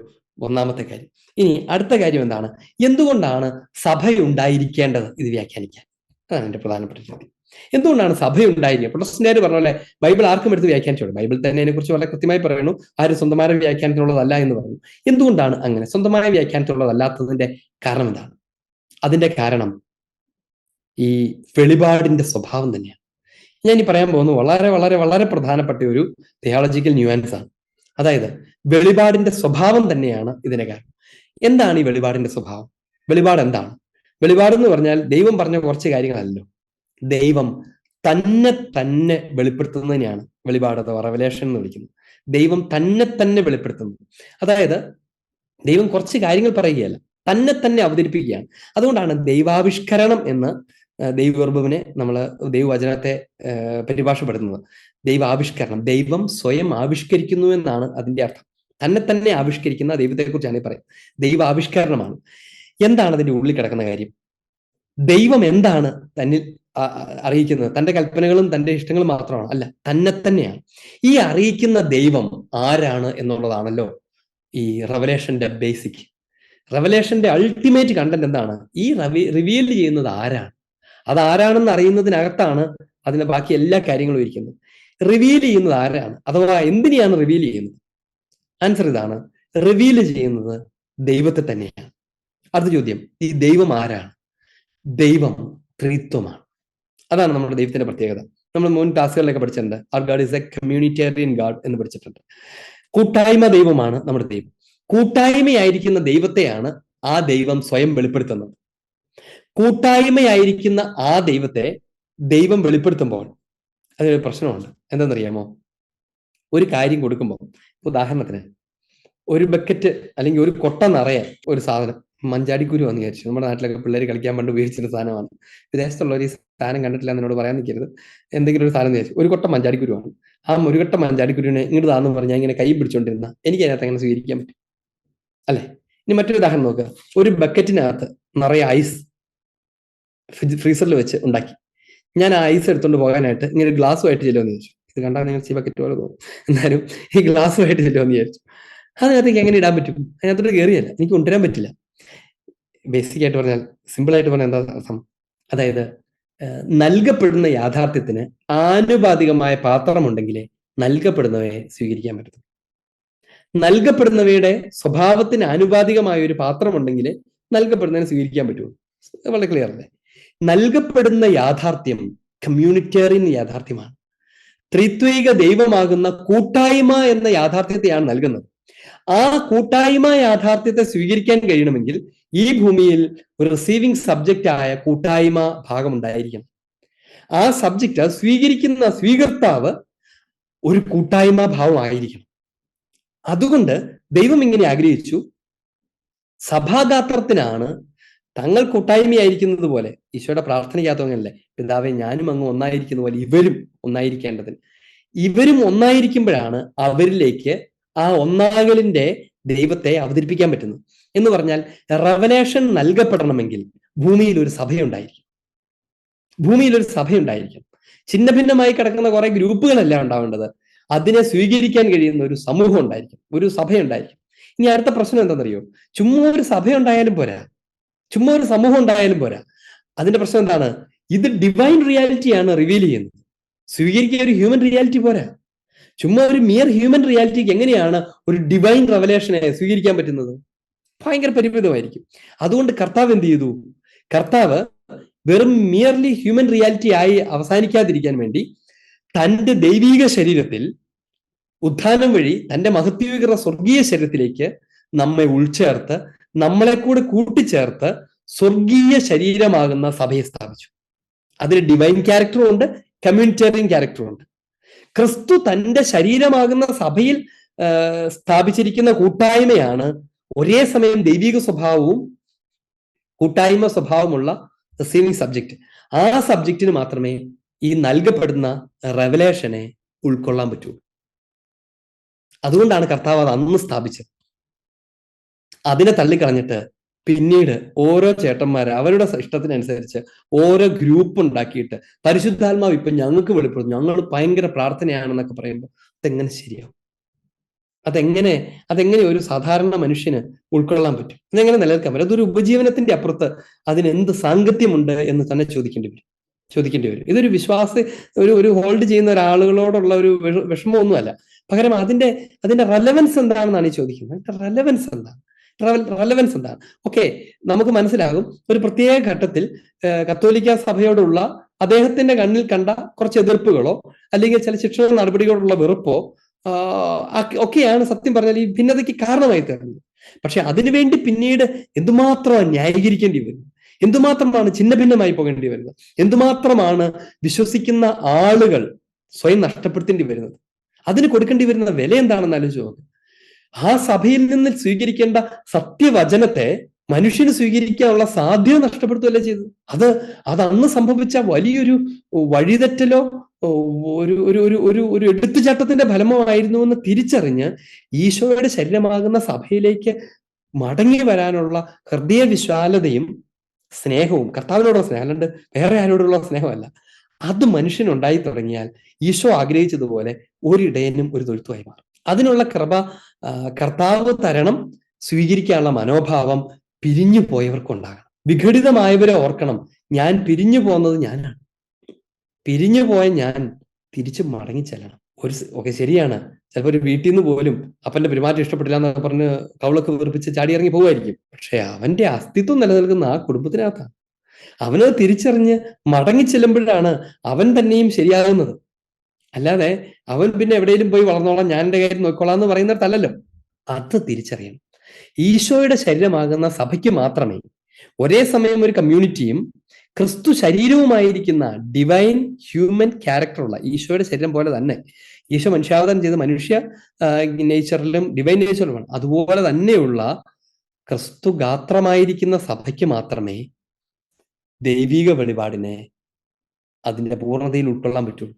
ഒന്നാമത്തെ കാര്യം. ഇനി അടുത്ത കാര്യം എന്താണ്? എന്തുകൊണ്ടാണ് സഭയുണ്ടായിരിക്കേണ്ടത് ഇത് വ്യാഖ്യാനിക്കാൻ? അതാണ് എന്റെ പ്രധാനപ്പെട്ട ചോദ്യം. എന്തുകൊണ്ടാണ് സഭയുണ്ടായിരിക്കുക? പ്രൊട്ടസ്റ്റന്റുകാർ പറഞ്ഞ പോലെ ബൈബിൾ ആർക്കും എടുത്ത് വ്യാഖ്യാനിച്ചോളൂ, ബൈബിൾ തന്നെ അതിനെക്കുറിച്ച് വളരെ കൃത്യമായി പറയുന്നു, ആരും സ്വന്തമായ വ്യാഖ്യാനത്തിനുള്ളതല്ല എന്ന് പറഞ്ഞു. എന്തുകൊണ്ടാണ് അങ്ങനെ സ്വന്തമായ വ്യാഖ്യാനത്തിനുള്ളതല്ലാത്തതിന്റെ കാരണം എന്താണ്? അതിന്റെ കാരണം ഈ വെളിപാടിന്റെ സ്വഭാവം തന്നെയാണ്. ഞാൻ ഈ പറയാൻ പോകുന്നത് വളരെ വളരെ വളരെ പ്രധാനപ്പെട്ട ഒരു തിയോളജിക്കൽ ന്യൂയാൻസ് ആണ്. അതായത് വെളിപാടിന്റെ സ്വഭാവം തന്നെയാണ് ഇതിന് കാരണം. എന്താണ് ഈ വെളിപാടിന്റെ സ്വഭാവം? വെളിപാട് എന്താണ്? വെളിപാട് എന്ന് പറഞ്ഞാൽ ദൈവം പറഞ്ഞ കുറച്ച് കാര്യങ്ങളല്ലോ, ദൈവം തന്നെ വെളിപ്പെടുത്തുന്നതിനെയാണ് വെളിപാട് അഥവാ റെവലേഷൻ എന്ന് വിളിക്കുന്നത്. ദൈവം തന്നെ വെളിപ്പെടുത്തുന്നു. അതായത് ദൈവം കുറച്ച് കാര്യങ്ങൾ പറയുകയല്ല, തന്നെ അവതരിപ്പിക്കുകയാണ്. അതുകൊണ്ടാണ് ദൈവാവിഷ്കരണം എന്ന് ദൈവവർബുവിനെ നമ്മൾ ദൈവവചനത്തെ പരിഭാഷപ്പെടുത്തുന്നത്. ദൈവാവിഷ്കരണം, ദൈവം സ്വയം ആവിഷ്കരിക്കുന്നു എന്നാണ് അതിന്റെ അർത്ഥം. തന്നെ ആവിഷ്കരിക്കുന്ന ദൈവത്തെക്കുറിച്ചാണ് ഈ പറയുന്നത്. ദൈവാവിഷ്കരണമാണ്. എന്താണ് അതിന്റെ ഉള്ളിൽ കിടക്കുന്ന കാര്യം? ദൈവം എന്താണ് തന്നിൽ അറിയിക്കുന്നത്? തന്റെ കൽപ്പനകളും തന്റെ ഇഷ്ടങ്ങളും മാത്രമാണ്? അല്ല, തന്നെയാണ്. ഈ അറിയിക്കുന്ന ദൈവം ആരാണ് എന്നുള്ളതാണല്ലോ ഈ റെവലേഷന്റെ ബേസിക്. റെവലേഷന്റെ അൾട്ടിമേറ്റ് കണ്ടന്റ് എന്താണ്? ഈ റിവീൽ ചെയ്യുന്നത് ആരാണ്, അതാരാണെന്ന് അറിയുന്നതിനകത്താണ് അതിന്റെ ബാക്കി എല്ലാ കാര്യങ്ങളും ഇരിക്കുന്നത്. റിവീൽ ചെയ്യുന്നത് ആരാണ്, അഥവാ എന്തിനെയാണ് റിവീൽ ചെയ്യുന്നത്? ആൻസർ ഇതാണ്, റിവീൽ ചെയ്യുന്നത് ദൈവത്തെ തന്നെയാണ്. അടുത്ത ചോദ്യം, ഈ ദൈവം ആരാണ്? ദൈവം ത്രിത്വമാണ്. അതാണ് നമ്മുടെ ദൈവത്തിന്റെ പ്രത്യേകത. നമ്മൾ മുൻ ക്ലാസ്സുകളിലൊക്കെ പഠിച്ചിട്ടുണ്ട്, അവർ God is A communitarian God എന്ന് പഠിച്ചിട്ടുണ്ട്. കൂട്ടായ്മ ദൈവമാണ് നമ്മുടെ ദൈവം. കൂട്ടായ്മയായിരിക്കുന്ന ദൈവത്തെയാണ് ആ ദൈവം സ്വയം വെളിപ്പെടുത്തുന്നത്. കൂട്ടായ്മയായിരിക്കുന്ന ആ ദൈവത്തെ ദൈവം വെളിപ്പെടുത്തുമ്പോൾ അതിനൊരു പ്രശ്നമുണ്ട്. എന്താണെന്നറിയാമോ? ഒരു കാര്യം കൊടുക്കുമ്പോൾ, ഉദാഹരണത്തിന് ഒരു ബക്കറ്റ് അല്ലെങ്കിൽ ഒരു കൊട്ട നിറയെ ഒരു സാധനം, മഞ്ചാടിക്കുരു എന്ന് വിചാരിച്ചു. നമ്മുടെ നാട്ടിലൊക്കെ പിള്ളേർ കളിക്കാൻ പണ്ട് ഉപയോഗിച്ചിരുന്ന സാധനമാണ്. വിദേശത്തുള്ളവർ ഈ സാധനം കണ്ടിട്ടില്ല എന്നോട് പറയാൻ നിൽക്കരുത്. എന്തെങ്കിലും ഒരു സാധനം വിചാരിച്ചു, ഒരു കൊട്ട മഞ്ചാടിക്കുരുവാണ്. ആ ഒരു കൊട്ട മഞ്ചാടിക്കുരുവിനെ ഇങ്ങോട്ട് താന്ന് പറഞ്ഞാൽ ഇങ്ങനെ കൈ പിടിച്ചോണ്ടിരുന്ന എനിക്ക് അതിനകത്ത് അങ്ങനെ സ്വീകരിക്കാൻ പറ്റും അല്ലെ? ഇനി മറ്റൊരു ഉദാഹരണം നോക്കുക. ഒരു ബക്കറ്റിനകത്ത് നിറയെ ഐസ് ഫ്രീസറിൽ വെച്ച് ഉണ്ടാക്കി. ഞാൻ ആ ഐസ് എടുത്തുകൊണ്ട് പോകാനായിട്ട് ഇങ്ങനെ ഗ്ലാസ്സുമായിട്ട് ചെല്ലുമെന്ന് ചോദിച്ചു. ഇത് കണ്ടാൽ നിങ്ങൾ ഈ ബക്കറ്റ് പോലെ തോന്നും, എന്നാലും ഈ ഗ്ലാസ്സുമായിട്ട് ചെല്ലുമെന്ന് വിചാരിച്ചു. അതിനകത്തേക്ക് എങ്ങനെ ഇടാൻ പറ്റും? അതിനകത്തോട്ട് കയറിയല്ല, എനിക്ക് കൊണ്ടുവരാൻ പറ്റില്ല. ബേസിക് ആയിട്ട് പറഞ്ഞാൽ, സിമ്പിൾ ആയിട്ട് പറഞ്ഞാൽ എന്താ അർത്ഥം? അതായത് നൽകപ്പെടുന്ന യാഥാർത്ഥ്യത്തിന് ആനുപാതികമായ പാത്രമുണ്ടെങ്കിലേ നൽകപ്പെടുന്നവയെ സ്വീകരിക്കാൻ പറ്റത്തുള്ളൂ. നൽകപ്പെടുന്നവയുടെ സ്വഭാവത്തിന് ആനുപാതികമായ ഒരു പാത്രമുണ്ടെങ്കിൽ നൽകപ്പെടുന്നതിനെ സ്വീകരിക്കാൻ പറ്റുമോ? വളരെ ക്ലിയർ അല്ലേ? നൽകപ്പെടുന്ന യാഥാർത്ഥ്യം കമ്മ്യൂണിറ്റേറിയൻ യാഥാർത്ഥ്യമാണ്. ത്രിത്വൈക ദൈവമാകുന്ന കൂട്ടായ്മ എന്ന യാഥാർത്ഥ്യത്തെയാണ് നൽകുന്നത്. ആ കൂട്ടായ്മ യാഥാർത്ഥ്യത്തെ സ്വീകരിക്കാൻ കഴിയണമെങ്കിൽ ഈ ഭൂമിയിൽ ഒരു റിസീവിംഗ് സബ്ജക്റ്റ് ആയ കൂട്ടായ്മ ഭാഗമുണ്ടായിരിക്കണം. ആ സബ്ജക്റ്റ് സ്വീകരിക്കുന്ന സ്വീകർത്താവ് ഒരു കൂട്ടായ്മ ഭാവമായിരിക്കണം. അതുകൊണ്ട് ദൈവം ഇങ്ങനെ ആഗ്രഹിച്ചു. സഭാഗാത്രത്തിനാണ് തങ്ങൾ കൂട്ടായ്മയായിരിക്കുന്നത് പോലെ, ഈശോയുടെ പ്രാർത്ഥനയ്ക്കകത്തങ്ങനല്ലേ, പിതാവേ ഞാനും അങ്ങ് ഒന്നായിരിക്കുന്ന പോലെ ഇവരും ഒന്നായിരിക്കേണ്ടതിന്. ഇവരും ഒന്നായിരിക്കുമ്പോഴാണ് അവരിലേക്ക് ആ ഒന്നാകലിന്റെ ദൈവത്തെ അവതരിപ്പിക്കാൻ പറ്റുന്നത്. എന്ന് പറഞ്ഞാൽ റെവലേഷൻ നൽകപ്പെടണമെങ്കിൽ ഭൂമിയിൽ ഒരു സഭയുണ്ടായിരിക്കും. ഭൂമിയിൽ ഒരു സഭയുണ്ടായിരിക്കും. ഛിന്ന ഭിന്നമായി കിടക്കുന്ന കുറെ ഗ്രൂപ്പുകളല്ല ഉണ്ടാവേണ്ടത്. അതിനെ സ്വീകരിക്കാൻ കഴിയുന്ന ഒരു സമൂഹം ഉണ്ടായിരിക്കും, ഒരു സഭയുണ്ടായിരിക്കും. ഇനി അടുത്ത പ്രശ്നം എന്താണെന്നറിയോ? ചുമ്മാ ഒരു സഭയുണ്ടായാലും പോരാ, ചുമ്മാ ഒരു സമൂഹം ഉണ്ടായാലും പോരാ. അതിന്റെ പ്രശ്നം എന്താണ്? ഇത് ഡിവൈൻ റിയാലിറ്റിയാണ് റിവീൽ ചെയ്യുന്നത്. സ്വീകരിക്കുക ഒരു ഹ്യൂമൻ റിയാലിറ്റി പോരാ. ചുമ്മാ ഒരു മിയർ ഹ്യൂമൻ റിയാലിറ്റിക്ക് എങ്ങനെയാണ് ഒരു ഡിവൈൻ റെവലേഷനെ സ്വീകരിക്കാൻ പറ്റുന്നത്? ഭയങ്കര പരിമിതമായിരിക്കും. അതുകൊണ്ട് കർത്താവ് എന്ത് ചെയ്തു? കർത്താവ് വെറും മിയർലി ഹ്യൂമൻ റിയാലിറ്റി ആയി അവസാനിക്കാതിരിക്കാൻ വേണ്ടി തൻ്റെ ദൈവീക ശരീരത്തിൽ ഉത്ഥാനം വഴി തൻ്റെ മഹത്വീകൃത സ്വർഗീയ ശരീരത്തിലേക്ക് നമ്മെ ഉൾച്ചേർത്ത്, നമ്മളെ കൂടെ കൂട്ടിച്ചേർത്ത് സ്വർഗീയ ശരീരമാകുന്ന സഭയെ സ്ഥാപിച്ചു. അതിന് ഡിവൈൻ ക്യാരക്ടറും ഉണ്ട്, കമ്മ്യൂണിറ്റേറിയൻ ക്യാരക്ടറും ഉണ്ട്. ക്രിസ്തു തൻ്റെ ശരീരമാകുന്ന സഭയിൽ സ്ഥാപിച്ചിരിക്കുന്ന കൂട്ടായ്മയാണ് ഒരേ സമയം ദൈവിക സ്വഭാവവും കൂട്ടായ്മ സ്വഭാവമുള്ള റിസീവിംഗ് സബ്ജക്റ്റ്. ആ സബ്ജക്റ്റിന് മാത്രമേ ഈ നൽകപ്പെടുന്ന റെവലേഷനെ ഉൾക്കൊള്ളാൻ പറ്റൂ. അതുകൊണ്ടാണ് കർത്താവ് അത് അന്ന് സ്ഥാപിച്ചത്. അതിനെ തള്ളിക്കളഞ്ഞിട്ട് പിന്നീട് ഓരോ ചേട്ടന്മാര് അവരുടെ ഇഷ്ടത്തിനനുസരിച്ച് ഓരോ ഗ്രൂപ്പ് ഉണ്ടാക്കിയിട്ട് പരിശുദ്ധാത്മാവ് ഇപ്പൊ ഞങ്ങൾക്ക് വെളിപ്പെടുന്നു, ഞങ്ങൾ ഭയങ്കര പ്രാർത്ഥനയാണെന്നൊക്കെ പറയുമ്പോൾ അതെങ്ങനെ ശരിയാവും? അതെങ്ങനെ ഒരു സാധാരണ മനുഷ്യന് ഉൾക്കൊള്ളാൻ പറ്റും? അതെങ്ങനെ നിലനിൽക്കാൻ പറ്റും? അതൊരു ഉപജീവനത്തിന്റെ അപ്പുറത്ത് അതിനെന്ത് സാങ്കത്യമുണ്ട് എന്ന് തന്നെ ചോദിക്കേണ്ടി വരും. ഇതൊരു ഒരു ഹോൾഡ് ചെയ്യുന്ന ഒരാളുകളോടുള്ള ഒരു വിഷമമൊന്നുമല്ല. പകരം അതിന്റെ റെലവൻസ് എന്താണെന്നാണ് ഈ ചോദിക്കുന്നത്. റെലവൻസ് എന്താണ്? ഓക്കെ, നമുക്ക് മനസ്സിലാകും ഒരു പ്രത്യേക ഘട്ടത്തിൽ കത്തോലിക്ക സഭയോടുള്ള അദ്ദേഹത്തിന്റെ കണ്ണിൽ കണ്ട കുറച്ച് എതിർപ്പുകളോ അല്ലെങ്കിൽ ചില ശിക്ഷണ നടപടികളോടുള്ള വെറുപ്പോ ഒക്കെയാണ് സത്യം പറഞ്ഞാൽ ഈ ഭിന്നതയ്ക്ക് കാരണമായി തീർന്നത്. പക്ഷെ അതിനുവേണ്ടി പിന്നീട് എന്തുമാത്രം ന്യായീകരിക്കേണ്ടി വരുന്നു, എന്തുമാത്രമാണ് ഛിന്ന ഭിന്നമായി പോകേണ്ടി വരുന്നത്, എന്തുമാത്രമാണ് വിശ്വസിക്കുന്ന ആളുകൾ സ്വയം നഷ്ടപ്പെടുത്തേണ്ടി വരുന്നത്. അതിന് കൊടുക്കേണ്ടി വരുന്ന വില എന്താണെന്ന് ആലോചിച്ച് നോക്ക്. ആ സഭയിൽ നിന്ന് സ്വീകരിക്കേണ്ട സത്യവചനത്തെ മനുഷ്യന് സ്വീകരിക്കാനുള്ള സാധ്യത നഷ്ടപ്പെടുത്തുകയല്ലേ ചെയ്തത്. അത് അന്ന് സംഭവിച്ച വലിയൊരു വഴിതെറ്റലോ ഒരു എടുത്തുചാട്ടത്തിന്റെ ഫലമായിരുന്നു എന്ന് തിരിച്ചറിഞ്ഞ് ഈശോയുടെ ശരീരമാകുന്ന സഭയിലേക്ക് മടങ്ങി വരാനുള്ള ഹൃദയ വിശാലതയും സ്നേഹവും, കർത്താവിനോടുള്ള സ്നേഹം, അല്ലാണ്ട് വേറെ ആരോടുള്ള സ്നേഹമല്ല, അത് മനുഷ്യനുണ്ടായി തുടങ്ങിയാൽ ഈശോ ആഗ്രഹിച്ചതുപോലെ ഒരിടയനും ഒരു തൊഴുത്തുമായി മാറും. അതിനുള്ള കൃപ കർത്താവ് തരണം. സ്വീകരിക്കാനുള്ള മനോഭാവം പിരിഞ്ഞു പോയവർക്കുണ്ടാകണം. വിഘടിതമായവരെ ഓർക്കണം, ഞാൻ പിരിഞ്ഞു പോകുന്നത് ഞാനാണ്. പിരിഞ്ഞു പോയ ഞാൻ തിരിച്ചു മടങ്ങി ചെല്ലണം. ഓക്കെ, ശരിയാണ്, ചിലപ്പോൾ ഒരു വീട്ടിൽ നിന്ന് പോലും അപ്പന്റെ പെരുമാറ്റം ഇഷ്ടപ്പെട്ടില്ല എന്നൊക്കെ പറഞ്ഞ് കവളൊക്കെ വീർപ്പിച്ച് ചാടി ഇറങ്ങി പോകുമായിരിക്കും. പക്ഷെ അവന്റെ അസ്തിത്വം നിലനിൽക്കുന്ന ആ കുടുംബത്തിനകത്താണ്. അവനത് തിരിച്ചറിഞ്ഞ് മടങ്ങി ചെല്ലുമ്പോഴാണ് അവൻ തന്നെയും ശരിയാകുന്നത്. അല്ലാതെ അവൻ പിന്നെ എവിടെയെങ്കിലും പോയി വളർന്നോളാം, ഞാൻ എൻ്റെ കാര്യം നോക്കിക്കോളാം എന്ന് പറയുന്നിടത്തല്ലല്ലോ. അത് തിരിച്ചറിയണം. ഈശോയുടെ ശരീരമാകുന്ന സഭയ്ക്ക് മാത്രമേ ഒരേ സമയം ഒരു കമ്മ്യൂണിറ്റിയും ക്രിസ്തു ശരീരവുമായിരിക്കുന്ന ഡിവൈൻ ഹ്യൂമൻ ക്യാരക്ടറുള്ള ഈശോയുടെ ശരീരം പോലെ തന്നെ ഈശോ മനുഷ്യാവതാരം ചെയ്ത മനുഷ്യ നേച്ചറിലും ഡിവൈൻ നേച്ചറിലുമാണ്. അതുപോലെ തന്നെയുള്ള ക്രിസ്തു ഗാത്രമായിരിക്കുന്ന സഭയ്ക്ക് മാത്രമേ ദൈവിക വെളിപാടിനെ അതിന്റെ പൂർണ്ണതയിൽ ഉൾക്കൊള്ളാൻ പറ്റുള്ളൂ.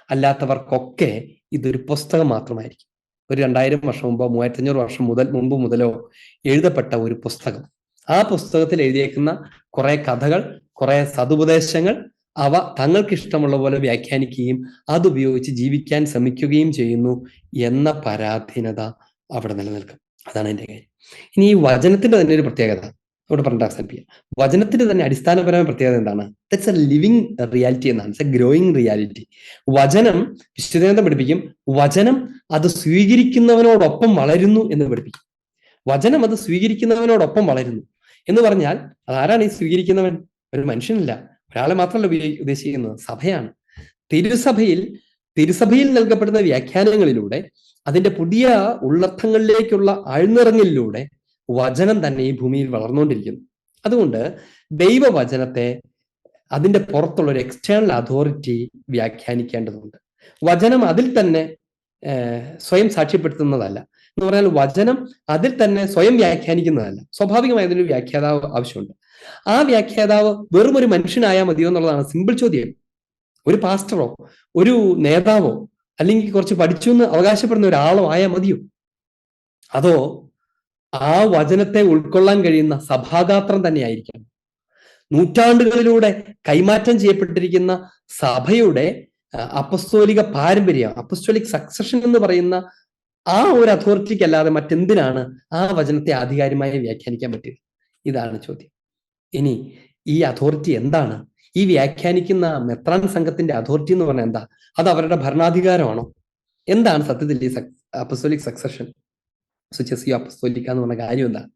അല്ലാത്തവർക്കൊക്കെ ഇതൊരു പുസ്തകം മാത്രമായിരിക്കും. ഒരു 2000 വർഷം മുമ്പോ 3500 വർഷം മുമ്പ് മുതലോ എഴുതപ്പെട്ട ഒരു പുസ്തകം. ആ പുസ്തകത്തിൽ എഴുതിയേക്കുന്ന കുറെ കഥകൾ, കുറെ സതുപദേശങ്ങൾ, അവ തങ്ങൾക്ക് ഇഷ്ടമുള്ള പോലെ വ്യാഖ്യാനിക്കുകയും അതുപയോഗിച്ച് ജീവിക്കാൻ ശ്രമിക്കുകയും ചെയ്യുന്നു എന്ന പരാധീനത അവിടെ നിലനിൽക്കും. അതാണ് എൻ്റെ കാര്യം. ഇനി ഈ വചനത്തിന്റെ തന്നെ ഒരു പ്രത്യേകത ഇവിടെ പറഞ്ഞിട്ട് അവസാനിപ്പിക്കാം. വചനത്തിന്റെ തന്നെ അടിസ്ഥാനപരമായ പ്രത്യേകത എന്താണ്? ദാറ്റ്സ് എ ലിവിങ് റിയാലിറ്റി എന്നാണ്. It's A growing reality. വചനം വിശുദ്ധ പഠിപ്പിക്കും. വചനം അത് സ്വീകരിക്കുന്നവനോടൊപ്പം വളരുന്നു എന്ന് പഠിപ്പിക്കും. വചനം അത് സ്വീകരിക്കുന്നവനോടൊപ്പം വളരുന്നു. എന്ന് പറഞ്ഞാൽ അതാരാണ് ഈ സ്വീകരിക്കുന്നവൻ? ഒരു മനുഷ്യനല്ല, ഒരാളെ മാത്രമല്ല ഉദ്ദേശിക്കുന്നത്, സഭയാണ്. തിരുസഭയിൽ നൽകപ്പെടുന്ന വ്യാഖ്യാനങ്ങളിലൂടെ, അതിന്റെ പുതിയ ഉള്ളർത്ഥങ്ങളിലേക്കുള്ള ആഴ്ന്നിറങ്ങലിലൂടെ വചനം തന്നെ ഈ ഭൂമിയിൽ വളർന്നുകൊണ്ടിരിക്കുന്നു. അതുകൊണ്ട് ദൈവവചനത്തെ അതിന്റെ പുറത്തുള്ള ഒരു എക്സ്റ്റേണൽ അതോറിറ്റി വ്യാഖ്യാനിക്കേണ്ടതുണ്ട്. വചനം അതിൽ തന്നെ സ്വയം സാക്ഷ്യപ്പെടുത്തുന്നതല്ല. എന്ന് പറഞ്ഞാൽ വചനം അതിൽ തന്നെ സ്വയം വ്യാഖ്യാനിക്കുന്നതല്ല. സ്വാഭാവികമായി അതിനൊരു വ്യാഖ്യാതാവ് ആവശ്യമുണ്ട്. ആ വ്യാഖ്യാതാവ് വെറും ഒരു മനുഷ്യനായാൽ മതിയോ എന്നുള്ളതാണ് സിമ്പിൾ ചോദ്യം. ഒരു പാസ്റ്ററോ ഒരു നേതാവോ അല്ലെങ്കിൽ കുറച്ച് പഠിച്ചു എന്ന് അവകാശപ്പെടുന്ന ഒരാളോ ആയാൽ മതിയോ? അതോ ആ വചനത്തെ ഉൾക്കൊള്ളാൻ കഴിയുന്ന സഭാഗാത്രം തന്നെ ആയിരിക്കണം. നൂറ്റാണ്ടുകളിലൂടെ കൈമാറ്റം ചെയ്യപ്പെട്ടിരിക്കുന്ന സഭയുടെ അപ്പസ്തോലിക പാരമ്പര്യം, അപ്പസ്തോലിക് സക്സഷൻ എന്ന് പറയുന്ന ആ ഒരു അതോറിറ്റിക്ക് അല്ലാതെ മറ്റെന്തിനാണ് ആ വചനത്തെ ആധികാരികമായി വ്യാഖ്യാനിക്കാൻ പറ്റുക? ഇതാണ് ചോദ്യം. ഇനി ഈ അതോറിറ്റി എന്താണ്? ഈ വ്യാഖ്യാനിക്കുന്ന മെത്രാൻ സംഘത്തിന്റെ അതോറിറ്റി എന്ന് പറഞ്ഞാൽ എന്താ? അത് അവരുടെ ഭരണാധികാരമാണോ? എന്താണ് സത്യത്തിൽ ഈ അപ്പസ്തോലിക് സക്സഷൻ, സുചെസിയോ അപ്പസ്തോലിക്ക എന്ന് പറഞ്ഞ കാര്യം എന്താണ്?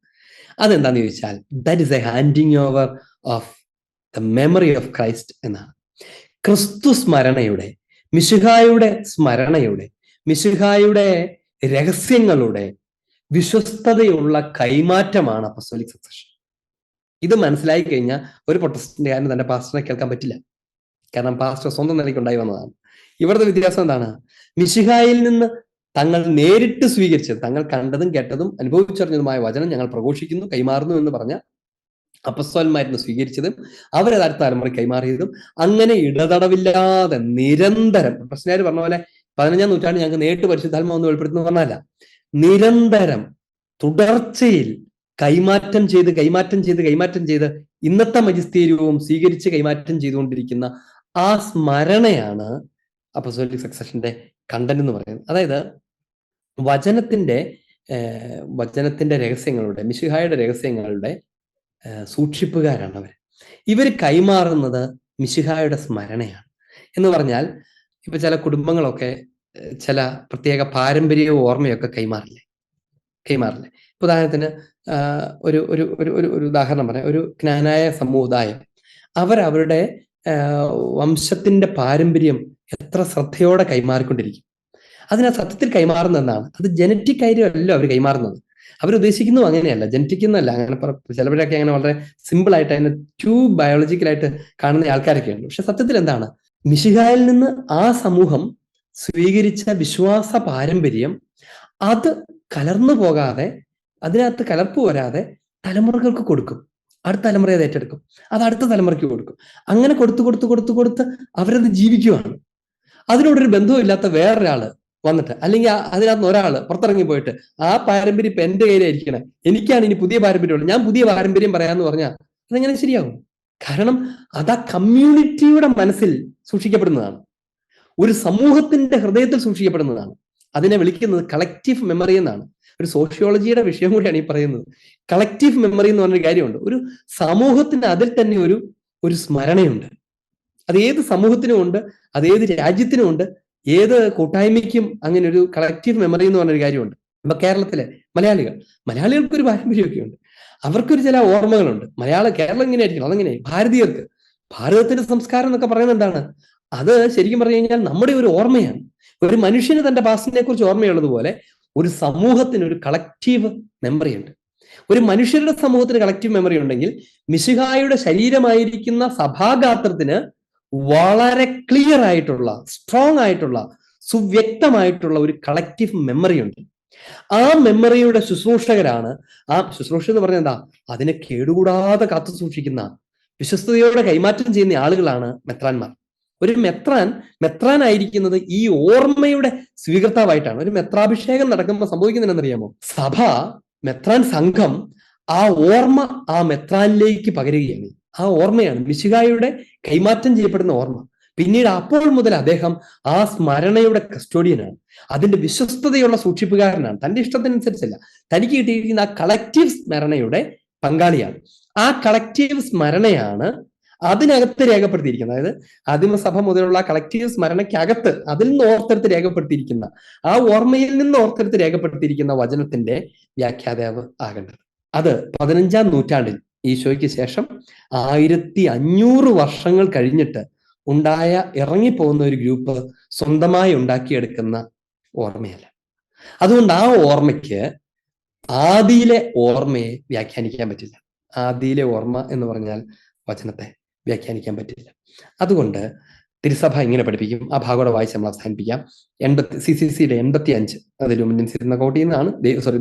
അതെന്താന്ന് ചോദിച്ചാൽ that is A handing over of the memory of Christ എന്നാണ്. ക്രിസ്തു സ്മരണയുടെ, മിശിഹായുടെ സ്മരണയുടെ, മിശിഹായുടെ രഹസ്യങ്ങളുടെ വിശ്വസ്തതയുള്ള കൈമാറ്റമാണ് അപ്പസ്തോലിക് സക്സഷൻ. ഇത് മനസ്സിലായി കഴിഞ്ഞാൽ ഒരു പ്രൊട്ടസ്റ്റന്റുകാരന് തന്റെ പാസ്റ്ററിനെ കേൾക്കാൻ പറ്റില്ല. കാരണം പാസ്റ്റർ സ്വന്തം നിലയ്ക്ക് ഉണ്ടായി വന്നതാണ്. ഇവിടുത്തെ വ്യത്യാസം എന്താണ്? മിശിഹായിൽ നിന്ന് തങ്ങൾ നേരിട്ട് സ്വീകരിച്ചത്, തങ്ങൾ കണ്ടതും കേട്ടതും അനുഭവിച്ചറിഞ്ഞതുമായ വചനം ഞങ്ങൾ പ്രഘോഷിക്കുന്നു, കൈമാറുന്നു എന്ന് പറഞ്ഞ അപ്പസ്തോലന്മാരിന്ന് സ്വീകരിച്ചതും അവരത് അടുത്ത തലമുറ കൈമാറിയതും അങ്ങനെ ഇടതടവില്ലാതെ നിരന്തരം, പ്രശ്നക്കാർ പറഞ്ഞ പോലെ 15-ാം നൂറ്റാണ്ട് ഞങ്ങൾക്ക് നേരിട്ട് പരിശുദ്ധാത്മാവ് ഒന്ന് വെളിപ്പെടുത്തുന്നു പറഞ്ഞല്ല, നിരന്തരം തുടർച്ചയിൽ കൈമാറ്റം ചെയ്ത് ഇന്നത്തെ മജിസ്തീര്യവും സ്വീകരിച്ച് കൈമാറ്റം ചെയ്തുകൊണ്ടിരിക്കുന്ന ആ സ്മരണയാണ് അപ്പസ്തോലിക് സക്സഷന്റെ കണ്ടന്റ് എന്ന് പറയുന്നത്. അതായത് വചനത്തിന്റെ രഹസ്യങ്ങളുടെ, മിശിഹായുടെ രഹസ്യങ്ങളുടെ സൂക്ഷിപ്പുകാരാണ് അവർ. ഇവർ കൈമാറുന്നത് മിശിഹായുടെ സ്മരണയാണ്. എന്ന് പറഞ്ഞാൽ ഇപ്പൊ ചില കുടുംബങ്ങളൊക്കെ ചില പ്രത്യേക പാരമ്പര്യവും ഓർമ്മയൊക്കെ കൈമാറില്ലേ? ഇപ്പൊ ഉദാഹരണത്തിന് ഒരു ഒരു ഒരു ഒരു ഉദാഹരണം പറയാം. ഒരു ജ്ഞാനായ സമുദായം അവരവരുടെ വംശത്തിന്റെ പാരമ്പര്യം എത്ര ശ്രദ്ധയോടെ കൈമാറിക്കൊണ്ടിരിക്കും. അതിനാ സത്യത്തിൽ കൈമാറുന്ന എന്താണ്? അത് ജനറ്റിക് ആയിട്ടല്ലോ അവർ കൈമാറുന്നത്. അവരുദ്ദേശിക്കുന്നതും അങ്ങനെയല്ല, ജനറ്റിക് എന്നല്ല. അങ്ങനെ ചിലവരൊക്കെ അങ്ങനെ വളരെ സിമ്പിൾ ആയിട്ട് അതിനെ ടു ബയോളജിക്കലായിട്ട് കാണുന്ന ആൾക്കാരൊക്കെ ഉണ്ട്. പക്ഷെ സത്യത്തിൽ എന്താണ്? മിശിഹായിൽ നിന്ന് ആ സമൂഹം സ്വീകരിച്ച വിശ്വാസ പാരമ്പര്യം അത് കലർന്നു പോകാതെ, അതിനകത്ത് കലർപ്പ് വരാതെ തലമുറകൾക്ക് കൊടുക്കും. അടുത്ത തലമുറയെ അത് ഏറ്റെടുക്കും, അത് അടുത്ത തലമുറയ്ക്ക് കൊടുക്കും. അങ്ങനെ കൊടുത്ത് അവരത് ജീവിക്കുവാണ്. അതിനോടൊരു ബന്ധവുമില്ലാത്ത വേറൊരാള് വന്നിട്ട്, അല്ലെങ്കിൽ അതിനകത്ത് ഒരാൾ പുറത്തിറങ്ങി പോയിട്ട് ആ പാരമ്പര്യം ഇപ്പൊ എന്റെ കയ്യിലായിരിക്കണേ, എനിക്കാണ് ഇനി പുതിയ പാരമ്പര്യമുള്ളത്, ഞാൻ പുതിയ പാരമ്പര്യം പറയാന്ന് പറഞ്ഞാൽ അതെങ്ങനെ ശരിയാവും? കാരണം അത് ആ കമ്മ്യൂണിറ്റിയുടെ മനസ്സിൽ സൂക്ഷിക്കപ്പെടുന്നതാണ്, ഒരു സമൂഹത്തിന്റെ ഹൃദയത്തിൽ സൂക്ഷിക്കപ്പെടുന്നതാണ്. അതിനെ വിളിക്കുന്നത് കളക്റ്റീവ് മെമ്മറി എന്നാണ്. ഒരു സോഷ്യോളജിയുടെ വിഷയം കൂടിയാണ് ഈ പറയുന്നത്. കളക്റ്റീവ് മെമ്മറി എന്ന് പറഞ്ഞൊരു കാര്യമുണ്ട്. ഒരു സമൂഹത്തിന് അതിൽ തന്നെ ഒരു സ്മരണയുണ്ട്. അത് ഏത് സമൂഹത്തിനും ഉണ്ട്, അത് ഏത് രാജ്യത്തിനും ഉണ്ട്, ഏത് കൂട്ടായ്മയ്ക്കും അങ്ങനെ ഒരു കളക്റ്റീവ് മെമ്മറി എന്ന് പറഞ്ഞൊരു കാര്യമുണ്ട്. ഇപ്പൊ കേരളത്തിലെ മലയാളികൾക്ക് ഒരു പാരമ്പര്യമൊക്കെ ഉണ്ട്, അവർക്കൊരു ചില ഓർമ്മകളുണ്ട്. കേരളം ഇങ്ങനെയായിരിക്കണം, അതെങ്ങനെ ഭാരതത്തിന്റെ സംസ്കാരം എന്നൊക്കെ പറയുന്നത് എന്താണ്? അത് ശരിക്കും പറഞ്ഞു കഴിഞ്ഞാൽ നമ്മുടെ ഒരു ഓർമ്മയാണ്. ഒരു മനുഷ്യന് തന്റെ പാസ്റ്റിനെ കുറിച്ച് ഓർമ്മയുള്ളതുപോലെ ഒരു സമൂഹത്തിന് ഒരു കളക്റ്റീവ് മെമ്മറി ഉണ്ട്. ഒരു മനുഷ്യരുടെ സമൂഹത്തിന് കളക്റ്റീവ് മെമ്മറി ഉണ്ടെങ്കിൽ മിശിഹായുടെ ശരീരമായിരിക്കുന്ന സഭാഗാത്രത്തിന് വളരെ ക്ലിയർ ആയിട്ടുള്ള, സ്ട്രോങ് ആയിട്ടുള്ള, സുവ്യക്തമായിട്ടുള്ള ഒരു കളക്റ്റീവ് മെമ്മറി ഉണ്ട്. ആ മെമ്മറിയുടെ ശുശ്രൂഷകരാണ്, ആ ശുശ്രൂഷ എന്ന് പറഞ്ഞാൽ എന്താ? അതിനെ കേടുകൂടാതെ കാത്തു സൂക്ഷിക്കുന്ന, വിശ്വസ്തയോടെ കൈമാറ്റം ചെയ്യുന്ന ആളുകളാണ് മെത്രാന്മാർ. ഒരു മെത്രാനായിരിക്കുന്നത് ഈ ഓർമ്മയുടെ സ്വീകർത്താവായിട്ടാണ്. ഒരു മെത്രാഭിഷേകം നടക്കുമ്പോൾ സംഭവിക്കുന്നത് എന്നറിയാമോ? സഭ, മെത്രാൻ സംഘം ആ ഓർമ്മ ആ മെത്രാനിലേക്ക് പകരുകയാണ്. ആ ഓർമ്മയാണ് മിശിഹായുടെ കൈമാറ്റം ചെയ്യപ്പെടുന്ന ഓർമ്മ. പിന്നീട് അപ്പോൾ മുതൽ അദ്ദേഹം ആ സ്മരണയുടെ കസ്റ്റോഡിയനാണ്, അതിന്റെ വിശ്വസ്തതയുള്ള സൂക്ഷിപ്പുകാരനാണ്. തന്റെ ഇഷ്ടത്തിനനുസരിച്ചല്ല, തനിക്ക് കിട്ടിയിരിക്കുന്ന ആ കളക്റ്റീവ് സ്മരണയുടെ പങ്കാളിയാണ്. ആ കളക്റ്റീവ് സ്മരണയാണ് അതിനകത്ത് രേഖപ്പെടുത്തിയിരിക്കുന്നത്. അതായത് ആദിമസഭ മുതലുള്ള കളക്റ്റീവ് സ്മരണയ്ക്കകത്ത് അതിൽ നിന്ന് ഓർത്തെടുത്ത് രേഖപ്പെടുത്തിയിരിക്കുന്ന, ആ ഓർമ്മയിൽ നിന്ന് ഓർത്തെടുത്ത് രേഖപ്പെടുത്തിയിരിക്കുന്ന വചനത്തിന്റെ വ്യാഖ്യാതാവ് ആകേണ്ടത്. അത് 15-ാം നൂറ്റാണ്ടിൽ ഈശോയ്ക്ക് ശേഷം 1500 വർഷങ്ങൾ കഴിഞ്ഞിട്ട് ഇറങ്ങിപ്പോകുന്ന ഒരു ഗ്രൂപ്പ് സ്വന്തമായി ഉണ്ടാക്കിയെടുക്കുന്ന ഓർമ്മയല്ല. അതുകൊണ്ട് ആ ഓർമ്മയ്ക്ക് ആദിയിലെ ഓർമ്മയെ വ്യാഖ്യാനിക്കാൻ പറ്റില്ല. ആദിയിലെ ഓർമ്മ എന്ന് പറഞ്ഞാൽ വചനത്തെ വ്യാഖ്യാനിക്കാൻ പറ്റില്ല. അതുകൊണ്ട് തിരുസഭ ഇങ്ങനെ പഠിപ്പിക്കും. ആ ഭാഗോടെ വായിച്ച് നമ്മൾ അവസാനിപ്പിക്കാം. CCCയുടെ 85, അത് ലൂമിനൻസിൽ നിന്ന് കോട്ട് ചെയ്യുന്നതാണ്,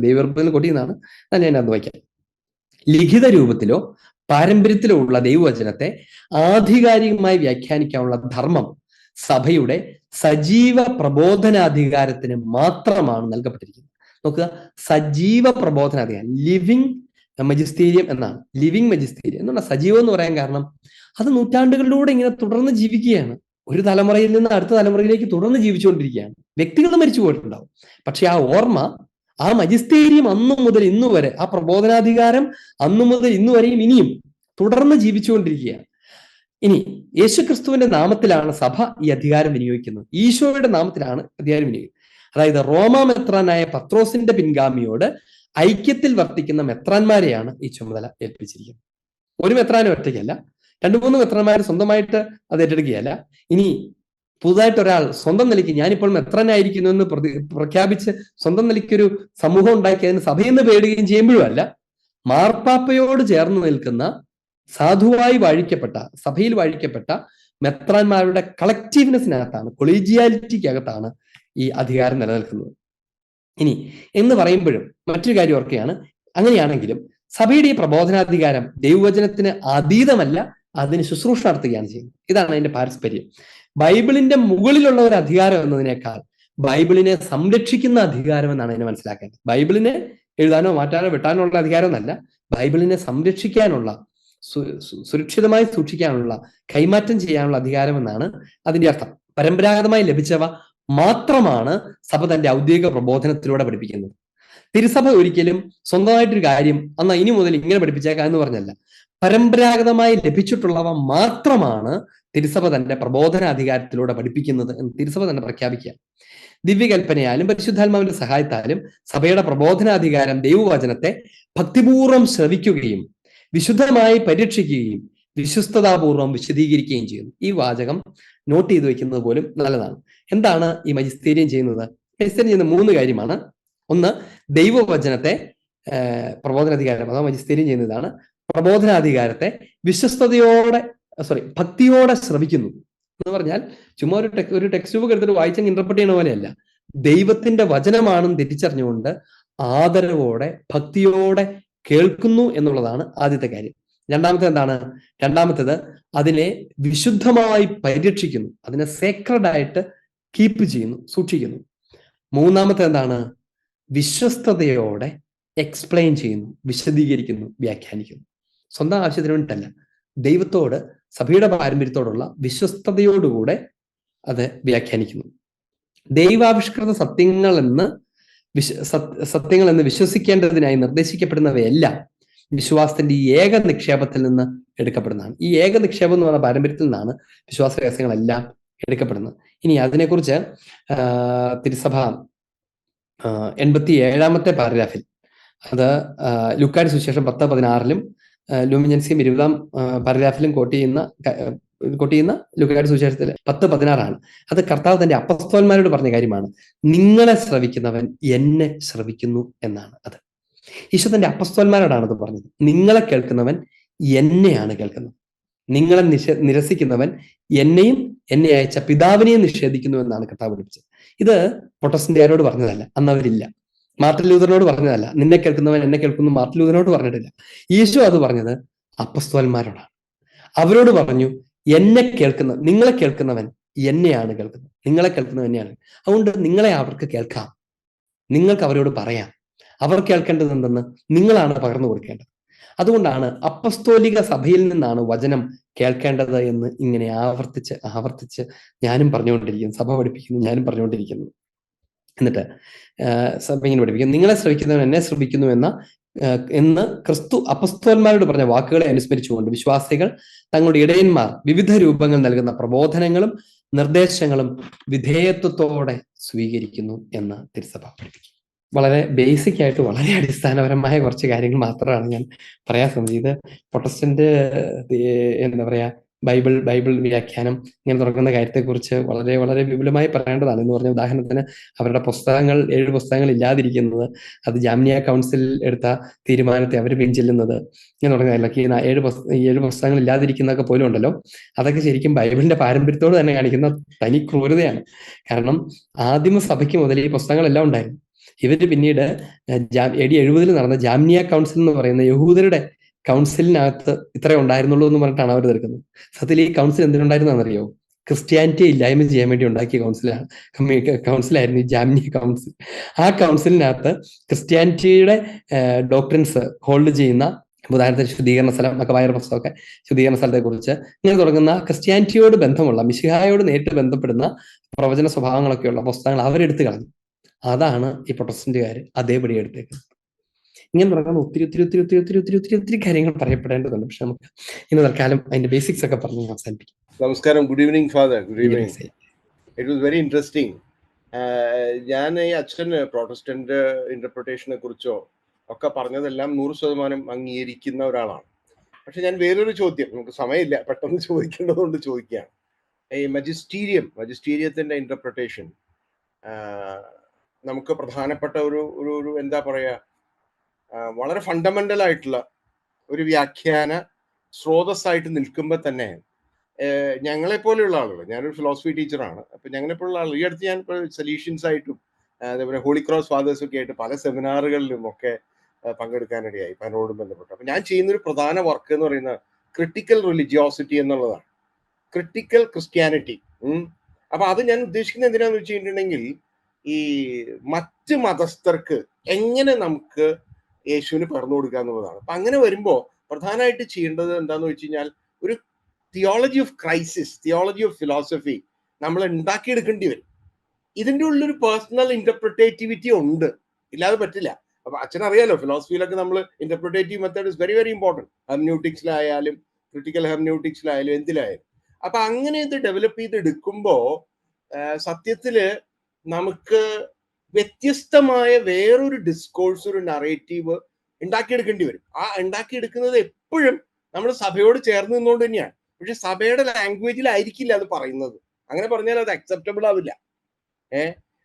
ദൈവവർമ്മയിൽ കോട്ട് ചെയ്യുന്നതാണ്. ഞാൻ അത് വായിക്കാം. ലിഖിത രൂപത്തിലോ പാരമ്പര്യത്തിലോ ഉള്ള ദൈവവചനത്തെ ആധികാരികമായി വ്യാഖ്യാനിക്കാനുള്ള ധർമ്മം സഭയുടെ സജീവ പ്രബോധനാധികാരത്തിന് മാത്രമാണ് നൽകപ്പെട്ടിരിക്കുന്നത്. നോക്കുക, സജീവ പ്രബോധനാധികാരം, ലിവിങ് മജിസ്റ്റീരിയം എന്നാണ്. ലിവിങ് മജിസ്റ്റീരിയം എന്നുള്ള സജീവം എന്ന് പറയാൻ കാരണം അത് നൂറ്റാണ്ടുകളിലൂടെ ഇങ്ങനെ തുടർന്ന് ജീവിക്കുകയാണ്. ഒരു തലമുറയിൽ നിന്ന് അടുത്ത തലമുറയിലേക്ക് തുടർന്ന് ജീവിച്ചുകൊണ്ടിരിക്കുകയാണ്. വ്യക്തികൾ മരിച്ചു പോയിട്ടുണ്ടാവും, പക്ഷെ ആ ഓർമ്മ, ആ മജിസ്റ്റേരിയം അന്നു മുതൽ ഇന്നു വരെ, ആ പ്രബോധനാധികാരം അന്നു മുതൽ ഇന്നു വരെയും ഇനിയും തുടർന്ന് ജീവിച്ചുകൊണ്ടിരിക്കുകയാണ്. ഇനി യേശുക്രിസ്തുവിന്റെ നാമത്തിലാണ് സഭ ഈ അധികാരം വിനിയോഗിക്കുന്നത്. ഈശോയുടെ നാമത്തിലാണ് അധികാരം വിനിയോഗിക്കുന്നത്. അതായത് റോമാ മെത്രാനായ പത്രോസിന്റെ പിൻഗാമിയോട് ഐക്യത്തിൽ വർത്തിക്കുന്ന മെത്രാന്മാരെയാണ് ഈ ചുമതല ഏൽപ്പിച്ചിരിക്കുന്നത്. ഒരു മെത്രാനും ഒറ്റയ്ക്കല്ല, 2-3 മെത്രാന്മാർ സ്വന്തമായിട്ട് അത് ഏറ്റെടുക്കുകയല്ല. ഇനി പുതുതായിട്ട് ഒരാൾ സ്വന്തം നിലയ്ക്ക് ഞാനിപ്പോൾ മെത്രാനായിരിക്കുന്നു എന്ന് പ്രഖ്യാപിച്ച് സ്വന്തം നിലയ്ക്കൊരു സമൂഹം ഉണ്ടാക്കി അതിന് സഭയിൽ നിന്ന് പേടുകയും ചെയ്യുമ്പോഴും അല്ല, മാർപ്പാപ്പയോട് ചേർന്ന് നിൽക്കുന്ന സാധുവായി വാഴിക്കപ്പെട്ട, സഭയിൽ വാഴിക്കപ്പെട്ട മെത്രാന്മാരുടെ കളക്റ്റീവ്നെസ്സിനകത്താണ്, കൊളീജിയാലിറ്റിക്കകത്താണ് ഈ അധികാരം നിലനിൽക്കുന്നത്. ഇനി എന്ന് പറയുമ്പോഴും മറ്റൊരു കാര്യം ഓർക്കുകയാണ്, അങ്ങനെയാണെങ്കിലും സഭയുടെ ഈ പ്രബോധനാധികാരം ദൈവവചനത്തിന് അതീതമല്ല, അതിന് ശുശ്രൂഷ നടത്തുകയാണ് ചെയ്യുന്നത്. ഇതാണ് അതിന്റെ പാരസ്പര്യം. ബൈബിളിന്റെ മുകളിലുള്ള ഒരു അധികാരം എന്നതിനേക്കാൾ ബൈബിളിനെ സംരക്ഷിക്കുന്ന അധികാരം എന്നാണ് അതിനെ മനസ്സിലാക്കേണ്ടത്. ബൈബിളിനെ എഴുതാനോ മാറ്റാനോ വെട്ടാനോ ഉള്ള അധികാരം എന്നല്ല, ബൈബിളിനെ സംരക്ഷിക്കാനുള്ള, സുരക്ഷിതമായി സൂക്ഷിക്കാനുള്ള, കൈമാറ്റം ചെയ്യാനുള്ള അധികാരം എന്നാണ് അതിന്റെ അർത്ഥം. പരമ്പരാഗതമായി ലഭിച്ചവ മാത്രമാണ് സഭ തന്റെ ഔദ്യോഗിക പ്രബോധനത്തിലൂടെ പഠിപ്പിക്കുന്നത്. തിരുസഭ ഒരിക്കലും സ്വന്തമായിട്ടൊരു കാര്യം എന്നാ ഇനി മുതൽ ഇങ്ങനെ പഠിപ്പിച്ചേക്കാം എന്ന് പറഞ്ഞല്ല, പരമ്പരാഗതമായി ലഭിച്ചിട്ടുള്ളവ മാത്രമാണ് തിരുസഭ തന്റെ പ്രബോധനാധികാരത്തിലൂടെ പഠിപ്പിക്കുന്നത് എന്ന് തിരുസഭ തന്നെ പ്രഖ്യാപിക്കുക. ദിവ്യകൽപ്പനയാലും പരിശുദ്ധാത്മാവിന്റെ സഹായത്താലും സഭയുടെ പ്രബോധനാധികാരം ദൈവവചനത്തെ ഭക്തിപൂർവ്വം ശ്രവിക്കുകയും വിശുദ്ധമായി പരീക്ഷിക്കുകയും വിശ്വസ്തതാപൂർവ്വം വിശദീകരിക്കുകയും ചെയ്യുന്നു. ഈ വാചകം നോട്ട് ചെയ്ത് വെക്കുന്നത് പോലും നല്ലതാണ്. എന്താണ് ഈ മജിസ്റ്റേരിയം ചെയ്യുന്നത്? മജിസ്റ്റേരിയം ചെയ്യുന്ന 3 കാര്യമാണ്. ഒന്ന്, ദൈവവചനത്തെ പ്രബോധനാധികാരം അഥവാ മജിസ്റ്റേരിയം ചെയ്യുന്നതാണ്. പ്രബോധനാധികാരത്തെ ഭക്തിയോടെ ശ്രവിക്കുന്നു എന്ന് പറഞ്ഞാൽ ചുമ്മാ ഒരു ടെക്സ്റ്റ് ബുക്ക് എടുത്തിട്ട് വായിച്ചങ്ങ് ഇന്റർപ്രറ്റ് ചെയ്യുന്ന പോലെയല്ല, ദൈവത്തിന്റെ വചനമാണെന്ന് തിരിച്ചറിഞ്ഞുകൊണ്ട് ആദരവോടെ ഭക്തിയോടെ കേൾക്കുന്നു എന്നുള്ളതാണ് ആദ്യത്തെ കാര്യം. രണ്ടാമത്തേത് അതിനെ വിശുദ്ധമായി പരിരക്ഷിക്കുന്നു, അതിനെ സേക്രഡ് ആയിട്ട് കീപ്പ് ചെയ്യുന്നു, സൂക്ഷിക്കുന്നു. മൂന്നാമത്തെ എന്താണ്? വിശ്വസ്തയോടെ എക്സ്പ്ലെയിൻ ചെയ്യുന്നു, വിശദീകരിക്കുന്നു, വ്യാഖ്യാനിക്കുന്നു. സ്വന്തം ആവശ്യത്തിന് വേണ്ടിയിട്ടല്ല, ദൈവത്തോട്, സഭയുടെ പാരമ്പര്യത്തോടുള്ള വിശ്വസ്തയോടുകൂടെ അത് വ്യാഖ്യാനിക്കുന്നു. ദൈവാവിഷ്കൃത സത്യങ്ങൾ എന്ന് വിശ്വസിക്കേണ്ടതിനായി നിർദ്ദേശിക്കപ്പെടുന്നവയെല്ലാം വിശ്വാസത്തിന്റെ ഈ ഏക നിക്ഷേപത്തിൽ നിന്ന് എടുക്കപ്പെടുന്നതാണ്. ഈ ഏക നിക്ഷേപം എന്ന് പറഞ്ഞ പാരമ്പര്യത്തിൽ നിന്നാണ് വിശ്വാസ രഹസ്യങ്ങളെല്ലാം എടുക്കപ്പെടുന്നത്. ഇനി അതിനെക്കുറിച്ച് തിരുസഭ 87-ാമത്തെ പാരഗ്രാഫിൽ, അത് ലൂക്കായുടെ സുവിശേഷം 10:16 ലൂമിനൻസിയം 20-ാം പാരഗ്രാഫിലും കോട്ട് ചെയ്യുന്ന ലൂക്കായുടെ സുവിശേഷത്തിൽ 10:16 അത് കർത്താവ് തന്റെ അപ്പസ്തോലന്മാരോട് പറഞ്ഞ കാര്യമാണ്. നിങ്ങളെ ശ്രവിക്കുന്നവൻ എന്നെ ശ്രവിക്കുന്നു എന്നാണ്. അത് ഈശോ തന്റെ അപ്പസ്തോലന്മാരോടാണ് അത് പറഞ്ഞത്. നിങ്ങളെ കേൾക്കുന്നവൻ എന്നെയാണ് കേൾക്കുന്നത്. നിങ്ങളെ നിരസിക്കുന്നവൻ എന്നെയും എന്നെ അയച്ച പിതാവിനെയും നിഷേധിക്കുന്നു എന്നാണ് കർത്താവ് പഠിപ്പിച്ചത്. ഇത് പ്രൊട്ടസ്റ്റന്റുകാരോട് പറഞ്ഞതല്ല, അന്ന് അവരില്ല. മാർട്ടിൻ ലൂഥറിനോട് പറഞ്ഞതല്ല, നിന്നെ കേൾക്കുന്നവൻ എന്നെ കേൾക്കുന്നു മാർട്ടിൻ ലൂഥറിനോട് പറഞ്ഞിട്ടില്ല. ഈശോ അത് പറഞ്ഞത് അപ്പസ്തോലന്മാരോടാണ്. അവരോട് പറഞ്ഞു, നിങ്ങളെ കേൾക്കുന്നവൻ എന്നെയാണ് കേൾക്കുന്നത്, നിങ്ങളെ കേൾക്കുന്നവൻ എന്നെയാണ്. അതുകൊണ്ട് നിങ്ങളെ അവർക്ക് കേൾക്കാം, നിങ്ങൾക്ക് അവരോട് പറയാം. അവർ കേൾക്കേണ്ടത് എന്തെന്ന് നിങ്ങളാണ് പകർന്നു കൊടുക്കേണ്ടത്. അതുകൊണ്ടാണ് അപ്പസ്തോലിക സഭയിൽ നിന്നാണ് വചനം കേൾക്കേണ്ടത് എന്ന് ഇങ്ങനെ ആവർത്തിച്ച് ഞാനും പറഞ്ഞുകൊണ്ടിരിക്കുന്നു, സഭ പഠിപ്പിക്കുന്നു, ഞാനും പറഞ്ഞുകൊണ്ടിരിക്കുന്നു. എന്നിട്ട് സഭ ഇങ്ങനെ പഠിപ്പിക്കുന്നു, നിങ്ങളെ ശ്രവിക്കുന്നവൻ എന്നെ ശ്രമിക്കുന്നു എന്ന് ക്രിസ്തു അപ്പസ്തോലന്മാരോട് പറഞ്ഞ വാക്കുകളെ അനുസ്മരിച്ചുകൊണ്ട് വിശ്വാസികൾ തങ്ങളുടെ ഇടയന്മാർ വിവിധ രൂപങ്ങൾ നൽകുന്ന പ്രബോധനങ്ങളും നിർദ്ദേശങ്ങളും വിധേയത്വത്തോടെ സ്വീകരിക്കുന്നു എന്ന് തിരുസഭ പഠിപ്പിക്കും. വളരെ ബേസിക് ആയിട്ട് വളരെ അടിസ്ഥാനപരമായ കുറച്ച് കാര്യങ്ങൾ മാത്രമാണ് ഞാൻ പറയാൻ ശ്രമിച്ചത്. പ്രൊട്ടസ്റ്റന്റ് എന്താ പറയാ ബൈബിൾ വ്യാഖ്യാനം ഇങ്ങനെ തുറക്കുന്ന കാര്യത്തെക്കുറിച്ച് വളരെ വളരെ വിപുലമായി പറയേണ്ടതാണ്. എന്ന് പറഞ്ഞ ഉദാഹരണത്തിന് അവരുടെ 7 പുസ്തകങ്ങൾ ഇല്ലാതിരിക്കുന്നത്, അത് ജാമിയ കൗൺസിൽ എടുത്ത തീരുമാനത്തെ അവർ പിൻചെല്ലുന്നത്, ഇങ്ങനെ തുടങ്ങുന്നില്ല. ഈ 7 പുസ്തകങ്ങൾ ഇല്ലാതിരിക്കുന്നതൊക്കെ പോലും ഉണ്ടല്ലോ, അതൊക്കെ ശരിക്കും ബൈബിളിന്റെ പാരമ്പര്യത്തോട് തന്നെ കാണിക്കുന്ന തനി ക്രൂരതയാണ്. കാരണം ആദിമ സഭയ്ക്ക് മുതൽ ഈ പുസ്തകങ്ങളെല്ലാം ഉണ്ടായിരുന്നു. ഇവര് പിന്നീട് AD 70 നടന്ന ജാമിയ കൗൺസിൽ എന്ന് പറയുന്ന യഹൂദരുടെ കൗൺസിലിനകത്ത് ഇത്രേ ഉണ്ടായിരുന്നുള്ളൂ എന്ന് പറഞ്ഞിട്ടാണ് അവർ തീർക്കുന്നത്. സത്യത്തിൽ ഈ കൗൺസിൽ എന്തിനുണ്ടായിരുന്നറിയോ? ക്രിസ്ത്യാനിറ്റിയെ ഇല്ലായ്മ ചെയ്യാൻ വേണ്ടി ഉണ്ടാക്കിയ കൗൺസിലായിരുന്നു ഈ ജാമിയ കൗൺസിൽ. ആ കൗൺസിലിനകത്ത് ക്രിസ്ത്യാനിറ്റിയുടെ ഡോക്ട്രിൻസ് ഹോൾഡ് ചെയ്യുന്ന, ഉദാഹരണത്തിന് ശുദ്ധീകരണ സ്ഥലം, മക്കബായർ പുസ്തകമൊക്കെ ശുദ്ധീകരണ സ്ഥലത്തെ കുറിച്ച് ഇങ്ങനെ തുടങ്ങുന്ന ക്രിസ്ത്യാനിറ്റിയോട് ബന്ധമുള്ള, മിശിഹായോട് നേരിട്ട് ബന്ധപ്പെടുന്ന പ്രവചന സ്വഭാവങ്ങളൊക്കെയുള്ള പുസ്തകങ്ങൾ അവരെടുത്ത് കളഞ്ഞു. അതാണ് ഈ പ്രൊട്ടസ്റ്റന്റുകാർ അതേപടി എടുത്തേക്കുന്നത്. ഇങ്ങനെ തുടങ്ങുന്ന ഒത്തിരി ഒത്തിരി ഒത്തിരി ഒത്തിരി ഒത്തിരി ഒത്തിരി ഒത്തിരി ഒത്തിരി കാര്യങ്ങൾ പറയപ്പെടേണ്ടതുണ്ട്. പക്ഷെ നമുക്ക് ഇന്ന് തൽക്കാലം അതിന്റെ ബേസിക്സ് ഒക്കെ പറഞ്ഞ് അവസാനിപ്പിക്കും. നമസ്കാരം. Good evening father. Good evening. It was very interesting. ഞാൻ ഈ അച്ഛൻ പ്രൊട്ടസ്റ്റന്റ് ഇന്റർപ്രിട്ടേഷനെ കുറിച്ചോ ഒക്കെ പറഞ്ഞതെല്ലാം 100% അംഗീകരിക്കുന്ന ഒരാളാണ്. പക്ഷെ ഞാൻ വേറൊരു ചോദ്യം, നമുക്ക് സമയമില്ല, പെട്ടെന്ന് ചോദിക്കേണ്ടതുകൊണ്ട് ചോദിക്കുകയാണ്. ഈ മജിസ്റ്റീരിയത്തിന്റെ ഇന്റർപ്രിട്ടേഷൻ നമുക്ക് പ്രധാനപ്പെട്ട ഒരു എന്താ പറയാ, വളരെ ഫണ്ടമെന്റൽ ആയിട്ടുള്ള ഒരു വ്യാഖ്യാന സ്രോതസ്സായിട്ട് നിൽക്കുമ്പോൾ തന്നെ ഞങ്ങളെ പോലെയുള്ള ആളുകൾ, ഞാനൊരു ഫിലോസഫി ടീച്ചറാണ്, അപ്പൊ ഞങ്ങളെപ്പോലുള്ള ആളുകൾ ഈ അടുത്ത് ഞാൻ ഇപ്പോൾ സൊല്യൂഷൻസ് ആയിട്ടും അതേപോലെ ഹോളി ക്രോസ് ഫാദേഴ്സ് ഒക്കെ ആയിട്ട് പല സെമിനാറുകളിലും ഒക്കെ പങ്കെടുക്കാനിടയായി പലരോടും ബന്ധപ്പെട്ട്. അപ്പൊ ഞാൻ ചെയ്യുന്നൊരു പ്രധാന വർക്ക് എന്ന് പറയുന്നത് ക്രിട്ടിക്കൽ റിലിജിയോസിറ്റി എന്നുള്ളതാണ്, ക്രിട്ടിക്കൽ ക്രിസ്ത്യാനിറ്റി. അപ്പൊ അത് ഞാൻ ഉദ്ദേശിക്കുന്നത് എന്തിനാന്ന് വെച്ച് കഴിഞ്ഞിട്ടുണ്ടെങ്കിൽ, ഈ മറ്റ് മതസ്ഥർക്ക് എങ്ങനെ നമുക്ക് യേശുവിന് പറഞ്ഞു കൊടുക്കുക എന്നുള്ളതാണ്. അപ്പൊ അങ്ങനെ വരുമ്പോൾ പ്രധാനമായിട്ട് ചെയ്യേണ്ടത് എന്താന്ന് വെച്ച് കഴിഞ്ഞാൽ, ഒരു theology of crisis, theology of philosophy നമ്മൾ ഉണ്ടാക്കിയെടുക്കേണ്ടി വരും. ഇതിൻ്റെ ഉള്ളൊരു പേഴ്സണൽ ഇന്റർപ്രിറ്റേറ്റിവിറ്റി ഉണ്ട്, ഇല്ലാതെ പറ്റില്ല. അപ്പൊ അച്ഛനറിയാലോ, ഫിലോസഫിയിലൊക്കെ നമ്മൾ interpretative method is very very important. ഹെർമ്ന്യൂട്ടിക്സിലായാലും ക്രിട്ടിക്കൽ ഹെർമ്ന്യൂട്ടിക്സിലായാലും എന്തിലായാലും. അപ്പൊ അങ്ങനെ ഇത് ഡെവലപ്പ് ചെയ്തെടുക്കുമ്പോൾ സത്യത്തില് നമുക്ക് വ്യത്യസ്തമായ വേറൊരു ഡിസ്കോഴ്സ്, ഒരു നറേറ്റീവ് ഉണ്ടാക്കിയെടുക്കേണ്ടി വരും. ആ ഉണ്ടാക്കിയെടുക്കുന്നത് എപ്പോഴും നമ്മൾ സഭയോട് ചേർന്ന് നിന്നുകൊണ്ട് തന്നെയാണ്. പക്ഷെ സഭയുടെ ലാംഗ്വേജിലായിരിക്കില്ല അത് പറയുന്നത്. അങ്ങനെ പറഞ്ഞാൽ അത് അക്സെപ്റ്റബിൾ ആവില്ല.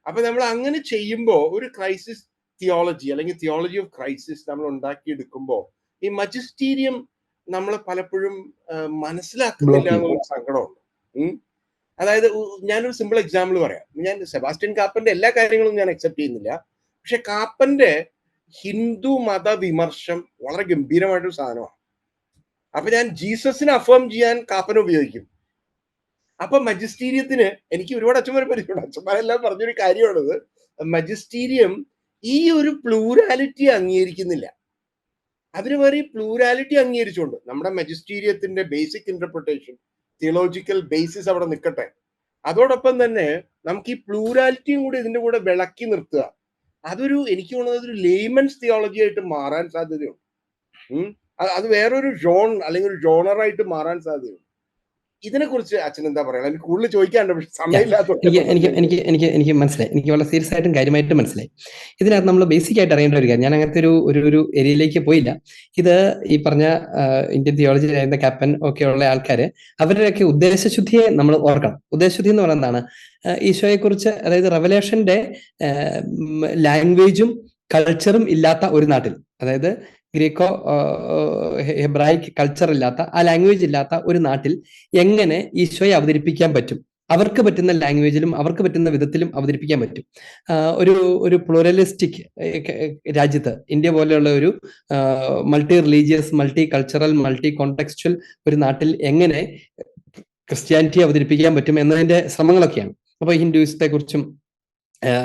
അപ്പൊ നമ്മൾ അങ്ങനെ ചെയ്യുമ്പോൾ ഒരു ക്രൈസിസ് തിയോളജി അല്ലെങ്കിൽ തിയോളജി ഓഫ് ക്രൈസിസ് നമ്മൾ ഉണ്ടാക്കിയെടുക്കുമ്പോൾ ഈ മജിസ്റ്റീരിയം നമ്മൾ പലപ്പോഴും മനസ്സിലാക്കുന്നില്ല എന്നുള്ള സങ്കടമുണ്ട്. അതായത് ഞാനൊരു സിമ്പിൾ എക്സാമ്പിൾ പറയാം. ഞാൻ സെബാസ്റ്റ്യൻ കാപ്പന്റെ എല്ലാ കാര്യങ്ങളും ഞാൻ അക്സെപ്റ്റ് ചെയ്യുന്നില്ല. പക്ഷെ കാപ്പന്റെ ഹിന്ദു മത വിമർശം വളരെ ഗംഭീരമായിട്ടൊരു സാധനമാണ്. അപ്പൊ ഞാൻ ജീസസിനെ അഫേം ചെയ്യാൻ കാപ്പനെ ഉപയോഗിക്കും. അപ്പൊ മജിസ്റ്റീരിയത്തിന് എനിക്ക് ഒരുപാട് അച്ഛന്മാരെ പരിചയമുണ്ട്. അച്ഛന്മാരെല്ലാം പറഞ്ഞൊരു കാര്യമാണത്, മജിസ്റ്റീരിയം ഈ ഒരു പ്ലൂരാലിറ്റി അംഗീകരിക്കുന്നില്ല. അതിന് വേറെ ഈ പ്ലൂരാലിറ്റി അംഗീകരിച്ചുകൊണ്ട് നമ്മുടെ മജിസ്റ്റീരിയത്തിന്റെ ബേസിക് ഇന്റർപ്രിട്ടേഷൻ, തിയോളജിക്കൽ ബേസിസ് അവിടെ നിൽക്കട്ടെ. അതോടൊപ്പം തന്നെ നമുക്ക് ഈ പ്ലൂരാലിറ്റിയും കൂടി ഇതിന്റെ കൂടെ വിളക്കി നിർത്തുക. എനിക്ക് തോന്നുന്നത് ഒരു ലേമൻസ് തിയോളജി ആയിട്ട് മാറാൻ സാധ്യതയുണ്ട്. അത് വേറൊരു ജോൺ അല്ലെങ്കിൽ ഒരു ജോണറായിട്ട് മാറാൻ സാധ്യതയുണ്ട്. ഇതിനെക്കുറിച്ച് അച്ഛൻ എന്താ പറയാ? എനിക്ക് കൂടുതൽ ചോദിക്കാണ്ട്, പക്ഷെ സമയമില്ലാത്ത. എനിക്ക് മനസ്സിലായി, എനിക്ക് വളരെ സീരിയസ് ആയിട്ടും കാര്യമായിട്ട് മനസ്സിലായി. ഇതിനകത്ത് നമ്മൾ ബേസിക് ആയിട്ട് അറിയേണ്ട ഒരു കാര്യം, ഞാൻ അങ്ങനത്തെ ഒരു ഏരിയയിലേക്ക് പോയില്ല. ഇത് ഈ പറഞ്ഞ ഇന്ത്യൻ തിയോളജി ആയിരുന്ന കാപ്പൻ ഒക്കെ ഉള്ള ആൾക്കാര്, അവരുടെയൊക്കെ ഉദ്ദേശശുദ്ധിയെ നമ്മൾ ഓർക്കണം. ഉദ്ദേശശുദ്ധി എന്ന് പറയുന്നതാണ് ഈശോയെക്കുറിച്ച്, അതായത് റെവലേഷന്റെ ലാംഗ്വേജും കൾച്ചറും ഇല്ലാത്ത ഒരു നാട്ടിൽ, അതായത് ഗ്രീക്കോ ഹെബ്രായിക് കൾച്ചർ ഇല്ലാത്ത, ആ ലാംഗ്വേജ് ഇല്ലാത്ത ഒരു നാട്ടിൽ എങ്ങനെ ഈശോയെ അവതരിപ്പിക്കാൻ പറ്റും? അവർക്ക് പറ്റുന്ന ലാംഗ്വേജിലും അവർക്ക് പറ്റുന്ന വിധത്തിലും അവതരിപ്പിക്കാൻ പറ്റും. ഒരു പ്ലൂറലിസ്റ്റിക് രാജ്യത്ത്, ഇന്ത്യ പോലെയുള്ള ഒരു multi religious, multi cultural, multi contextual ഒരു നാട്ടിൽ എങ്ങനെ ക്രിസ്ത്യാനിറ്റി അവതരിപ്പിക്കാൻ പറ്റും എന്നതിന്റെ ശ്രമങ്ങളൊക്കെയാണ്. അപ്പൊ ഹിന്ദുയിസത്തെ കുറിച്ചും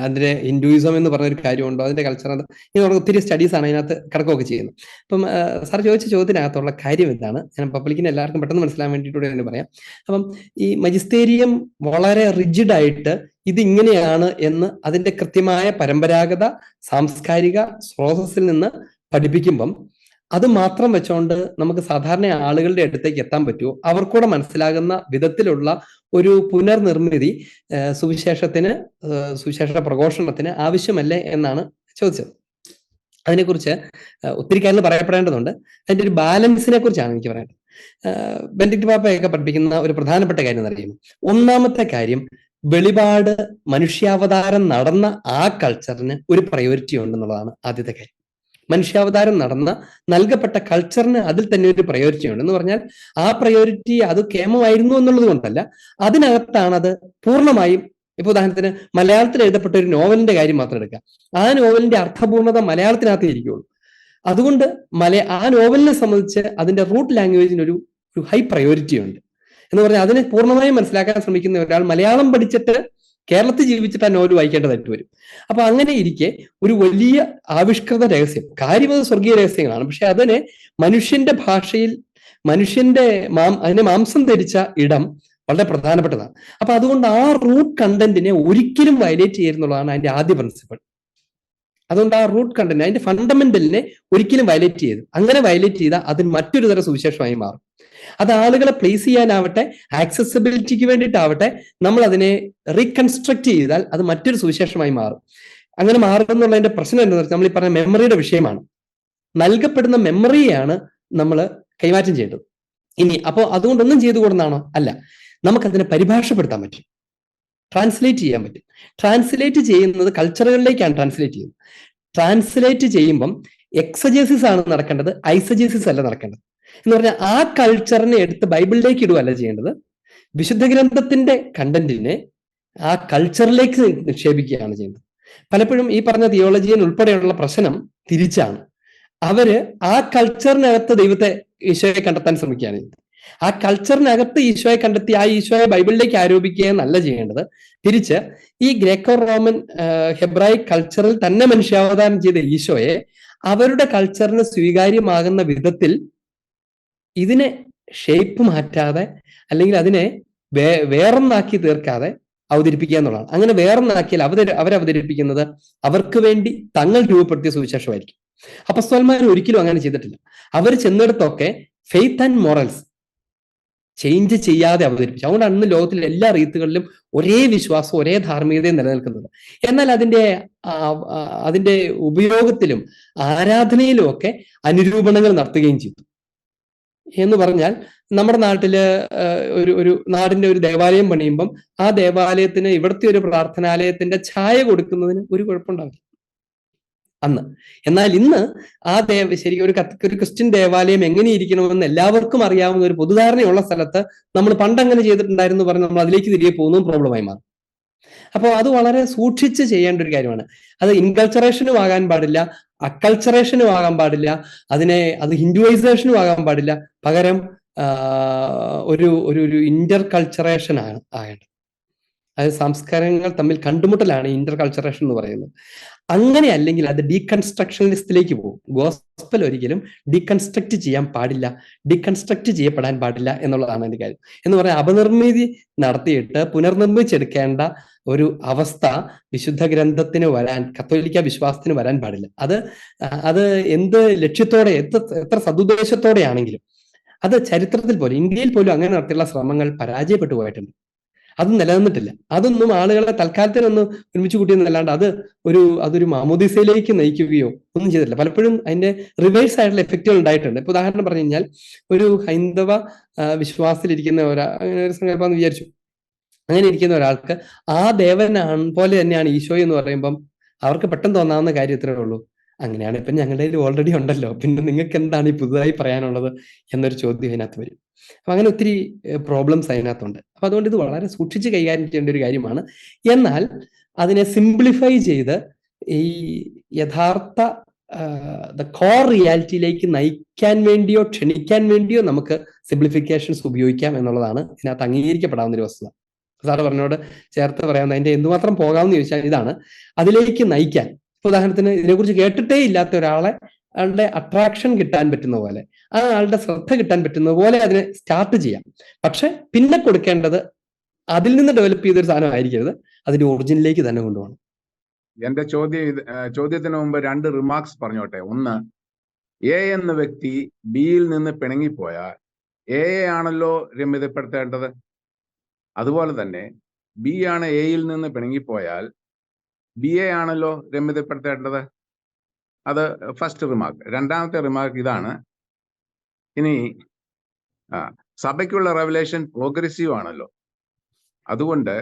അതിന്റെ ഹിന്ദുയിസം എന്ന് പറഞ്ഞൊരു കാര്യമുണ്ടോ, അതിന്റെ കൾച്ചർ, ഇങ്ങനെ ഒത്തിരി സ്റ്റഡീസാണ് അതിനകത്ത് കിടക്കുകയൊക്കെ ചെയ്യുന്നത്. അപ്പം സാർ ചോദിച്ച ചോദ്യത്തിനകത്തുള്ള കാര്യം എന്താണ്, ഞാൻ പബ്ലിക്കിന് എല്ലാവർക്കും പെട്ടെന്ന് മനസ്സിലാൻ വേണ്ടിയിട്ടൂടെ തന്നെ പറയാം. അപ്പം ഈ മജിസ്റ്റേരിയം വളരെ റിജിഡായിട്ട് ഇത് ഇങ്ങനെയാണ് എന്ന് അതിന്റെ കൃത്യമായ പരമ്പരാഗത സാംസ്കാരിക സ്രോതസ്സിൽ നിന്ന് പഠിപ്പിക്കുമ്പം അത് മാത്രം വെച്ചുകൊണ്ട് നമുക്ക് സാധാരണ ആളുകളുടെ അടുത്തേക്ക് എത്താൻ പറ്റുമോ? അവർക്കൂടെ മനസ്സിലാകുന്ന വിധത്തിലുള്ള ഒരു പുനർനിർമ്മിതി സുവിശേഷ പ്രഘോഷണത്തിന് ആവശ്യമല്ലേ എന്നാണ് ചോദിച്ചത്. അതിനെക്കുറിച്ച് ഒത്തിരി കാര്യങ്ങൾ പറയപ്പെടേണ്ടതുണ്ട്. അതിന്റെ ഒരു ബാലൻസിനെ കുറിച്ചാണ് എനിക്ക് പറയേണ്ടത്. ബെനഡിക്ട് പാപ്പയൊക്കെ പഠിപ്പിക്കുന്ന ഒരു പ്രധാനപ്പെട്ട കാര്യം എന്നറിയുമോ? ഒന്നാമത്തെ കാര്യം, വെളിപാട് മനുഷ്യാവതാരം നടന്ന ആ കൾച്ചറിന് ഒരു പ്രയോറിറ്റി ഉണ്ടെന്നുള്ളതാണ് ആദ്യത്തെ കാര്യം. മനുഷ്യാവതാരം നടന്ന നൽകപ്പെട്ട കൾച്ചറിന് അതിൽ തന്നെ ഒരു പ്രയോറിറ്റി ഉണ്ട്. എന്ന് പറഞ്ഞാൽ ആ പ്രയോറിറ്റി അത് കേമമായിരുന്നു എന്നുള്ളത് കൊണ്ടല്ല, അതിനകത്താണ് അത് പൂർണ്ണമായും. ഇപ്പൊ ഉദാഹരണത്തിന് മലയാളത്തിൽ എഴുതപ്പെട്ട ഒരു നോവലിന്റെ കാര്യം മാത്രം എടുക്കുക. ആ നോവലിന്റെ അർത്ഥപൂർണത മലയാളത്തിനകത്തേ ഇരിക്കുകയുള്ളൂ. അതുകൊണ്ട് ആ നോവലിനെ സംബന്ധിച്ച് അതിന്റെ റൂട്ട് ലാംഗ്വേജിന് ഒരു ഹൈ പ്രയോറിറ്റി ഉണ്ട്. എന്ന് പറഞ്ഞാൽ അതിനെ പൂർണ്ണമായും മനസ്സിലാക്കാൻ ശ്രമിക്കുന്ന ഒരാൾ മലയാളം പഠിച്ചിട്ട് കേരളത്തിൽ ജീവിച്ചിട്ട് ആ നോവൽ വായിക്കേണ്ടതായിട്ട് വരും. അപ്പൊ അങ്ങനെ ഇരിക്കെ ഒരു വലിയ ആവിഷ്കൃത രഹസ്യം, കാര്യം അത് സ്വർഗീയ രഹസ്യങ്ങളാണ്, പക്ഷെ അതിനെ മനുഷ്യന്റെ ഭാഷയിൽ അതിനെ മാംസം ധരിച്ച ഇടം വളരെ പ്രധാനപ്പെട്ടതാണ്. അപ്പൊ അതുകൊണ്ട് ആ റൂട്ട് കണ്ടന്റിനെ ഒരിക്കലും വയലേറ്റ് ചെയ്യുന്നുള്ളതാണ് അതിന്റെ ആദ്യ പ്രിൻസിപ്പിൾ. അതുകൊണ്ട് ആ റൂട്ട് കണ്ടന്റ്, അതിന്റെ ഫണ്ടമെന്റലിനെ ഒരിക്കലും വയലേറ്റ് ചെയ്തു. അങ്ങനെ വയലേറ്റ് ചെയ്താൽ അത് മറ്റൊരു തരം സുവിശേഷമായി മാറും. അത് ആളുകളെ പ്ലേസ് ചെയ്യാനാവട്ടെ, ആക്സസിബിലിറ്റിക്ക് വേണ്ടിയിട്ടാവട്ടെ, നമ്മൾ അതിനെ റീകൺസ്ട്രക്ട് ചെയ്താൽ അത് മറ്റൊരു സുവിശേഷമായി മാറും. അങ്ങനെ മാറുന്നുള്ളതിന്റെ പ്രശ്നം എന്താണെന്ന് വെച്ചാൽ, നമ്മൾ ഈ പറഞ്ഞ മെമ്മറിയുടെ വിഷയമാണ്. നൽകപ്പെടുന്ന മെമ്മറിയാണ് നമ്മൾ കൈമാറ്റം ചെയ്യേണ്ടത്. ഇനി അപ്പോൾ അതുകൊണ്ടൊന്നും ചെയ്തുകൂടുന്നാണോ? അല്ല, നമുക്കതിനെ പരിഭാഷപ്പെടുത്താൻ പറ്റും, ട്രാൻസ്ലേറ്റ് ചെയ്യാൻ പറ്റും. ട്രാൻസ്ലേറ്റ് ചെയ്യുന്നത് കൾച്ചറുകളിലേക്കാണ് ട്രാൻസ്ലേറ്റ് ചെയ്യുന്നത്. ട്രാൻസ്ലേറ്റ് ചെയ്യുമ്പം എക്സജേസിസ് ആണ് നടക്കേണ്ടത്, ഐസജേസിസ് അല്ല നടക്കേണ്ടത്. എന്ന് പറഞ്ഞാൽ ആ കൾച്ചറിനെ എടുത്ത് ബൈബിളിലേക്ക് ഇടുകയല്ല ചെയ്യേണ്ടത്, വിശുദ്ധ ഗ്രന്ഥത്തിന്റെ കണ്ടന്റിനെ ആ കൾച്ചറിലേക്ക് നിക്ഷേപിക്കുകയാണ് ചെയ്യുന്നത്. പലപ്പോഴും ഈ പറഞ്ഞ തിയോളജിയൻ ഉൾപ്പെടെയുള്ള പ്രശ്നം തിരിച്ചാണ്. അവര് ആ കൾച്ചറിനകത്ത് ദൈവത്തെ, ഈശോയെ കണ്ടെത്താൻ ശ്രമിക്കുകയാണ് ചെയ്യുന്നത്. ആ കൾച്ചറിനകത്ത് ഈശോയെ കണ്ടെത്തി ആ ഈശോയെ ബൈബിളിലേക്ക് ആരോപിക്കുക എന്നല്ല ചെയ്യേണ്ടത്. തിരിച്ച് ഈ ഗ്രേക്കോ റോമൻ ഹെബ്രായിക് കൾച്ചറിൽ തന്നെ മനുഷ്യാവതാരം ചെയ്ത ഈശോയെ അവരുടെ കൾച്ചറിന് സ്വീകാര്യമാകുന്ന വിധത്തിൽ ഇതിനെ ഷേപ്പ് മാറ്റാതെ, അല്ലെങ്കിൽ അതിനെ വേറൊന്നാക്കി തീർക്കാതെ അവതരിപ്പിക്കുക എന്നുള്ളതാണ്. അങ്ങനെ വേറൊന്നാക്കിയാൽ അവരവതരിപ്പിക്കുന്നത് അവർക്ക് വേണ്ടി തങ്ങൾ രൂപപ്പെടുത്തിയ സുവിശേഷമായിരിക്കും. അപ്പസ്തോലന്മാർ ഒരിക്കലും അങ്ങനെ ചെയ്തിട്ടില്ല. അവർ ചെന്നിടത്തൊക്കെ ഫെയ്ത്ത് ആൻഡ് മോറൽസ് ചേഞ്ച് ചെയ്യാതെ അവതരിപ്പിച്ചു. അതുകൊണ്ടാണ് ഇന്ന് ലോകത്തിലെ എല്ലാ റീത്തുകളിലും ഒരേ വിശ്വാസം, ഒരേ ധാർമ്മികതയും നിലനിൽക്കുന്നത്. എന്നാൽ അതിന്റെ ഉപയോഗത്തിലും ആരാധനയിലും ഒക്കെ അനുരൂപണങ്ങൾ നടത്തുകയും ചെയ്തു. എന്ന് പറഞ്ഞാൽ നമ്മുടെ നാട്ടില് ഒരു നാടിന്റെ ഒരു ദേവാലയം പണിയുമ്പം ആ ദേവാലയത്തിന് ഇവിടുത്തെ ഒരു പ്രാർത്ഥനാലയത്തിന്റെ ഛായ കൊടുക്കുന്നതിന് ഒരു കുഴപ്പമുണ്ടാവില്ല അന്ന്. എന്നാൽ ഇന്ന് ആ ശരിക്കും ഒരു ക്രിസ്ത്യൻ ദേവാലയം എങ്ങനെയിരിക്കണമെന്ന് എല്ലാവർക്കും അറിയാവുന്ന ഒരു പൊതുധാരണയുള്ള സ്ഥലത്ത് നമ്മൾ പണ്ട് അങ്ങനെ ചെയ്തിട്ടുണ്ടായിരുന്നു പറഞ്ഞ് നമ്മൾ അതിലേക്ക് തിരികെ പോകുന്നതും പ്രോബ്ലമായി മാറും. അപ്പോൾ അത് വളരെ സൂക്ഷിച്ച് ചെയ്യേണ്ട ഒരു കാര്യമാണ്. അത് ഇൻകൾച്ചറേഷനും ആകാൻ പാടില്ല, അക്കൾച്ചറേഷനും ആകാൻ പാടില്ല, അത് ഹിന്ദുവൈസേഷനും ആകാൻ പാടില്ല. പകരം ഒരു ഇന്റർ കൾച്ചറേഷൻ ആണ് ആകേണ്ടത്. അതായത് സംസ്കാരങ്ങൾ തമ്മിൽ കണ്ടുമുട്ടലാണ് ഇന്റർ കൾച്ചറേഷൻ എന്ന് പറയുന്നത്. അങ്ങനെ അല്ലെങ്കിൽ അത് ഡീകൺസ്ട്രക്ഷനിസ്റ്റിലേക്ക് പോകും. ഗോസ്പൽ ഒരിക്കലും ഡീകൺസ്ട്രക്ട് ചെയ്യാൻ പാടില്ല, ഡീകൺസ്ട്രക്ട് ചെയ്യപ്പെടാൻ പാടില്ല എന്നുള്ളതാണ് അതിന്റെ കാര്യം. എന്ന് പറഞ്ഞാൽ അപനിർമ്മിതി നടത്തിയിട്ട് പുനർനിർമ്മിച്ചെടുക്കേണ്ട ഒരു അവസ്ഥ വിശുദ്ധ ഗ്രന്ഥത്തിന് വരാൻ, കത്തോലിക്ക വിശ്വാസത്തിന് വരാൻ പാടില്ല. അത് എന്ത് ലക്ഷ്യത്തോടെ, എത്ര സതുദ്ദേശത്തോടെയാണെങ്കിലും അത് ചരിത്രത്തിൽ പോലും, ഇന്ത്യയിൽ പോലും അങ്ങനെ നടത്തിയുള്ള ശ്രമങ്ങൾ പരാജയപ്പെട്ടു പോയിട്ടുണ്ട്. അത് നിലനിന്നിട്ടില്ല. അതൊന്നും ആളുകളെ തൽക്കാലത്തിനൊന്ന് ഒരുമിച്ച് കൂട്ടിയെന്നല്ലാണ്ട് അതൊരു മാമോദിസയിലേക്ക് നയിക്കുകയോ ഒന്നും ചെയ്തിട്ടില്ല. പലപ്പോഴും അതിന്റെ റിവേഴ്സ് ആയിട്ടുള്ള എഫക്റ്റുകൾ ഉണ്ടായിട്ടുണ്ട്. ഇപ്പൊ ഉദാഹരണം പറഞ്ഞു കഴിഞ്ഞാൽ, ഒരു ഹൈന്ദവ വിശ്വാസത്തിലിരിക്കുന്ന അങ്ങനെ ഒരു സങ്കല്പം എന്ന് വിചാരിച്ചു. അങ്ങനെ ഇരിക്കുന്ന ഒരാൾക്ക് ആ ദേവനാണ് പോലെ തന്നെയാണ് ഈശോ എന്ന് പറയുമ്പം അവർക്ക് പെട്ടെന്ന് തോന്നാവുന്ന കാര്യം ഇത്രയേ ഉള്ളൂ, അങ്ങനെയാണ് ഇപ്പം ഞങ്ങളുടെ കയ്യിൽ ഓൾറെഡി ഉണ്ടല്ലോ, പിന്നെ നിങ്ങൾക്ക് എന്താണ് ഈ പുതുതായി പറയാനുള്ളത് എന്നൊരു ചോദ്യം അതിനകത്ത് വരും. അപ്പൊ അങ്ങനെ ഒത്തിരി പ്രോബ്ലംസ് അതിനകത്തുണ്ട്. അപ്പൊ അതുകൊണ്ട് ഇത് വളരെ സൂക്ഷിച്ച് കൈകാര്യം ചെയ്യേണ്ട ഒരു കാര്യമാണ്. എന്നാൽ അതിനെ സിംപ്ലിഫൈ ചെയ്ത് ഈ യഥാർത്ഥ കോർ റിയാലിറ്റിയിലേക്ക് നയിക്കാൻ വേണ്ടിയോ ക്ഷണിക്കാൻ വേണ്ടിയോ നമുക്ക് സിംപ്ലിഫിക്കേഷൻസ് ഉപയോഗിക്കാം എന്നുള്ളതാണ് ഇതിനകത്ത് അംഗീകരിക്കപ്പെടാവുന്ന ഒരു വസ്തുത. സാറ് പറഞ്ഞോട് ചേർത്ത് പറയാവുന്ന അതിന്റെ എന്തുമാത്രം പോകാമെന്ന് ചോദിച്ചാൽ ഇതാണ്, അതിലേക്ക് നയിക്കാൻ. ഉദാഹരണത്തിന് ഇതിനെക്കുറിച്ച് കേട്ടിട്ടേ ഇല്ലാത്ത ആളുടെ അട്രാക്ഷൻ കിട്ടാൻ പറ്റുന്ന പോലെ, ആ ആളുടെ ശ്രദ്ധ കിട്ടാൻ പറ്റുന്ന പോലെ അതിനെ സ്റ്റാർട്ട് ചെയ്യാം. പക്ഷെ പിന്നെ കൊടുക്കേണ്ടത് അതിൽ നിന്ന് ഡെവലപ്പ് ചെയ്തൊരു സാധനം ആയിരിക്കരുത്, അതിന്റെ ഒറിജിനിലേക്ക് തന്നെ കൊണ്ടുപോകണം. എന്റെ ചോദ്യത്തിന് മുമ്പ് 2 റിമാർക്സ് പറഞ്ഞോട്ടെ. ഒന്ന്, എ എന്ന വ്യക്തി ബിയിൽ നിന്ന് പിണങ്ങിപ്പോയാൽ എ ആണല്ലോ രമ്യതപ്പെടുത്തേണ്ടത്. അതുപോലെ തന്നെ ബി ആണ് എയിൽ നിന്ന് പിണങ്ങിപ്പോയാൽ ബി എ ആണല്ലോ രമ്യതപ്പെടുത്തേണ്ടത്. അത് ഫസ്റ്റ് റിമാർക്ക്. രണ്ടാമത്തെ റിമാർക്ക് ഇതാണ്. ഇനി സഭയ്ക്കുള്ള റെവലേഷൻ പ്രോഗ്രസീവ് ആണല്ലോ. അതുകൊണ്ട്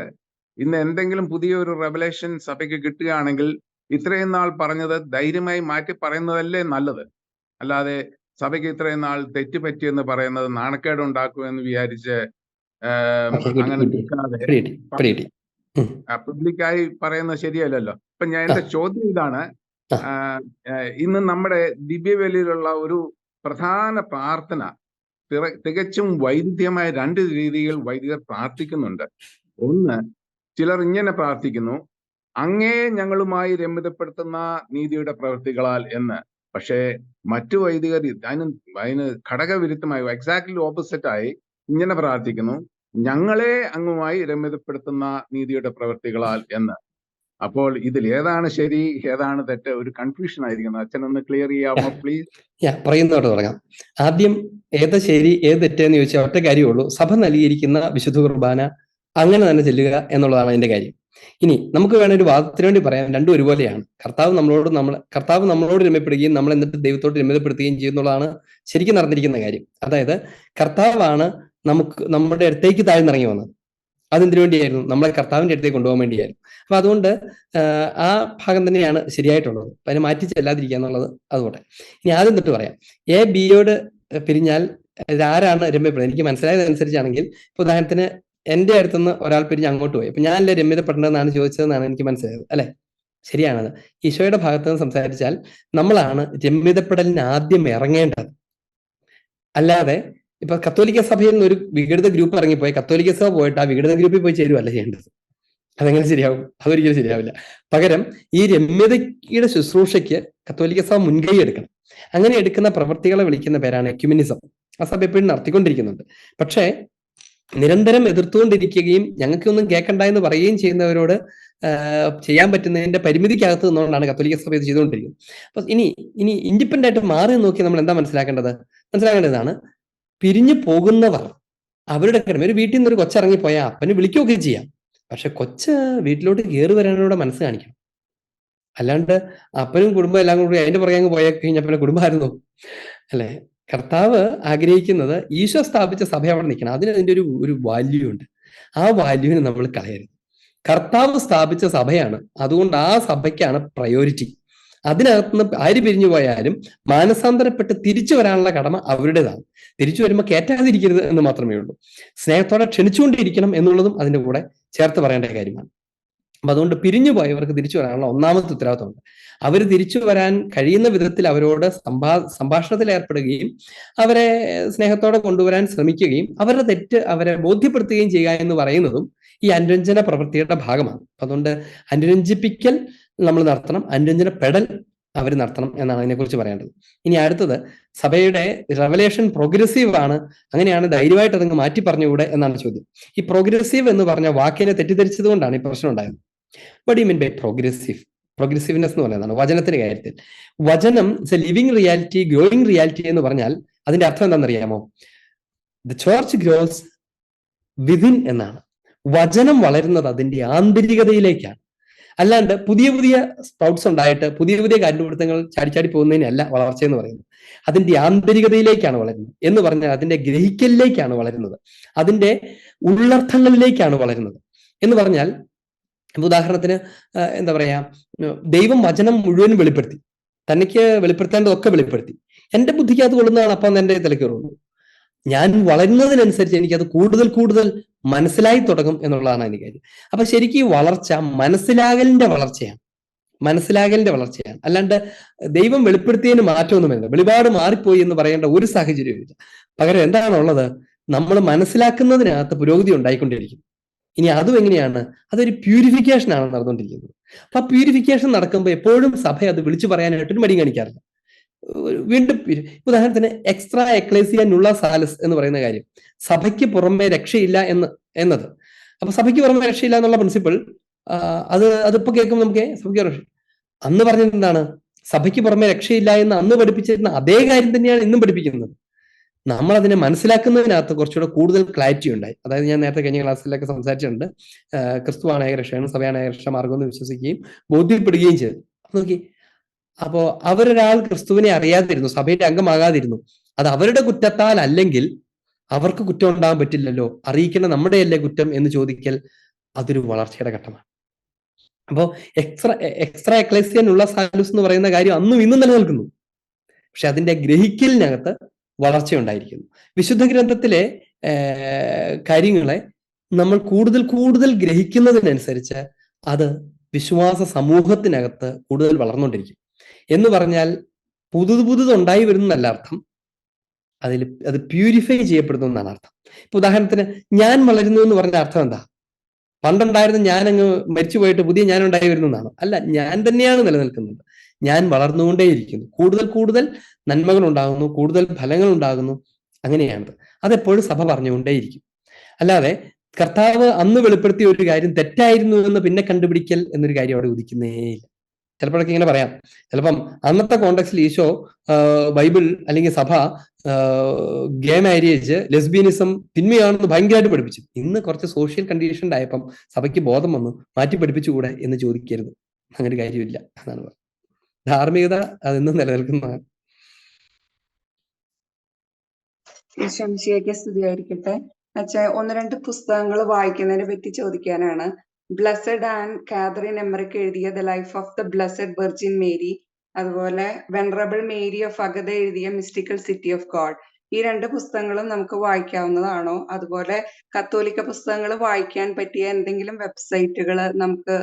ഇന്ന് എന്തെങ്കിലും പുതിയ ഒരു റെവലേഷൻ സഭയ്ക്ക് കിട്ടുകയാണെങ്കിൽ ഇത്രയും നാൾ പറഞ്ഞത് ധൈര്യമായി മാറ്റി പറയുന്നതല്ലേ നല്ലത്. അല്ലാതെ സഭയ്ക്ക് ഇത്രയും നാൾ തെറ്റുപറ്റിയെന്ന് പറയുന്നത് നാണക്കേട് ഉണ്ടാക്കുമെന്ന് വിചാരിച്ച് അങ്ങനെ നിൽക്കാതെ പബ്ലിക്കായി പറയുന്നത് ശരിയല്ലല്ലോ. ഇപ്പൊ എന്റെ ചോദ്യം ഇതാണ്. ഇന്ന് നമ്മുടെ ദിവ്യബലിയിലുള്ള ഒരു പ്രധാന പ്രാർത്ഥന തികച്ചും വൈരുദ്ധ്യമായ രണ്ട് രീതികൾ വൈദികർ പ്രാർത്ഥിക്കുന്നുണ്ട്. ഒന്ന്, ചിലർ ഇങ്ങനെ പ്രാർത്ഥിക്കുന്നു: അങ്ങേ ഞങ്ങളുമായി രമ്യതപ്പെടുത്തുന്ന നീതിയുടെ പ്രവൃത്തികളാൽ എന്ന്. പക്ഷേ മറ്റു വൈദികർ അതിന് ഘടകവിരുദ്ധമായി, എക്സാക്ട്ലി ഓപ്പോസിറ്റായി ഇങ്ങനെ പ്രാർത്ഥിക്കുന്നു: ഞങ്ങളെ അങ്ങുമായി രമ്യതപ്പെടുത്തുന്ന നീതിയുടെ പ്രവൃത്തികളാൽ എന്ന്. അപ്പോൾ ഇതിൽ ഏതാണ് ശരി, ഏതാണ് തെറ്റ്? ഒരു കൺഫ്യൂഷൻ ആയിരിക്കുന്നു. അച്ഛൻ ഒന്ന് ക്ലിയർ ചെയ്യാമോ പ്ലീസ്? പറയുന്നതോട് തുടങ്ങാം. ആദ്യം ഏത് ശരി ഏത് തെറ്റെന്ന് ചോദിച്ചാൽ ഒറ്റ കാര്യമുള്ളൂ: സഭ നൽകിയിരിക്കുന്ന വിശുദ്ധ കുർബാന അങ്ങനെ തന്നെ ചെല്ലുക എന്നുള്ളതാണ് അതിന്റെ കാര്യം. ഇനി നമുക്ക് വേണ ഒരു വാദത്തിന് വേണ്ടി പറയാം, രണ്ടും ഒരുപോലെയാണ്. കർത്താവ് നമ്മളോട് രമ്യപ്പെടുകയും നമ്മൾ എന്നിട്ട് ദൈവത്തോട് രമ്യതപ്പെടുത്തുകയും ചെയ്യുന്നുള്ളതാണ് ശരിക്കും നടന്നിരിക്കുന്ന കാര്യം. അതായത് കർത്താവാണ് നമ്മുടെ അടുത്തേക്ക് താഴ്ന്നിറങ്ങി വന്നത്. അതെന്തിനു വേണ്ടിയായിരുന്നു? നമ്മളെ കർത്താവിന്റെ അടുത്തേക്ക് കൊണ്ടുപോകാൻ വേണ്ടിയായിരുന്നു. അപ്പൊ അതുകൊണ്ട് ആ ഭാഗം തന്നെയാണ് ശരിയായിട്ടുള്ളത്. അപ്പൊ അതിനെ മാറ്റി ചെല്ലാതിരിക്കുക എന്നുള്ളത് അതുകൊണ്ട്. ഇനി ആദ്യം തൊട്ട് പറയാം, എ ബിയോട് പിരിഞ്ഞാൽ ആരാണ് രമ്യപ്പെടുന്നത്? എനിക്ക് മനസ്സിലായതനുസരിച്ചാണെങ്കിൽ, ഇപ്പൊ ഉദാഹരണത്തിന് എന്റെ അടുത്തുനിന്ന് ഒരാൾ പിരിഞ്ഞ് അങ്ങോട്ട് പോയി, അപ്പൊ ഞാനല്ലേ രമ്യതപ്പെടേണ്ടതെന്നാണ് ചോദിച്ചതെന്നാണ് എനിക്ക് മനസ്സിലായത്, അല്ലെ? ശരിയാണത്. ഈശോയുടെ ഭാഗത്ത് നിന്ന് സംസാരിച്ചാൽ നമ്മളാണ് രമ്യതപ്പെടലിന് ആദ്യം ഇറങ്ങേണ്ടത്. അല്ലാതെ ഇപ്പൊ കത്തോലിക്ക സഭയിൽ നിന്ന് ഒരു വിഘടിത ഗ്രൂപ്പ് ഇറങ്ങിപ്പോയി കത്തോലിക്ക സഭ പോയിട്ട് ആ വിഘടിത ഗ്രൂപ്പിൽ പോയി ചേരുവല്ല ചെയ്യേണ്ടത്. അതെങ്ങനെ ശരിയാവും? അതൊരിക്കലും ശരിയാവില്ല. പകരം ഈ രമ്യതയുടെ ശുശ്രൂഷയ്ക്ക് കത്തോലിക്ക സഭ മുൻകൈ എടുക്കണം. അങ്ങനെ എടുക്കുന്ന പ്രവൃത്തികളെ വിളിക്കുന്ന പേരാണ് എക്യുമെനിസം. ആ സഭ എപ്പോഴും നടത്തിക്കൊണ്ടിരിക്കുന്നുണ്ട്. പക്ഷേ നിരന്തരം എതിർത്തുകൊണ്ടിരിക്കുകയും ഞങ്ങൾക്കൊന്നും കേൾക്കണ്ട എന്ന് പറയുകയും ചെയ്യുന്നവരോട് ചെയ്യാൻ പറ്റുന്നതിന്റെ പരിമിതിക്കകത്ത് നിന്നുകൊണ്ടാണ് കത്തോലിക്ക സഭ ഇത് ചെയ്തുകൊണ്ടിരിക്കുന്നത്. അപ്പൊ ഇനി ഇൻഡിപെൻഡന്റ് ആയിട്ട് മാറി നോക്കി നമ്മൾ എന്താ മനസ്സിലാക്കേണ്ടതാണ്, പിരിഞ്ഞു പോകുന്നവർ അവരുടെ കടമ. ഒരു വീട്ടിൽ നിന്ന് ഒരു കൊച്ചിറങ്ങിപ്പോയാൽ അപ്പന് വിളിക്കുകയൊക്കെ ചെയ്യാം, പക്ഷെ കൊച്ച് വീട്ടിലോട്ട് കയറി വരാനോടെ മനസ്സ് കാണിക്കണം. അല്ലാണ്ട് അപ്പനും കുടുംബം എല്ലാം കൂടി അതിന്റെ പുറകെ അങ്ങ് പോയാൽ കഴിഞ്ഞപ്പോൾ കുടുംബമായിരുന്നു, അല്ലെ? കർത്താവ് ആഗ്രഹിക്കുന്നത് ഈശോ സ്ഥാപിച്ച സഭ അവിടെ നിൽക്കണം. അതിന്റെ ഒരു വാല്യൂ ഉണ്ട്. ആ വാല്യൂവിന് നമ്മൾ കളയരുത്. കർത്താവ് സ്ഥാപിച്ച സഭയാണ്, അതുകൊണ്ട് ആ സഭയ്ക്കാണ് പ്രയോറിറ്റി. അതിനകത്തുനിന്ന് ആര് പിരിഞ്ഞു പോയാലും മാനസാന്തരപ്പെട്ട് തിരിച്ചു വരാനുള്ള കടമ അവരുടേതാണ്. തിരിച്ചു വരുമ്പോൾ കയറ്റാതിരിക്കരുത് എന്ന് മാത്രമേ ഉള്ളൂ. സ്നേഹത്തോടെ ക്ഷണിച്ചുകൊണ്ടിരിക്കണം എന്നുള്ളതും അതിന്റെ കൂടെ ചേർത്ത് പറയേണ്ട കാര്യമാണ്. അപ്പൊ അതുകൊണ്ട് പിരിഞ്ഞു പോയവർക്ക് തിരിച്ചു വരാനുള്ള ഒന്നാമത്തെ ഉത്തരവാദിത്തമുണ്ട്. അവർ തിരിച്ചു വരാൻ കഴിയുന്ന വിധത്തിൽ അവരോട് സംഭാഷണത്തിൽ ഏർപ്പെടുകയും അവരെ സ്നേഹത്തോടെ കൊണ്ടുവരാൻ ശ്രമിക്കുകയും അവരുടെ തെറ്റ് അവരെ ബോധ്യപ്പെടുത്തുകയും ചെയ്യുക എന്ന് പറയുന്നതും ഈ അനുരഞ്ജന പ്രവൃത്തിയുടെ ഭാഗമാണ്. അപ്പൊ അതുകൊണ്ട് അനുരഞ്ജിപ്പിക്കൽ നമ്മൾ നടത്തണം, അനുരഞ്ജനപ്പെടൽ അവർ നടത്തണം എന്നാണ് അതിനെക്കുറിച്ച് പറയേണ്ടത്. ഇനി അടുത്തത്, സഭയുടെ റെവലേഷൻ പ്രോഗ്രസീവ് ആണ്, അങ്ങനെയാണ് ധൈര്യമായിട്ട് അതങ്ങ് മാറ്റി പറഞ്ഞുകൂടെ എന്നാണ് ചോദ്യം. ഈ പ്രോഗ്രസീവ് എന്ന് പറഞ്ഞ വാക്കിനെ തെറ്റിദ്ധരിച്ചത് കൊണ്ടാണ് ഈ പ്രശ്നം ഉണ്ടായത്. What do you mean by progressiveness എന്ന് പറയുന്നതാണ് വചനത്തിന്റെ കാര്യത്തിൽ. വചനം it's a living reality, growing reality എന്ന് പറഞ്ഞാൽ അതിന്റെ അർത്ഥം എന്താണെന്നറിയാമോ? ദ ചർച്ച് ഗ്രോസ് വിതിൻ എന്നാണ്. വചനം വളരുന്നത് അതിന്റെ ആന്തരികതയിലേക്കാണ്. അല്ലാണ്ട് പുതിയ പുതിയ സ്പ്രൗട്ട്സ് ഉണ്ടായിട്ട് പുതിയ പുതിയ കണ്ടുപിടുത്തങ്ങൾ ചാടി പോകുന്നതിനല്ല വളർച്ച എന്ന് പറയുന്നത്. അതിന്റെ ആന്തരികതയിലേക്കാണ് വളരുന്നത്. എന്ന് പറഞ്ഞാൽ അതിന്റെ ഗ്രഹിക്കലിലേക്കാണ് വളരുന്നത്, അതിന്റെ ഉള്ളർത്ഥങ്ങളിലേക്കാണ് വളരുന്നത്. എന്ന് പറഞ്ഞാൽ ഉദാഹരണത്തിന് എന്താ പറയാ, ദൈവം വചനം മുഴുവനും വെളിപ്പെടുത്തി, തനിക്ക് വെളിപ്പെടുത്തേണ്ടതൊക്കെ വെളിപ്പെടുത്തി. എന്റെ ബുദ്ധിക്കകത്ത് കൊള്ളുന്നതാണ് അപ്പം എന്റെ തലക്കേറുള്ളൂ. ഞാൻ വളരുന്നതിനനുസരിച്ച് എനിക്കത് കൂടുതൽ കൂടുതൽ മനസ്സിലായി തുടങ്ങും എന്നുള്ളതാണ് അതിന്റെ കാര്യം. അപ്പൊ ശരിക്കും ഈ വളർച്ച മനസ്സിലാകലിന്റെ വളർച്ചയാണ്. അല്ലാണ്ട് ദൈവം വെളിപ്പെടുത്തിയതിന് മാറ്റമൊന്നും വരുന്നത്, വെളിപാട് മാറിപ്പോയി എന്ന് പറയേണ്ട ഒരു സാഹചര്യമില്ല. പകരം എന്താണുള്ളത്, നമ്മൾ മനസ്സിലാക്കുന്നതിനകത്ത് പുരോഗതി ഉണ്ടായിക്കൊണ്ടിരിക്കും. ഇനി അതും എങ്ങനെയാണ്? അതൊരു പ്യൂരിഫിക്കേഷൻ ആണ് നടന്നുകൊണ്ടിരിക്കുന്നത്. അപ്പൊ ആ പ്യൂരിഫിക്കേഷൻ നടക്കുമ്പോൾ എപ്പോഴും സഭ അത് വിളിച്ചു പറയാനായിട്ടൊരു മടി കാണിക്കാറില്ല. വീണ്ടും ഉദാഹരണത്തിന് എക്സ്ട്രാ എക്ലേസിയ നുള്ള സാലസ് എന്ന് പറയുന്ന കാര്യം, സഭയ്ക്ക് പുറമെ രക്ഷയില്ല എന്നത്. അപ്പൊ സഭയ്ക്ക് പുറമെ രക്ഷയില്ല എന്നുള്ള പ്രിൻസിപ്പിൾ അതിപ്പോ കേൾക്കുമ്പോൾ നമുക്ക് സഭയ്ക്ക് രക്ഷ അന്ന് പറഞ്ഞത് എന്താണ്? സഭയ്ക്ക് പുറമെ രക്ഷയില്ല എന്ന് അന്ന് പഠിപ്പിച്ചിരുന്ന അതേ കാര്യം തന്നെയാണ് ഇന്നും പഠിപ്പിക്കുന്നത്. നമ്മൾ അതിനെ മനസ്സിലാക്കുന്നതിനകത്ത് കുറച്ചുകൂടെ കൂടുതൽ ക്ലാരിറ്റി ഉണ്ടായി. അതായത് ഞാൻ നേരത്തെ കഴിഞ്ഞ ക്ലാസ്സിലൊക്കെ സംസാരിച്ചിട്ടുണ്ട്, ക്രിസ്തുവാണ് ഏകരക്ഷയാണ്, സഭയാണ് ഏകരക്ഷ മാർഗം എന്ന് വിശ്വസിക്കുകയും ബോധ്യപ്പെടുകയും ചെയ്തു. നോക്കി, അപ്പോ അവരൊരാൾ ക്രിസ്തുവിനെ അറിയാതിരുന്നു, സഭയുടെ അംഗമാകാതിരുന്നു, അത് അവരുടെ കുറ്റത്താൽ അല്ലെങ്കിൽ അവർക്ക് കുറ്റം ഉണ്ടാകാൻ പറ്റില്ലല്ലോ, അറിയിക്കുന്ന നമ്മുടെയല്ലേ കുറ്റം എന്ന് ചോദിക്കൽ അതൊരു വളർച്ചയുടെ ഘട്ടമാണ്. അപ്പോൾ എക്സ്ട്രാ എക്ലേസിയൻ ഉള്ള സാലൂസ് എന്ന് പറയുന്ന കാര്യം അന്നും ഇന്നും നിലനിൽക്കുന്നു. പക്ഷെ അതിന്റെ ഗ്രഹിക്കലിനകത്ത് വളർച്ചയുണ്ടായിരിക്കുന്നു. വിശുദ്ധ ഗ്രന്ഥത്തിലെ കാര്യങ്ങളെ നമ്മൾ കൂടുതൽ കൂടുതൽ ഗ്രഹിക്കുന്നതിനനുസരിച്ച് അത് വിശ്വാസ സമൂഹത്തിനകത്ത് കൂടുതൽ വളർന്നുകൊണ്ടിരിക്കും. എന്ന് പറഞ്ഞാൽ പുതുത് ഉണ്ടായി വരുന്നല്ല അർത്ഥം, അത് പ്യൂരിഫൈ ചെയ്യപ്പെടുന്നു എന്നാണ് അർത്ഥം. ഇപ്പൊ ഉദാഹരണത്തിന് ഞാൻ വളരുന്നു എന്ന് പറഞ്ഞ അർത്ഥം എന്താ? പണ്ടുണ്ടായിരുന്ന ഞാൻ അങ്ങ് മരിച്ചു പോയിട്ട് പുതിയ ഞാൻ ഉണ്ടായി വരുന്നു എന്നാണ്? അല്ല, ഞാൻ തന്നെയാണ് നിലനിൽക്കുന്നത്. ഞാൻ വളർന്നുകൊണ്ടേയിരിക്കുന്നു, കൂടുതൽ കൂടുതൽ നന്മകൾ ഉണ്ടാകുന്നു, കൂടുതൽ ഫലങ്ങൾ ഉണ്ടാകുന്നു. അങ്ങനെയാണത്. അതെപ്പോഴും സഭ പറഞ്ഞുകൊണ്ടേയിരിക്കും. അല്ലാതെ കർത്താവ് അന്ന് വെളിപ്പെടുത്തിയ ഒരു കാര്യം തെറ്റായിരുന്നു എന്ന് പിന്നെ കണ്ടുപിടിക്കൽ എന്നൊരു കാര്യം അവിടെ ഉദിക്കുന്നേയില്ല. ചിലപ്പോഴൊക്കെ ഇങ്ങനെ പറയാം, ചിലപ്പം അന്നത്തെ കോണ്ടെക്സ്റ്റിൽ ഈശോ ബൈബിൾ അല്ലെങ്കിൽ സഭ ഗേ മാരേജ്, ലെസ്ബിയനിസം തിന്മയാണെന്ന് ഭയങ്കരമായിട്ട് പഠിപ്പിച്ചു. ഇന്ന് കുറച്ച് സോഷ്യൽ കണ്ടീഷൻ ആയപ്പം സഭയ്ക്ക് ബോധം വന്നു, മാറ്റി പഠിപ്പിച്ചുകൂടെ എന്ന് ചോദിക്കരുത്. അങ്ങനെ കാര്യമില്ല എന്നാണ് പറയുന്നത്. ധാർമ്മികത അതെന്നും നിലനിൽക്കുന്നതാണ്. സ്തുതിയായിരിക്കട്ടെ. അച്ഛാ, 1-2 പുസ്തകങ്ങൾ വായിക്കുന്നതിനെ പറ്റി ചോദിക്കാനാണ്. ബ്ലസ്സഡ് ആൻഡ് കാതറിൻ എമറിക് എഴുതിയ the life of the blessed virgin Mary, അതുപോലെ വെനറബിൾ മേരി ഓഫ് അഗത എഴുതിയ മിസ്റ്റിക്കൽ സിറ്റി ഓഫ് ഗോഡ്. ഈ 2 പുസ്തകങ്ങളും നമുക്ക് വായിക്കാവുന്നതാണോ? അതുപോലെ കത്തോലിക്ക പുസ്തകങ്ങൾ വായിക്കാൻ പറ്റിയ എന്തെങ്കിലും വെബ്സൈറ്റുകൾ നമുക്ക്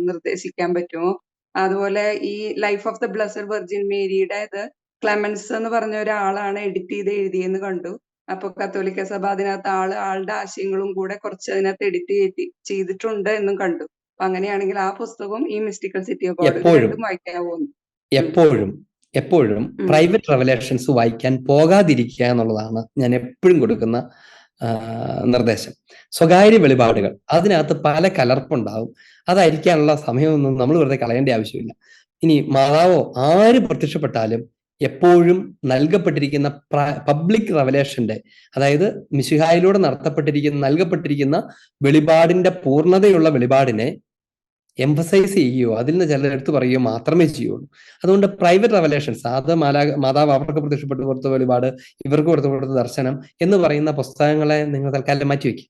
നിർദ്ദേശിക്കാൻ പറ്റുമോ? അതുപോലെ ഈ life of the blessed virgin മേരിയുടെ ഇത് ക്ലെമൻസ് എന്ന് പറഞ്ഞ ഒരാളാണ് എഡിറ്റ് ചെയ്ത് എഴുതിയെന്ന് കണ്ടു. അപ്പൊ കത്തോലിക്ക സഭ അതിനകത്ത് ആളുടെ ആശയങ്ങളും കൂടെ കുറച്ച് അതിനകത്ത് എഡിറ്റ് ചെയ്തിട്ടുണ്ട് എന്നും കണ്ടു. അപ്പൊ അങ്ങനെയാണെങ്കിൽ ആ പുസ്തകവും ഈ മിസ്റ്റിക്കൽ സിറ്റി ഓഫ് ഗോഡ് രണ്ടും വായിക്കാവോ? എപ്പോഴും പ്രൈവറ്റ് റെവലേഷൻസ് വായിക്കാൻ പോകാതിരിക്കുക എന്നുള്ളതാണ് ഞാൻ എപ്പോഴും കൊടുക്കുന്ന നിർദ്ദേശം. സ്വകാര്യ വെളിപാടുകൾ, അതിനകത്ത് പല കലർപ്പുണ്ടാവും. അതായിരിക്കാനുള്ള സമയമൊന്നും നമ്മൾ വെറുതെ കളയേണ്ട ആവശ്യമില്ല. ഇനി മാതാവോ ആര് പ്രത്യക്ഷപ്പെട്ടാലും എപ്പോഴും നൽകപ്പെട്ടിരിക്കുന്ന പബ്ലിക് റെവലേഷന്റെ, അതായത് മിശിഹായിലൂടെ നൽകപ്പെട്ടിരിക്കുന്ന വെളിപാടിന്റെ പൂർണ്ണതയുള്ള വെളിപാടിനെ എംഫസൈസ് ചെയ്യുകയോ അതിൽ നിന്ന് ചിലർ എടുത്തു പറയുകയോ മാത്രമേ ചെയ്യുള്ളൂ. അതുകൊണ്ട് പ്രൈവറ്റ് റെവലേഷൻസ്, അത് മാതാവ് അവർക്ക് പ്രത്യക്ഷപ്പെട്ടു കൊടുത്ത വെളിപാട്, ഇവർക്ക് കൊടുത്ത ദർശനം എന്ന് പറയുന്ന പുസ്തകങ്ങളെ നിങ്ങൾ തൽക്കാലം മാറ്റിവെക്കും.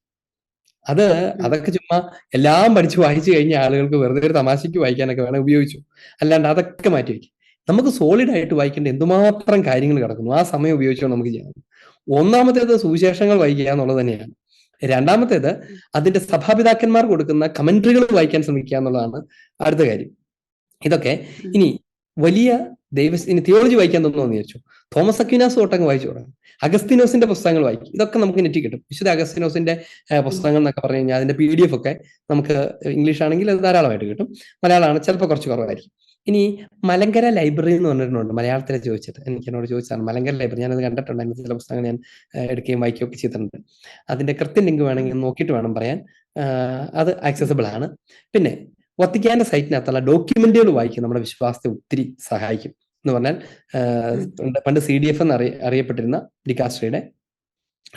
അതൊക്കെ ചുമ്മാ എല്ലാം പഠിച്ച് വായിച്ചു കഴിഞ്ഞ ആളുകൾക്ക് വെറുതെ ഒരു തമാശയ്ക്ക് വായിക്കാനൊക്കെ വേണം ഉപയോഗിച്ചു. അല്ലാണ്ട് അതൊക്കെ മാറ്റിവെക്കും. നമുക്ക് സോളിഡ് ആയിട്ട് വായിക്കേണ്ട എന്തുമാത്രം കാര്യങ്ങൾ കിടക്കുന്നു, ആ സമയം ഉപയോഗിച്ചുകൊണ്ട് നമുക്ക് ചെയ്യാം. ഒന്നാമത്തേത് സുവിശേഷങ്ങൾ വായിക്കുക എന്നുള്ളത് തന്നെയാണ്. രണ്ടാമത്തേത് അതിന്റെ സഭാപിതാക്കന്മാർ കൊടുക്കുന്ന കമന്ററികൾ വായിക്കാൻ ശ്രമിക്കുക എന്നുള്ളതാണ് അടുത്ത കാര്യം. ഇതൊക്കെ ഇനി വലിയ ഇനി തിയോളജി വായിക്കാൻ തോന്നുന്നു വിചാരിച്ചു, തോമസ് അക്വിനാസ് തൊട്ടങ്ങ് വായിച്ചു തുടങ്ങും. അഗസ്തീനോസിന്റെ പുസ്തകങ്ങൾ വായിക്കും. ഇതൊക്കെ നമുക്ക് നെറ്റി കിട്ടും. വിശുദ്ധ അഗസ്തീനോസിന്റെ പുസ്തകങ്ങൾ എന്നൊക്കെ പറഞ്ഞു കഴിഞ്ഞാൽ അതിന്റെ PDF ഒക്കെ നമുക്ക് ഇംഗ്ലീഷ് ആണെങ്കിൽ അത് ധാരാളമായിട്ട് കിട്ടും. മലയാളമാണ് ചിലപ്പോൾ കുറച്ച് കുറവായിരിക്കും. ഇനി മലങ്കര ലൈബ്രറി എന്ന് പറഞ്ഞിട്ടുണ്ട്, മലയാളത്തിലെ ചോദിച്ചിട്ട് എന്നോട് ചോദിച്ചതാണ്. മലങ്കര ലൈബ്രറി ഞാനത് കണ്ടിട്ടുണ്ട്. അതിന് ചില പുസ്തകങ്ങൾ ഞാൻ എടുക്കുകയും വായിക്കുകയും ഒക്കെ ചെയ്തിട്ടുണ്ട്. അതിന്റെ കൃത്യം ലിങ്ക് വേണമെങ്കിൽ നോക്കിയിട്ട് വേണം പറയാൻ. അത് ആക്സസിബിൾ ആണ്. പിന്നെ വത്തിക്കാന്റെ സൈറ്റിനകത്തുള്ള ഡോക്യുമെന്റുകൾ വായിക്കും നമ്മുടെ വിശ്വാസത്തെ ഒത്തിരി സഹായിക്കും. എന്ന് പറഞ്ഞാൽ പണ്ട് CDF എന്ന് അറിയപ്പെട്ടിരുന്ന ഡിക്കാസ്ട്രിയുടെ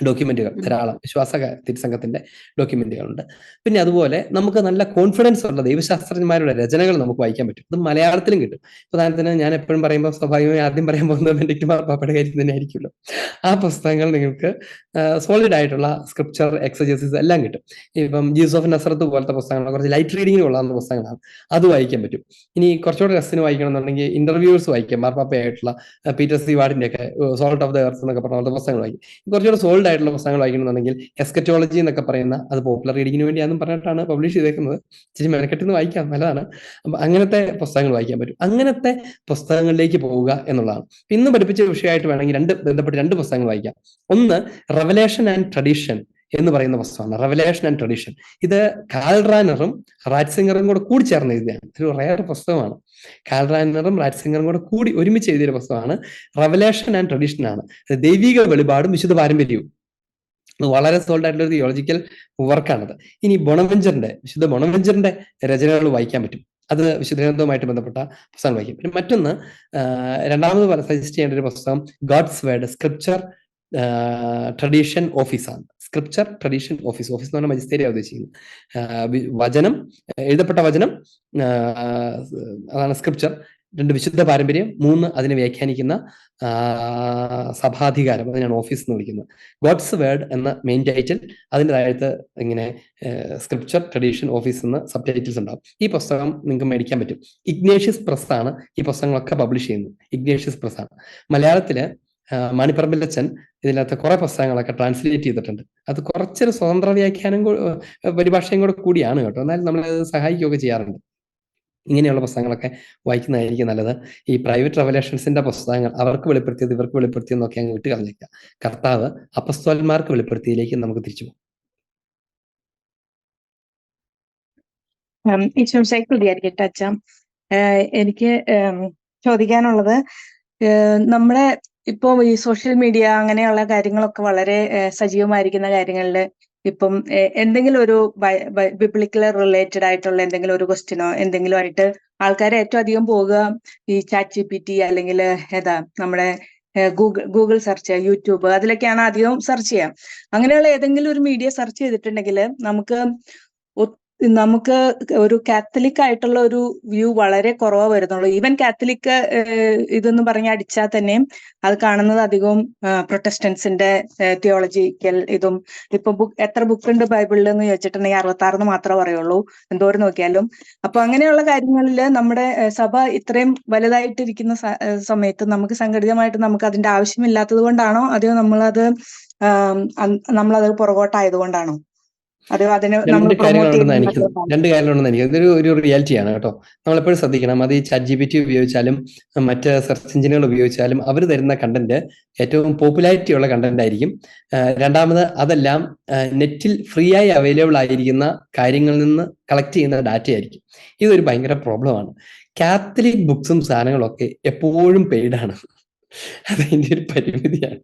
ഡോക്യുമെന്റുകൾ ധാരാളം, വിശ്വാസ തിരുസംഘത്തിന്റെ ഡോക്യുമെന്റുകളുണ്ട്. പിന്നെ അതുപോലെ നമുക്ക് നല്ല കോൺഫിഡൻസ് ഉള്ള ദൈവശാസ്ത്രജ്ഞന്മാരുടെ രചനകൾ നമുക്ക് വായിക്കാൻ പറ്റും. ഇത് മലയാളത്തിലും കിട്ടും. ഉദാഹരണത്തിന് ഞാൻ എപ്പോഴും പറയുമ്പോൾ സ്വാഭാവികമായി ആദ്യം പറയാൻ പോകുന്നത് ബെനഡിക്ട് മാർപ്പാപ്പയുടെ കാര്യം തന്നെ ആയിരിക്കുമല്ലോ. ആ പുസ്തകങ്ങൾ നിങ്ങൾക്ക് സോളിഡ് ആയിട്ടുള്ള സ്ക്രിപ്ചർ എക്സജസിസ് എല്ലാം കിട്ടും. ഇപ്പം ജീസസ് ഓഫ് നസറത്ത് പോലത്തെ പുസ്തകങ്ങൾ കുറച്ച് ലൈറ്റ് റീഡിങ്ങിന് കൊള്ളാവുന്ന പുസ്തകങ്ങളാണ്, അത് വായിക്കാൻ പറ്റും. ഇനി കുറച്ചുകൂടെ രസത്തിന് വായിക്കണം എന്നുണ്ടെങ്കിൽ ഇന്റർവ്യൂസ് വായിക്കാം. മാർപ്പാപ്പയായിട്ടുള്ള പീറ്റർ സി വാർഡിന്റെ ഒക്കെ സോൾട്ട് ഓഫ് ദ എർത്ത് എന്നൊക്കെ പറഞ്ഞ പുസ്തകങ്ങൾ വായിക്കും. കുറച്ചുകൂടെ സോൾഡ് ആയിട്ടുള്ള പുസ്തകങ്ങൾ വായിക്കണമെന്നുണ്ടെങ്കിൽ എസ്കറ്റോളജി എന്നൊക്കെ പറയുന്ന, അത് പോപ്പുലർ റീഡിങ്ങിന് വേണ്ടിയാണെന്ന് പറഞ്ഞിട്ടാണ് പബ്ലിഷ് ചെയ്തേക്കുന്നത്. ഇച്ചിരി മെനക്കെട്ടിന്ന് വായിക്കാം, നല്ലതാണ്. അപ്പൊ അങ്ങനത്തെ പുസ്തകങ്ങൾ വായിക്കാൻ പറ്റും. അങ്ങനത്തെ പുസ്തകങ്ങളിലേക്ക് പോവുക എന്നുള്ളതാണ്. ഇന്ന് പഠിപ്പിച്ച വിഷയമായിട്ട് വേണമെങ്കിൽ ബന്ധപ്പെട്ട് 2 പുസ്തകങ്ങൾ വായിക്കാം. ഒന്ന് റെവലേഷൻ ആൻഡ് ട്രഡീഷൻ എന്ന് പറയുന്ന പുസ്തകമാണ്. റെവലേഷൻ ആൻഡ് ട്രഡീഷൻ, ഇത് കാൽറാനറും റാറ്റ്സിംഗറും കൂടെ കൂടി ചേർന്ന് എഴുതിയാണ്. ഒരു റയർ പുസ്തകമാണ്. കാൽറാനറും റാറ്റ്സിംഗറും കൂടെ കൂടി ഒരുമിച്ച് എഴുതിയ പുസ്തകമാണ്. റെവലേഷൻ ആൻഡ് ട്രഡീഷൻ ആണ്. ദൈവിക വെളിപാടും വിശുദ്ധ പാരമ്പര്യവും. വളരെ സോൾഡ് ആയിട്ടുള്ള ഒരു തിയോളജിക്കൽ വർക്കാണത്. ഇനി വിശുദ്ധ ബൊണവെഞ്ചറിന്റെ രചനകൾ വായിക്കാൻ പറ്റും. അത് വിശുദ്ധ ഗ്രന്ഥവുമായിട്ട് ബന്ധപ്പെട്ട പുസ്തകം വായിക്കും. പിന്നെ മറ്റൊന്ന്, രണ്ടാമത് സജസ്റ്റ് ചെയ്യേണ്ട ഒരു പുസ്തകം ഗോഡ്സ് വേർഡ് സ്ക്രിപ്ചർ ട്രഡീഷൻ ഓഫീസാണ്. സ്ക്രിപ്ചർ ട്രഡീഷൻ ഓഫീസ് എന്ന് പറഞ്ഞാൽ മജിസ്തേരിയ ഉദ്ദേശിക്കുന്നത്. വചനം, എഴുതപ്പെട്ട വചനം, അതാണ് സ്ക്രിപ്ചർ. 2 വിശുദ്ധ പാരമ്പര്യം, 3 അതിനെ വ്യാഖ്യാനിക്കുന്ന സഭാധികാരം, അതിനാണ് ഓഫീസ് എന്ന് വിളിക്കുന്നത്. ഗോഡ്സ് വേർഡ് എന്ന മെയിൻ ടൈറ്റിൽ, അതിൻ്റെ താഴത്ത് ഇങ്ങനെ സ്ക്രിപ്ചർ ട്രഡീഷൻ ഓഫീസ് എന്ന സബ് ടൈറ്റിൽസ് ഉണ്ടാവും. ഈ പുസ്തകം നിങ്ങൾക്ക് മേടിക്കാൻ പറ്റും. ഇഗ്നേഷ്യസ് പ്രസ് ആണ് ഈ പുസ്തകങ്ങളൊക്കെ പബ്ലിഷ് ചെയ്യുന്നത്. ഇഗ്നേഷ്യസ് പ്രസ് ആണ്. മലയാളത്തില് മാണിപ്പറമ്പിലച്ചൻ ഇതിനകത്ത് കുറെ പുസ്തകങ്ങളൊക്കെ ട്രാൻസ്ലേറ്റ് ചെയ്തിട്ടുണ്ട്. അത് കുറച്ചൊരു സ്വതന്ത്ര വ്യാഖ്യാനം പരിഭാഷയും കൂടെ കൂടിയാണ് കേട്ടോ. എന്നാലും നമ്മളത് സഹായിക്കുകയൊക്കെ ചെയ്യാറുണ്ട്. ഇങ്ങനെയുള്ള പുസ്തകങ്ങളൊക്കെ വായിക്കുന്നതായിരിക്കും നല്ലത്. ഈ പ്രൈവറ്റ് റെവലേഷൻസിന്റെ പുസ്തകങ്ങൾ അവർക്ക് വെളിപ്പെടുത്തിയത് ഇവർക്ക് വെളിപ്പെടുത്തിയെന്നൊക്കെ അങ്ങ് വിട്ട് കളഞ്ഞേക്കാം. കർത്താവ് അപ്പസ്തോലന്മാർക്ക് വെളിപ്പെടുത്തിയതിലേക്ക് നമുക്ക് തിരിച്ചു പോകും. പ്രതികരിക്കട്ടെ അച്ഛ. എനിക്ക് ചോദിക്കാനുള്ളത്, നമ്മുടെ ഇപ്പൊ ഈ സോഷ്യൽ മീഡിയ അങ്ങനെയുള്ള കാര്യങ്ങളൊക്കെ വളരെ സജീവമായിരിക്കുന്ന കാര്യങ്ങളിൽ ഇപ്പം എന്തെങ്കിലും ഒരു ബിബ്ലിക്കൽ റിലേറ്റഡ് ആയിട്ടുള്ള എന്തെങ്കിലും ഒരു ക്വസ്റ്റ്യനോ എന്തെങ്കിലും ആയിട്ട് ആൾക്കാരെ ഏറ്റവും അധികം പോകുക ഈ ChatGPT അല്ലെങ്കിൽ നമ്മുടെ ഗൂഗിൾ സെർച്ച്, യൂട്യൂബ്, അതിലൊക്കെയാണ് അധികം സെർച്ച് ചെയ്യാം. അങ്ങനെയുള്ള ഏതെങ്കിലും ഒരു മീഡിയ സെർച്ച് ചെയ്തിട്ടുണ്ടെങ്കിൽ നമുക്ക് ഒരു കാത്തലിക് ആയിട്ടുള്ള ഒരു വ്യൂ വളരെ കുറവ് വരുന്നുള്ളൂ. ഈവൻ കാത്തലിക് ഇതെന്ന് പറഞ്ഞ് അടിച്ചാൽ തന്നെയും അത് കാണുന്നത് അധികവും പ്രൊട്ടസ്റ്റന്റ്സിന്റെ തിയോളജിക്കൽ ഇതും. ഇപ്പൊ എത്ര ബുക്ക് ഉണ്ട് ബൈബിളിൽ എന്ന് ചോദിച്ചിട്ടുണ്ടെങ്കിൽ 66 മാത്രമേ പറയുള്ളൂ, എന്തോരം നോക്കിയാലും. അപ്പൊ അങ്ങനെയുള്ള കാര്യങ്ങളിൽ നമ്മുടെ സഭ ഇത്രയും വലുതായിട്ടിരിക്കുന്ന സമയത്ത് നമുക്ക് സംഘടിതമായിട്ട് നമുക്ക് അതിന്റെ ആവശ്യമില്ലാത്തത് കൊണ്ടാണോ, അതോ നമ്മളത് പുറകോട്ടായത് കൊണ്ടാണോ? രണ്ട് കാര്യങ്ങളുണ്ടെന്ന് എനിക്ക് ഇതൊരു റിയാലിറ്റിയാണ് കേട്ടോ. നമ്മളെപ്പോഴും ശ്രദ്ധിക്കണം. അത് ഈ ChatGPT ഉപയോഗിച്ചാലും മറ്റ് സെർച്ച് എഞ്ചിനുകൾ ഉപയോഗിച്ചാലും അവർ തരുന്ന കണ്ടന്റ് ഏറ്റവും പോപ്പുലാരിറ്റി ഉള്ള കണ്ടന്റ് ആയിരിക്കും. രണ്ടാമത് അതെല്ലാം നെറ്റിൽ ഫ്രീ ആയി അവൈലബിൾ ആയിരിക്കുന്ന കാര്യങ്ങളിൽ നിന്ന് കളക്ട് ചെയ്യുന്ന ഡാറ്റ ആയിരിക്കും. ഇതൊരു ഭയങ്കര പ്രോബ്ലമാണ്. കാത്തലിക് ബുക്സും സാധനങ്ങളൊക്കെ എപ്പോഴും പെയ്ഡാണ്. അതതിൻ്റെ ഒരു പരിമിതിയാണ്.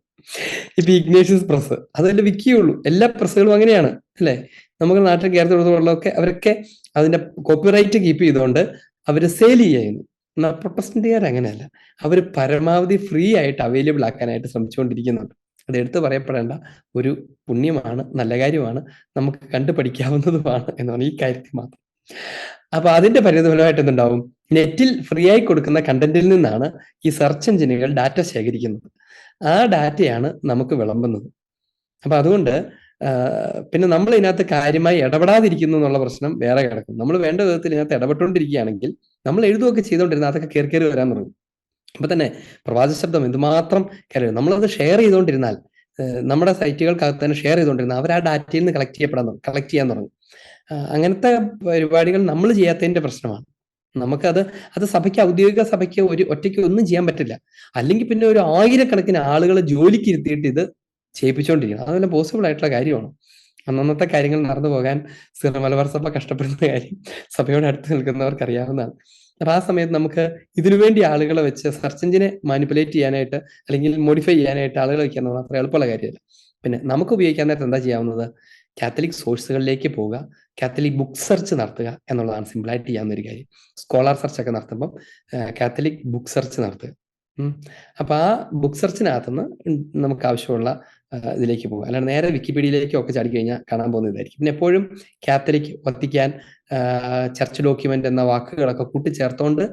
ഇപ്പൊ ഇഗ്നേഷ്യസ് പ്രസ് അതല്ലേ വിൽക്കുകയുള്ളൂ. എല്ലാ പ്രസ്സുകളും അങ്ങനെയാണ് അല്ലെ? നമുക്ക് നാട്ടിൽ കേരളത്തിലുള്ളതൊക്കെ അവരൊക്കെ അതിന്റെ കോപ്പിറൈറ്റ് കീപ്പ് ചെയ്തുകൊണ്ട് അവര് സെയിൽ ചെയ്യുന്നു. എന്നാൽ പ്രൊട്ടസ്റ്റന്റുകാർ അങ്ങനെയല്ല. അവർ പരമാവധി ഫ്രീ ആയിട്ട് അവൈലബിൾ ആക്കാനായിട്ട് ശ്രമിച്ചുകൊണ്ടിരിക്കുന്നുണ്ട്. അത് എടുത്തു പറയപ്പെടേണ്ട ഒരു പുണ്യമാണ്, നല്ല കാര്യമാണ്, നമുക്ക് കണ്ടുപഠിക്കാവുന്നതുമാണ് എന്നാണ് ഈ കാര്യത്തിൽ മാത്രം. അപ്പൊ അതിന്റെ പരിണിതഫലമായിട്ട് എന്തുണ്ടാവും? നെറ്റിൽ ഫ്രീ ആയി കൊടുക്കുന്ന കണ്ടന്റിൽ നിന്നാണ് ഈ സെർച്ച് എഞ്ചിനുകൾ ഡാറ്റ ശേഖരിക്കുന്നത്. ആ ഡാറ്റയാണ് നമുക്ക് വിളമ്പുന്നത്. അപ്പൊ അതുകൊണ്ട് പിന്നെ നമ്മൾ ഇതിനകത്ത് കാര്യമായി ഇടപെടാതിരിക്കുന്നു എന്നുള്ള പ്രശ്നം വേറെ കിടക്കും. നമ്മൾ വേണ്ട വിധത്തിൽ ഇതിനകത്ത് ഇടപെട്ടുകൊണ്ടിരിക്കുകയാണെങ്കിൽ നമ്മൾ എഴുതുകയൊക്കെ ചെയ്തുകൊണ്ടിരുന്ന അതൊക്കെ കയറി വരാൻ തുടങ്ങും. അപ്പൊ തന്നെ പ്രവാചക ശബ്ദം എന്തുമാത്രം കയറി, നമ്മളത് ഷെയർ ചെയ്തുകൊണ്ടിരുന്നാൽ, നമ്മുടെ സൈറ്റുകൾക്കകത്ത് തന്നെ ഷെയർ ചെയ്തുകൊണ്ടിരുന്നാൽ അവർ ആ ഡാറ്റയിൽ നിന്ന് കളക്ട് ചെയ്യാൻ തുടങ്ങും. അങ്ങനത്തെ പരിപാടികൾ നമ്മൾ ചെയ്യാത്തതിന്റെ പ്രശ്നമാണ്. അത് സഭയ്ക്ക്, ഔദ്യോഗിക സഭയ്ക്ക് ഒറ്റയ്ക്ക് ഒന്നും ചെയ്യാൻ പറ്റില്ല. അല്ലെങ്കിൽ പിന്നെ ഒരു 1000 ആളുകളെ ജോലിക്ക് ഇരുത്തിയിട്ട് ഇത് ചെയ്യിപ്പിച്ചുകൊണ്ടിരിക്കണം. അതെല്ലാം പോസിബിൾ ആയിട്ടുള്ള കാര്യമാണ്. അന്നത്തെ കാര്യങ്ങൾ നടന്നു പോകാൻ മലബാർ സഭ കഷ്ടപ്പെടുന്ന കാര്യം സഭയോട് അടുത്ത് നിൽക്കുന്നവർക്ക് അറിയാവുന്നതാണ്. അപ്പൊ ആ സമയത്ത് നമുക്ക് ഇതിനുവേണ്ടി ആളുകളെ വെച്ച് സെർച്ച് എഞ്ചിനെ മാനിപ്പുലേറ്റ് ചെയ്യാനായിട്ട് അല്ലെങ്കിൽ മോഡിഫൈ ചെയ്യാനായിട്ട് ആളുകളെ വെക്കാന്ന് അത്ര എളുപ്പമുള്ള കാര്യമല്ല. പിന്നെ നമുക്ക് ഉപയോഗിക്കാൻ നേരത്തെ എന്താ ചെയ്യാവുന്നത്? കാത്തലിക് സോഴ്സുകളിലേക്ക് പോവുക, കാത്തലിക് ബുക്ക് സെർച്ച് നടത്തുക എന്നുള്ളതാണ് സിമ്പിളായിട്ട് ചെയ്യാവുന്ന ഒരു കാര്യം. സ്കോളർ സെർച്ച് ഒക്കെ നടത്തുമ്പം കാത്തലിക് ബുക്ക് സെർച്ച് നടത്തുക. അപ്പൊ ആ ബുക്ക് സെർച്ചിനകത്തുനിന്ന് നമുക്ക് ആവശ്യമുള്ള ഇതിലേക്ക് പോകുക. അല്ലാണ്ട് നേരെ വിക്കിപീഡിയയിലേക്കും ഒക്കെ ചാടി കഴിഞ്ഞാൽ കാണാൻ പോകുന്നതായിരിക്കും. പിന്നെ എപ്പോഴും കാത്തലിക്, വത്തിക്കാൻ, ചർച്ച് ഡോക്യുമെന്റ് എന്ന വാക്കുകളൊക്കെ കൂട്ടിച്ചേർത്തുകൊണ്ട്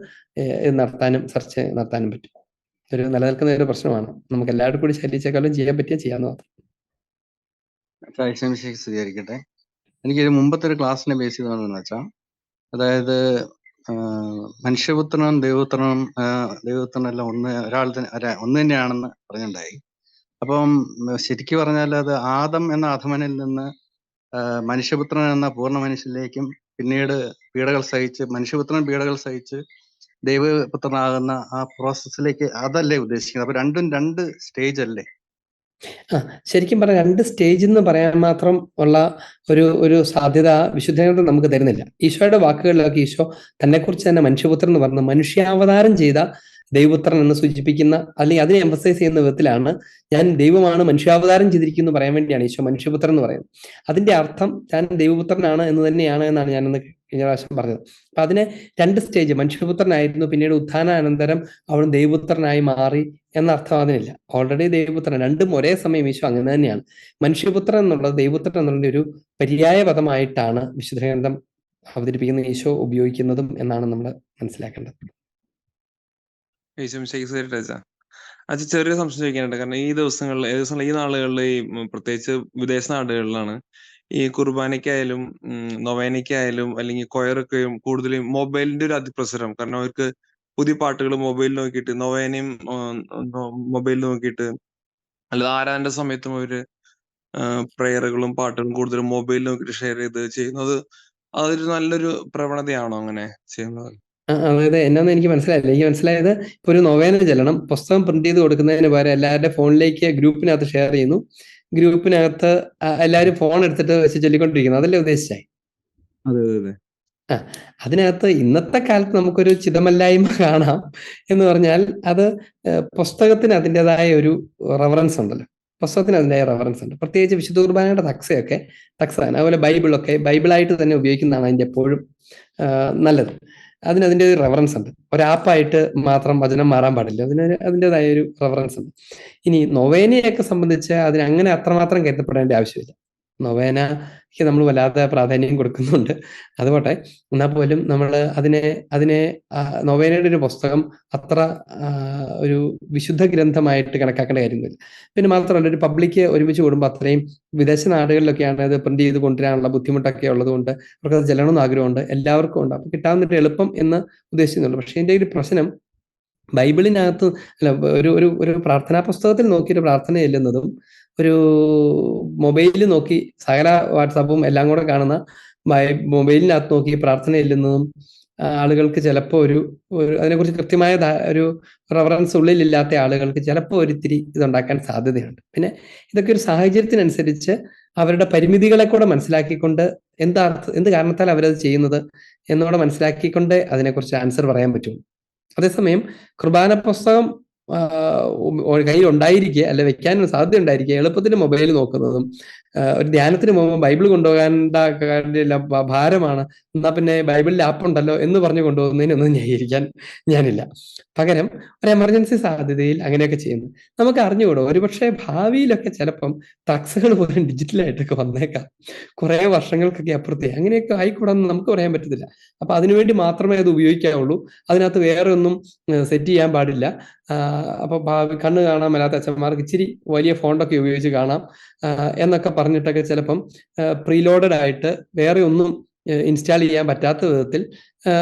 സെർച്ച് നടത്താനും പറ്റും. ഒരു നിലനിൽക്കുന്ന ഒരു പ്രശ്നമാണ്. നമുക്ക് എല്ലാവരും കൂടി ശല്യിച്ചേക്കാളും ചെയ്യാൻ മാത്രം. സ്വീകരിക്കട്ടെ. എനിക്കൊരു മുമ്പത്തെ ഒരു ക്ലാസ്സിനെ ബേസ് ചെയ്തതെന്ന് വെച്ചാൽ, അതായത് മനുഷ്യപുത്രനും ദൈവപുത്രനെല്ലാം ഒന്ന് തന്നെയാണെന്ന് പറഞ്ഞിട്ടുണ്ടായി. അപ്പം ശരിക്കും പറഞ്ഞാൽ അത് ആദം എന്ന അധമനിൽ നിന്ന് മനുഷ്യപുത്രൻ എന്ന പൂർണ്ണ മനുഷ്യനിലേക്കും പിന്നീട് മനുഷ്യപുത്രൻ പീഡകൾ സഹിച്ച് ദൈവപുത്രനാകുന്ന ആ പ്രോസസ്സിലേക്ക് അതല്ലേ ഉദ്ദേശിക്കുന്നത്? അപ്പൊ രണ്ടും 2 സ്റ്റേജ് അല്ലേ? ശരിക്കും പറഞ്ഞാൽ 2 സ്റ്റേജ് എന്ന് പറയാൻ മാത്രം ഉള്ള ഒരു സാധ്യത വിശുദ്ധ നമുക്ക് തരുന്നില്ല. ഈശോയുടെ വാക്കുകളിലൊക്കെ ഈശോ തന്നെക്കുറിച്ച് തന്നെ മനുഷ്യപുത്രൻ എന്ന് പറഞ്ഞ് മനുഷ്യാവതാരം ചെയ്ത ദൈവപുത്രൻ എന്ന് സൂചിപ്പിക്കുന്ന, അല്ലെങ്കിൽ അതിനെ എംഫസൈസ് ചെയ്യുന്ന വിധത്തിലാണ് ഞാൻ ദൈവമാണ് മനുഷ്യാവതാരം ചെയ്തിരിക്കുന്നു പറയാൻ വേണ്ടിയാണ് ഈശോ മനുഷ്യപുത്രൻ എന്ന് പറയുന്നത്. അതിന്റെ അർത്ഥം ഞാൻ ദൈവപുത്രനാണ് എന്ന് തന്നെയാണ് എന്നാണ് ഞാനൊന്ന് കഴിഞ്ഞ പ്രാവശ്യം പറഞ്ഞത്. അപ്പൊ അതിനെ 2 സ്റ്റേജ്, മനുഷ്യപുത്രനായിരുന്നു, പിന്നീട് ഉത്ഥാനാനന്തരം അവൻ ദൈവപുത്രനായി മാറി എന്ന അർത്ഥം അതിനില്ല. ഓൾറെഡി ദൈവപുത്രൻ, രണ്ടും ഒരേ സമയം ഈശോ അങ്ങനെ തന്നെയാണ്. മനുഷ്യപുത്രൻ എന്നുള്ളത് ദൈവപുത്രൻ എന്നുള്ളതിന്റെ ഒരു പര്യായ പദമായിട്ടാണ് വിശുദ്ധ ഗ്രന്ഥം അവതരിപ്പിക്കുന്ന ഈശോ ഉപയോഗിക്കുന്നതും എന്നാണ് നമ്മൾ മനസ്സിലാക്കേണ്ടത്. അച്ഛൻ ചെറിയ സംശയം ചോദിക്കാനുണ്ട്. കാരണം ഈ ദിവസങ്ങളിൽ ഈ നാളുകളിൽ പ്രത്യേകിച്ച് വിദേശ നാടുകളിലാണ് ഈ കുർബാനയ്ക്കായാലും നൊവേനയ്ക്കായാലും അല്ലെങ്കിൽ കൊയറൊക്കെയും കൂടുതലും മൊബൈലിന്റെ ഒരു അതിപ്രസരം. കാരണം അവർക്ക് പുതിയ പാട്ടുകൾ മൊബൈലിൽ നോക്കിയിട്ട് നൊവേനയും മൊബൈലിൽ നോക്കിയിട്ട്, അല്ലാതെ ആരാധന സമയത്തും അവര് പ്രയറുകളും പാട്ടുകളും കൂടുതലും മൊബൈലിൽ നോക്കിയിട്ട് ഷെയർ ചെയ്ത് ചെയ്യുന്നത് അതൊരു നല്ലൊരു പ്രവണതയാണോ അങ്ങനെ ചെയ്യുന്നത്? അതായത് എന്നാന്ന് എനിക്ക് മനസ്സിലായില്ല. എനിക്ക് മനസ്സിലായത് ഇപ്പൊ ഒരു നൊവേന ചെല്ലണം, പുസ്തകം പ്രിന്റ് ചെയ്ത് കൊടുക്കുന്നതിന് പകരം എല്ലാവരുടെ ഫോണിലേക്ക് ഗ്രൂപ്പിനകത്ത് ഷെയർ ചെയ്യുന്നു. ഗ്രൂപ്പിനകത്ത് എല്ലാവരും ഫോൺ എടുത്തിട്ട് വെച്ച് ചൊല്ലിക്കൊണ്ടിരിക്കുന്നു. അതല്ലേ ഉദ്ദേശിച്ചേ? അതെ അതെ. അതിനകത്ത് ഇന്നത്തെ കാലത്ത് നമുക്കൊരു ചിതമല്ലായ്മ കാണാം എന്ന് പറഞ്ഞാൽ അത് പുസ്തകത്തിന് അതിൻ്റെതായ ഒരു റെഫറൻസ് ഉണ്ടല്ലോ. പുസ്തകത്തിന് അതിൻ്റെതായ റെഫറൻസ് ഉണ്ട്. പ്രത്യേകിച്ച് വിശുദ്ധ കുർബാനയുടെ തക്സാണ്, അതുപോലെ ബൈബിളൊക്കെ ബൈബിളായിട്ട് തന്നെ ഉപയോഗിക്കുന്നതാണ് അതിൻ്റെ എപ്പോഴും നല്ലത്. അതിൻ്റെ ഒരു റെഫറൻസ് ഉണ്ട്. ഒരാപ്പായിട്ട് മാത്രം വചനം മാറാൻ പാടില്ല. അതിൻ്റെതായ ഒരു റെഫറൻസ് ഉണ്ട്. ഇനി നൊവേനയൊക്കെ സംബന്ധിച്ച് അതിന് അങ്ങനെ അത്രമാത്രം കരുതപ്പെടേണ്ട ആവശ്യമില്ല. നൊവേനയ്ക്ക് നമ്മൾ വല്ലാത്ത പ്രാധാന്യം കൊടുക്കുന്നുണ്ട്. അതുപോട്ടെ, എന്നാൽ പോലും നമ്മൾ അതിനെ നൊവേനയുടെ ഒരു പുസ്തകം അത്ര ഒരു വിശുദ്ധ ഗ്രന്ഥമായിട്ട് കണക്കാക്കേണ്ട കാര്യമൊന്നുമില്ല. പിന്നെ മാത്രമല്ല, ഒരു പബ്ലിക് ഒരുമിച്ച് കൂടുമ്പോൾ അത്രയും വിദേശ നാടുകളിലൊക്കെയാണ് ഇത് പ്രിന്റ് ചെയ്ത് കൊണ്ടുവരാനുള്ള ബുദ്ധിമുട്ടൊക്കെ ഉള്ളതുകൊണ്ട് അവർക്കത് ചെല്ലണമെന്ന് ആഗ്രഹമുണ്ട്, എല്ലാവർക്കും ഉണ്ട്. അപ്പൊ കിട്ടാവുന്നൊരു എളുപ്പം എന്ന് ഉദ്ദേശിക്കുന്നുള്ളൂ. പക്ഷെ ഇതിന്റെ ഒരു പ്രശ്നം ബൈബിളിനകത്ത് അല്ല, ഒരു പ്രാർത്ഥനാ പുസ്തകത്തിൽ നോക്കിയിട്ട് പ്രാർത്ഥന ചെല്ലുന്നതും ഒരു മൊബൈലിൽ നോക്കി സകല വാട്സാപ്പും എല്ലാം കൂടെ കാണുന്ന മൊബൈലിനകത്ത് നോക്കി പ്രാർത്ഥന ചെല്ലുന്നതും ആളുകൾക്ക് ചിലപ്പോൾ ഒരു അതിനെക്കുറിച്ച് കൃത്യമായ ഒരു റെഫറൻസ് ഉള്ളിലില്ലാത്ത ആളുകൾക്ക് ചിലപ്പോൾ ഒരിത്തിരി ഇതുണ്ടാക്കാൻ സാധ്യതയുണ്ട്. പിന്നെ ഇതൊക്കെ ഒരു സാഹചര്യത്തിനനുസരിച്ച് അവരുടെ പരിമിതികളെ കൂടെ മനസ്സിലാക്കിക്കൊണ്ട് എന്ത് കാരണത്താൽ അവരത് ചെയ്യുന്നത് എന്നോടെ മനസ്സിലാക്കിക്കൊണ്ട് അതിനെക്കുറിച്ച് ആൻസർ പറയാൻ പറ്റുള്ളൂ. അതേസമയം കുർബാന പുസ്തകം കയ്യിൽ ഉണ്ടായിരിക്കുക, അല്ലെ വെക്കാനും സാധ്യത ഉണ്ടായിരിക്കുക, എളുപ്പത്തിന് മൊബൈൽ നോക്കുന്നതും ഒരു ധ്യാനത്തിന് പോകുമ്പോൾ ബൈബിൾ കൊണ്ടുപോകേണ്ട ഭാരമാണ്, എന്നാ പിന്നെ ബൈബിളിൽ ആപ്പ് ഉണ്ടല്ലോ എന്ന് പറഞ്ഞു കൊണ്ടുപോകുന്നതിനൊന്നും ന്യായീകരിക്കാൻ ഞാനില്ല. പകരം ഒരു എമർജൻസി സാധ്യതയിൽ അങ്ങനെയൊക്കെ ചെയ്യുന്നു. നമുക്ക് അറിഞ്ഞുകൂടും, ഒരുപക്ഷെ ഭാവിയിലൊക്കെ ചിലപ്പം ടക്സുകൾ പോലും ഡിജിറ്റലായിട്ടൊക്കെ വന്നേക്കാം, കുറെ വർഷങ്ങൾക്കൊക്കെ അപ്പുറത്തെ അങ്ങനെയൊക്കെ ആയിക്കൂടാന്ന് നമുക്ക് പറയാൻ പറ്റത്തില്ല. അപ്പൊ അതിനുവേണ്ടി മാത്രമേ അത് ഉപയോഗിക്കാവുള്ളൂ. അതിനകത്ത് വേറെ ഒന്നും സെറ്റ് ചെയ്യാൻ പാടില്ല. അപ്പൊ കണ്ണ് കാണാൻ മേലാത്ത അച്ഛന്മാർക്ക് ഇച്ചിരി വലിയ ഫോണ്ടൊക്കെ ഉപയോഗിച്ച് കാണാം എന്നൊക്കെ പറഞ്ഞിട്ടൊക്കെ ചിലപ്പം പ്രീലോഡഡ് ആയിട്ട് വേറെ ഒന്നും ഇൻസ്റ്റാൾ ചെയ്യാൻ പറ്റാത്ത വിധത്തിൽ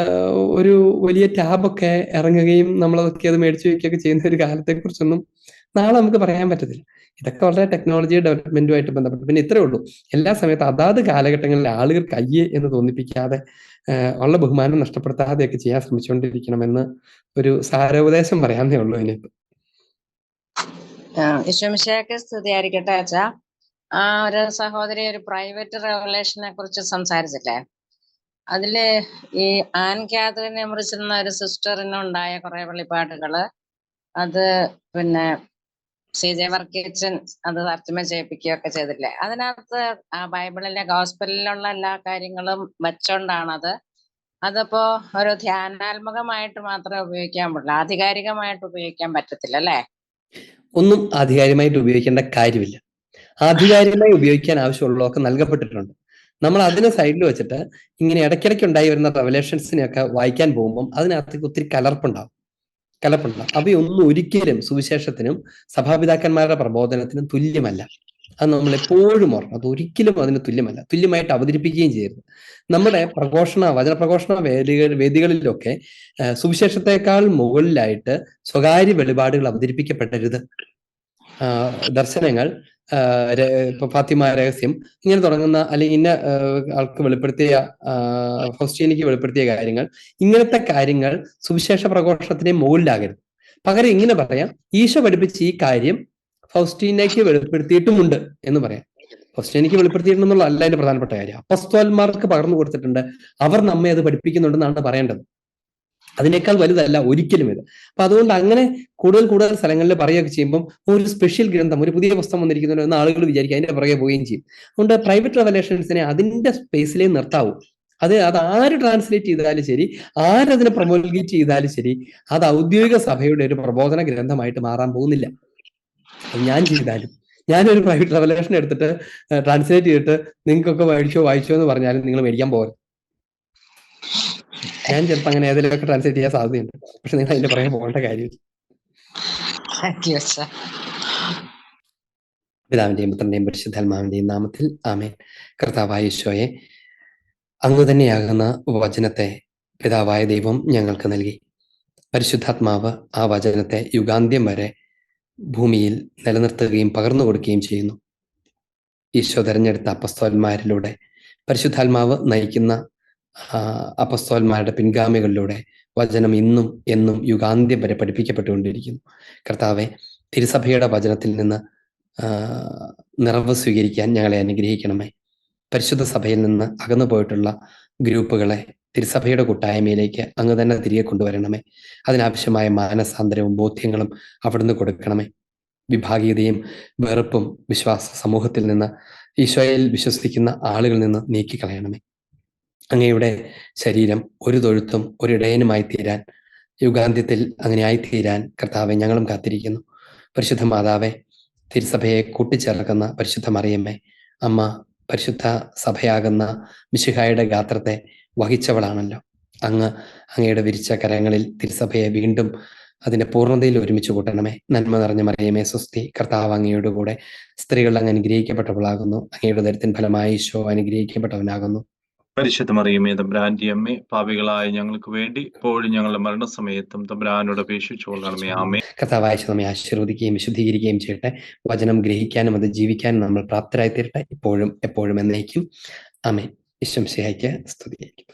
ഒരു വലിയ ടാബൊക്കെ ഇറങ്ങുകയും നമ്മളതൊക്കെ അത് മേടിച്ചു വയ്ക്കുകയൊക്കെ ചെയ്യുന്ന ഒരു കാലത്തെ കുറിച്ചൊന്നും നാളെ നമുക്ക് പറയാൻ പറ്റത്തില്ല. ഇതൊക്കെ വളരെ ടെക്നോളജി ഡെവലപ്മെന്റുമായിട്ട് ബന്ധപ്പെട്ട്. പിന്നെ ഇത്രേ ഉള്ളൂ, എല്ലാ സമയത്തും അതാത് കാലഘട്ടങ്ങളിൽ ആളുകൾ കയ്യെ എന്ന് തോന്നിപ്പിക്കാതെ ഉള്ള ബഹുമാനം നഷ്ടപ്പെടുത്താതെയൊക്കെ ചെയ്യാൻ ശ്രമിച്ചുകൊണ്ടിരിക്കണമെന്ന് ഒരു സാരോപദേശം പറയാന്നേ ഉള്ളൂ. ഇതിനിപ്പോ ഈശോമിശിഹായ്ക്ക് സ്തുതിയായിരിക്കട്ടെ അച്ഛാ. ഒരു സഹോദരി ഒരു പ്രൈവറ്റ് റെവലേഷനെ കുറിച്ച് സംസാരിച്ചില്ലേ, അതില് ഈ ആൻ കാതറിനെ കുറിച്ചുന്ന ഒരു സിസ്റ്ററിനുണ്ടായ കുറെ വെളിപ്പാടുകള് അത് പിന്നെ CJ വർഗീച്ചൻ അത് തർജ്ജമ ചെയ്യിപ്പിക്കുകയൊക്കെ ചെയ്തില്ലേ. അതിനകത്ത് ബൈബിളിലെ ഗോസ്പലിലുള്ള എല്ലാ കാര്യങ്ങളും വെച്ചോണ്ടാണത്. അതിപ്പോ ഒരു ധ്യാനാത്മകമായിട്ട് മാത്രമേ ഉപയോഗിക്കാൻ പറ്റുള്ളൂ, ആധികാരികമായിട്ട് ഉപയോഗിക്കാൻ പറ്റത്തില്ല അല്ലേ? ഒന്നും ആധികാരികമായിട്ട് ഉപയോഗിക്കേണ്ട കാര്യമില്ല. ആധികാരികമായി ഉപയോഗിക്കാൻ ആവശ്യമുള്ളതൊക്കെ നൽകപ്പെട്ടിട്ടുണ്ട്. നമ്മൾ അതിനെ സൈഡിൽ വെച്ചിട്ട് ഇങ്ങനെ ഇടയ്ക്കിടയ്ക്ക് ഉണ്ടായി വരുന്ന റെവലേഷൻസിനെയൊക്കെ വായിക്കാൻ പോകുമ്പം അതിനകത്ത് ഒത്തിരി കലർപ്പുണ്ടാവും. അവയൊന്നും ഒരിക്കലും സുവിശേഷത്തിനും സഭാപിതാക്കന്മാരുടെ പ്രബോധനത്തിനും തുല്യമല്ല. അത് നമ്മൾ എപ്പോഴും ഓർക്കണം. അത് ഒരിക്കലും അതിന് തുല്യമല്ല. തുല്യമായിട്ട് അവതരിപ്പിക്കുകയും ചെയ്യരുത്. നമ്മുടെ വചനപ്രഘോഷണ വേദികളിലൊക്കെ സുവിശേഷത്തെക്കാൾ മുകളിലായിട്ട് സ്വകാര്യ വെളിപാടുകൾ അവതരിപ്പിക്കപ്പെടരുത്. ദർശനങ്ങൾ, ഇപ്പൊ ഫാത്തിമ രഹസ്യം ഇങ്ങനെ തുടങ്ങുന്ന, അല്ലെങ്കിൽ ഇന്ന ആൾക്ക് വെളിപ്പെടുത്തിയ ഫൗസ്റ്റീനയ്ക്ക് വെളിപ്പെടുത്തിയ കാര്യങ്ങൾ, ഇങ്ങനത്തെ കാര്യങ്ങൾ സുവിശേഷ പ്രഘോഷണത്തിന് മുകളിലാകരുത്. പകരം ഇങ്ങനെ പറയാം, ഈശോ പഠിപ്പിച്ച ഈ കാര്യം ഫൗസ്റ്റീനയ്ക്ക് വെളിപ്പെടുത്തിയിട്ടുമുണ്ട് എന്ന് പറയാം. ഫൗസ്റ്റീനയ്ക്ക് വെളിപ്പെടുത്തിയിട്ടുണ്ടെന്നുള്ള അല്ല അതിന്റെ പ്രധാനപ്പെട്ട കാര്യം, അപ്പസ്തോലന്മാർക്ക് പകർന്നു കൊടുത്തിട്ടുണ്ട്, അവർ നമ്മെ അത് പഠിപ്പിക്കുന്നുണ്ടെന്നാണ് പറയേണ്ടത്. അതിനേക്കാൾ വലുതല്ല ഒരിക്കലും ഇത്. അപ്പൊ അതുകൊണ്ട് അങ്ങനെ കൂടുതൽ സ്ഥലങ്ങളിൽ പറയുകയൊക്കെ ചെയ്യുമ്പോൾ ഒരു സ്പെഷ്യൽ ഗ്രന്ഥം, ഒരു പുതിയ പുസ്തകം വന്നിരിക്കുന്നു എന്ന് ആളുകൾ വിചാരിക്കും, അതിന്റെ പുറകെ പോവുകയും ചെയ്യും. അതുകൊണ്ട് പ്രൈവറ്റ് റെവലേഷൻസിനെ അതിന്റെ സ്പേസിലേ നിർത്താവൂ. അത് ആര് ട്രാൻസ്ലേറ്റ് ചെയ്താലും ശരി, ആരതിനെ പ്രൊമോൾഗേറ്റ് ചെയ്താലും ശരി, അത് ഔദ്യോഗിക സഭയുടെ ഒരു പ്രബോധന ഗ്രന്ഥമായിട്ട് മാറാൻ പോകുന്നില്ല. അത് ഞാൻ ചെയ്താലും, ഞാനൊരു പ്രൈവറ്റ് റെവലേഷൻ എടുത്തിട്ട് ട്രാൻസ്ലേറ്റ് ചെയ്തിട്ട് നിങ്ങൾക്കൊക്കെ വായിച്ചോ എന്ന് പറഞ്ഞാലും നിങ്ങൾ മേടിക്കാൻ പോകരുത്. ഞാൻ ചിലപ്പോൾ അങ്ങനെ ഏതെങ്കിലുമൊക്കെ ട്രാൻസ്ലേറ്റ് ചെയ്യാൻ സാധ്യതയുണ്ട്, പക്ഷെ നിങ്ങൾ അതിന്റെ പുറകെ പോകേണ്ട കാര്യമില്ല. താങ്ക് യു അച്ഛാ. പിതാവിന്റെയും പുത്രന്റെയും പരിശുദ്ധാത്മാവിന്റെയും നാമത്തിൽ ആമേൻ. കർത്താവായ ഈശോയെ, അങ്ങ് തന്നെയാകുന്ന വചനത്തെ പിതാവായ ദൈവം ഞങ്ങൾക്ക് നൽകി. പരിശുദ്ധാത്മാവ് ആ വചനത്തെ യുഗാന്ത്യം വരെ ഭൂമിയിൽ നിലനിർത്തുകയും പകർന്നു കൊടുക്കുകയും ചെയ്യുന്നു. ഈശോ തെരഞ്ഞെടുത്ത അപ്പസ്തോലന്മാരിലൂടെ, പരിശുദ്ധാത്മാവ് നയിക്കുന്ന അപ്പസ്തോലന്മാരുടെ പിൻഗാമികളിലൂടെ വചനം ഇന്നും എന്നും യുഗാന്ത്യം വരെ പഠിപ്പിക്കപ്പെട്ടുകൊണ്ടിരിക്കുന്നു. കർത്താവെ, തിരുസഭയുടെ വചനത്തിൽ നിന്ന് നിറവ് സ്വീകരിക്കാൻ ഞങ്ങളെ അനുഗ്രഹിക്കണമേ. പരിശുദ്ധ സഭയിൽ നിന്ന് അകന്നു പോയിട്ടുള്ള ഗ്രൂപ്പുകളെ തിരുസഭയുടെ കൂട്ടായ്മയിലേക്ക് അങ്ങ് തന്നെ തിരികെ കൊണ്ടുവരണമേ. അതിനാവശ്യമായ മാനസാന്തരവും ബോധ്യങ്ങളും അവിടുന്ന് കൊടുക്കണമേ. വിഭാഗീയതയും വെറുപ്പും വിശ്വാസ സമൂഹത്തിൽ നിന്ന്, ഈശോയിൽ വിശ്വസിക്കുന്ന ആളുകളിൽ നിന്ന് നീക്കിക്കളയണമേ. അങ്ങയുടെ ശരീരം ഒരു തൊഴുത്തും ഒരിടയനുമായി തീരാൻ, യുഗാന്ത്യത്തിൽ അങ്ങനെ ആയിത്തീരാൻ കർത്താവെ ഞങ്ങളും കാത്തിരിക്കുന്നു. പരിശുദ്ധ മാതാവെ, തിരുസഭയെ കൂട്ടിച്ചേർക്കുന്ന പരിശുദ്ധ മറിയമ്മേ, അമ്മ പരിശുദ്ധ സഭയാകുന്ന മിശിഹായുടെ ഗാത്രത്തെ വഹിച്ചവളാണല്ലോ. അങ്ങയുടെ വിരിച്ച കരങ്ങളിൽ തിരുസഭയെ വീണ്ടും അതിന്റെ പൂർണ്ണതയിൽ ഒരുമിച്ച് കൂട്ടണമേ. നന്മ നിറഞ്ഞ മറിയമേ സ്വസ്തി, കർത്താവ് അങ്ങയുടെ കൂടെ സ്ത്രീകൾ അങ്ങ് അനുഗ്രഹിക്കപ്പെട്ടവളാകുന്നു. അങ്ങയുടെ ഉദരത്തിൻ ഫലമായി ഈശോ അനുഗ്രഹിക്കപ്പെട്ടവനാകുന്നു. പരിശുദ്ധ മറിയമേ തമ്പുരാന്റെ അമ്മേ, പാപികളായ ഞങ്ങൾക്ക് വേണ്ടി ഇപ്പോഴും ഞങ്ങളുടെ മരണസമയത്തും തമ്പുരാനോട് അപേക്ഷിച്ചുകൊള്ളണമേ. ആമേൻ. കർത്താവായ നമ്മെ ആശീർവദിക്കുകയും വിശുദ്ധീകരിക്കുകയും ചെയ്യട്ടെ. വചനം ഗ്രഹിക്കാനും അത് ജീവിക്കാനും നമ്മൾ പ്രാപ്തരായി തീരട്ടെ, ഇപ്പോഴും എപ്പോഴും എന്നേക്കും. ആമേൻ. ഈശോ മിശിഹായ്ക്ക് സ്തുതിയായിരിക്കും.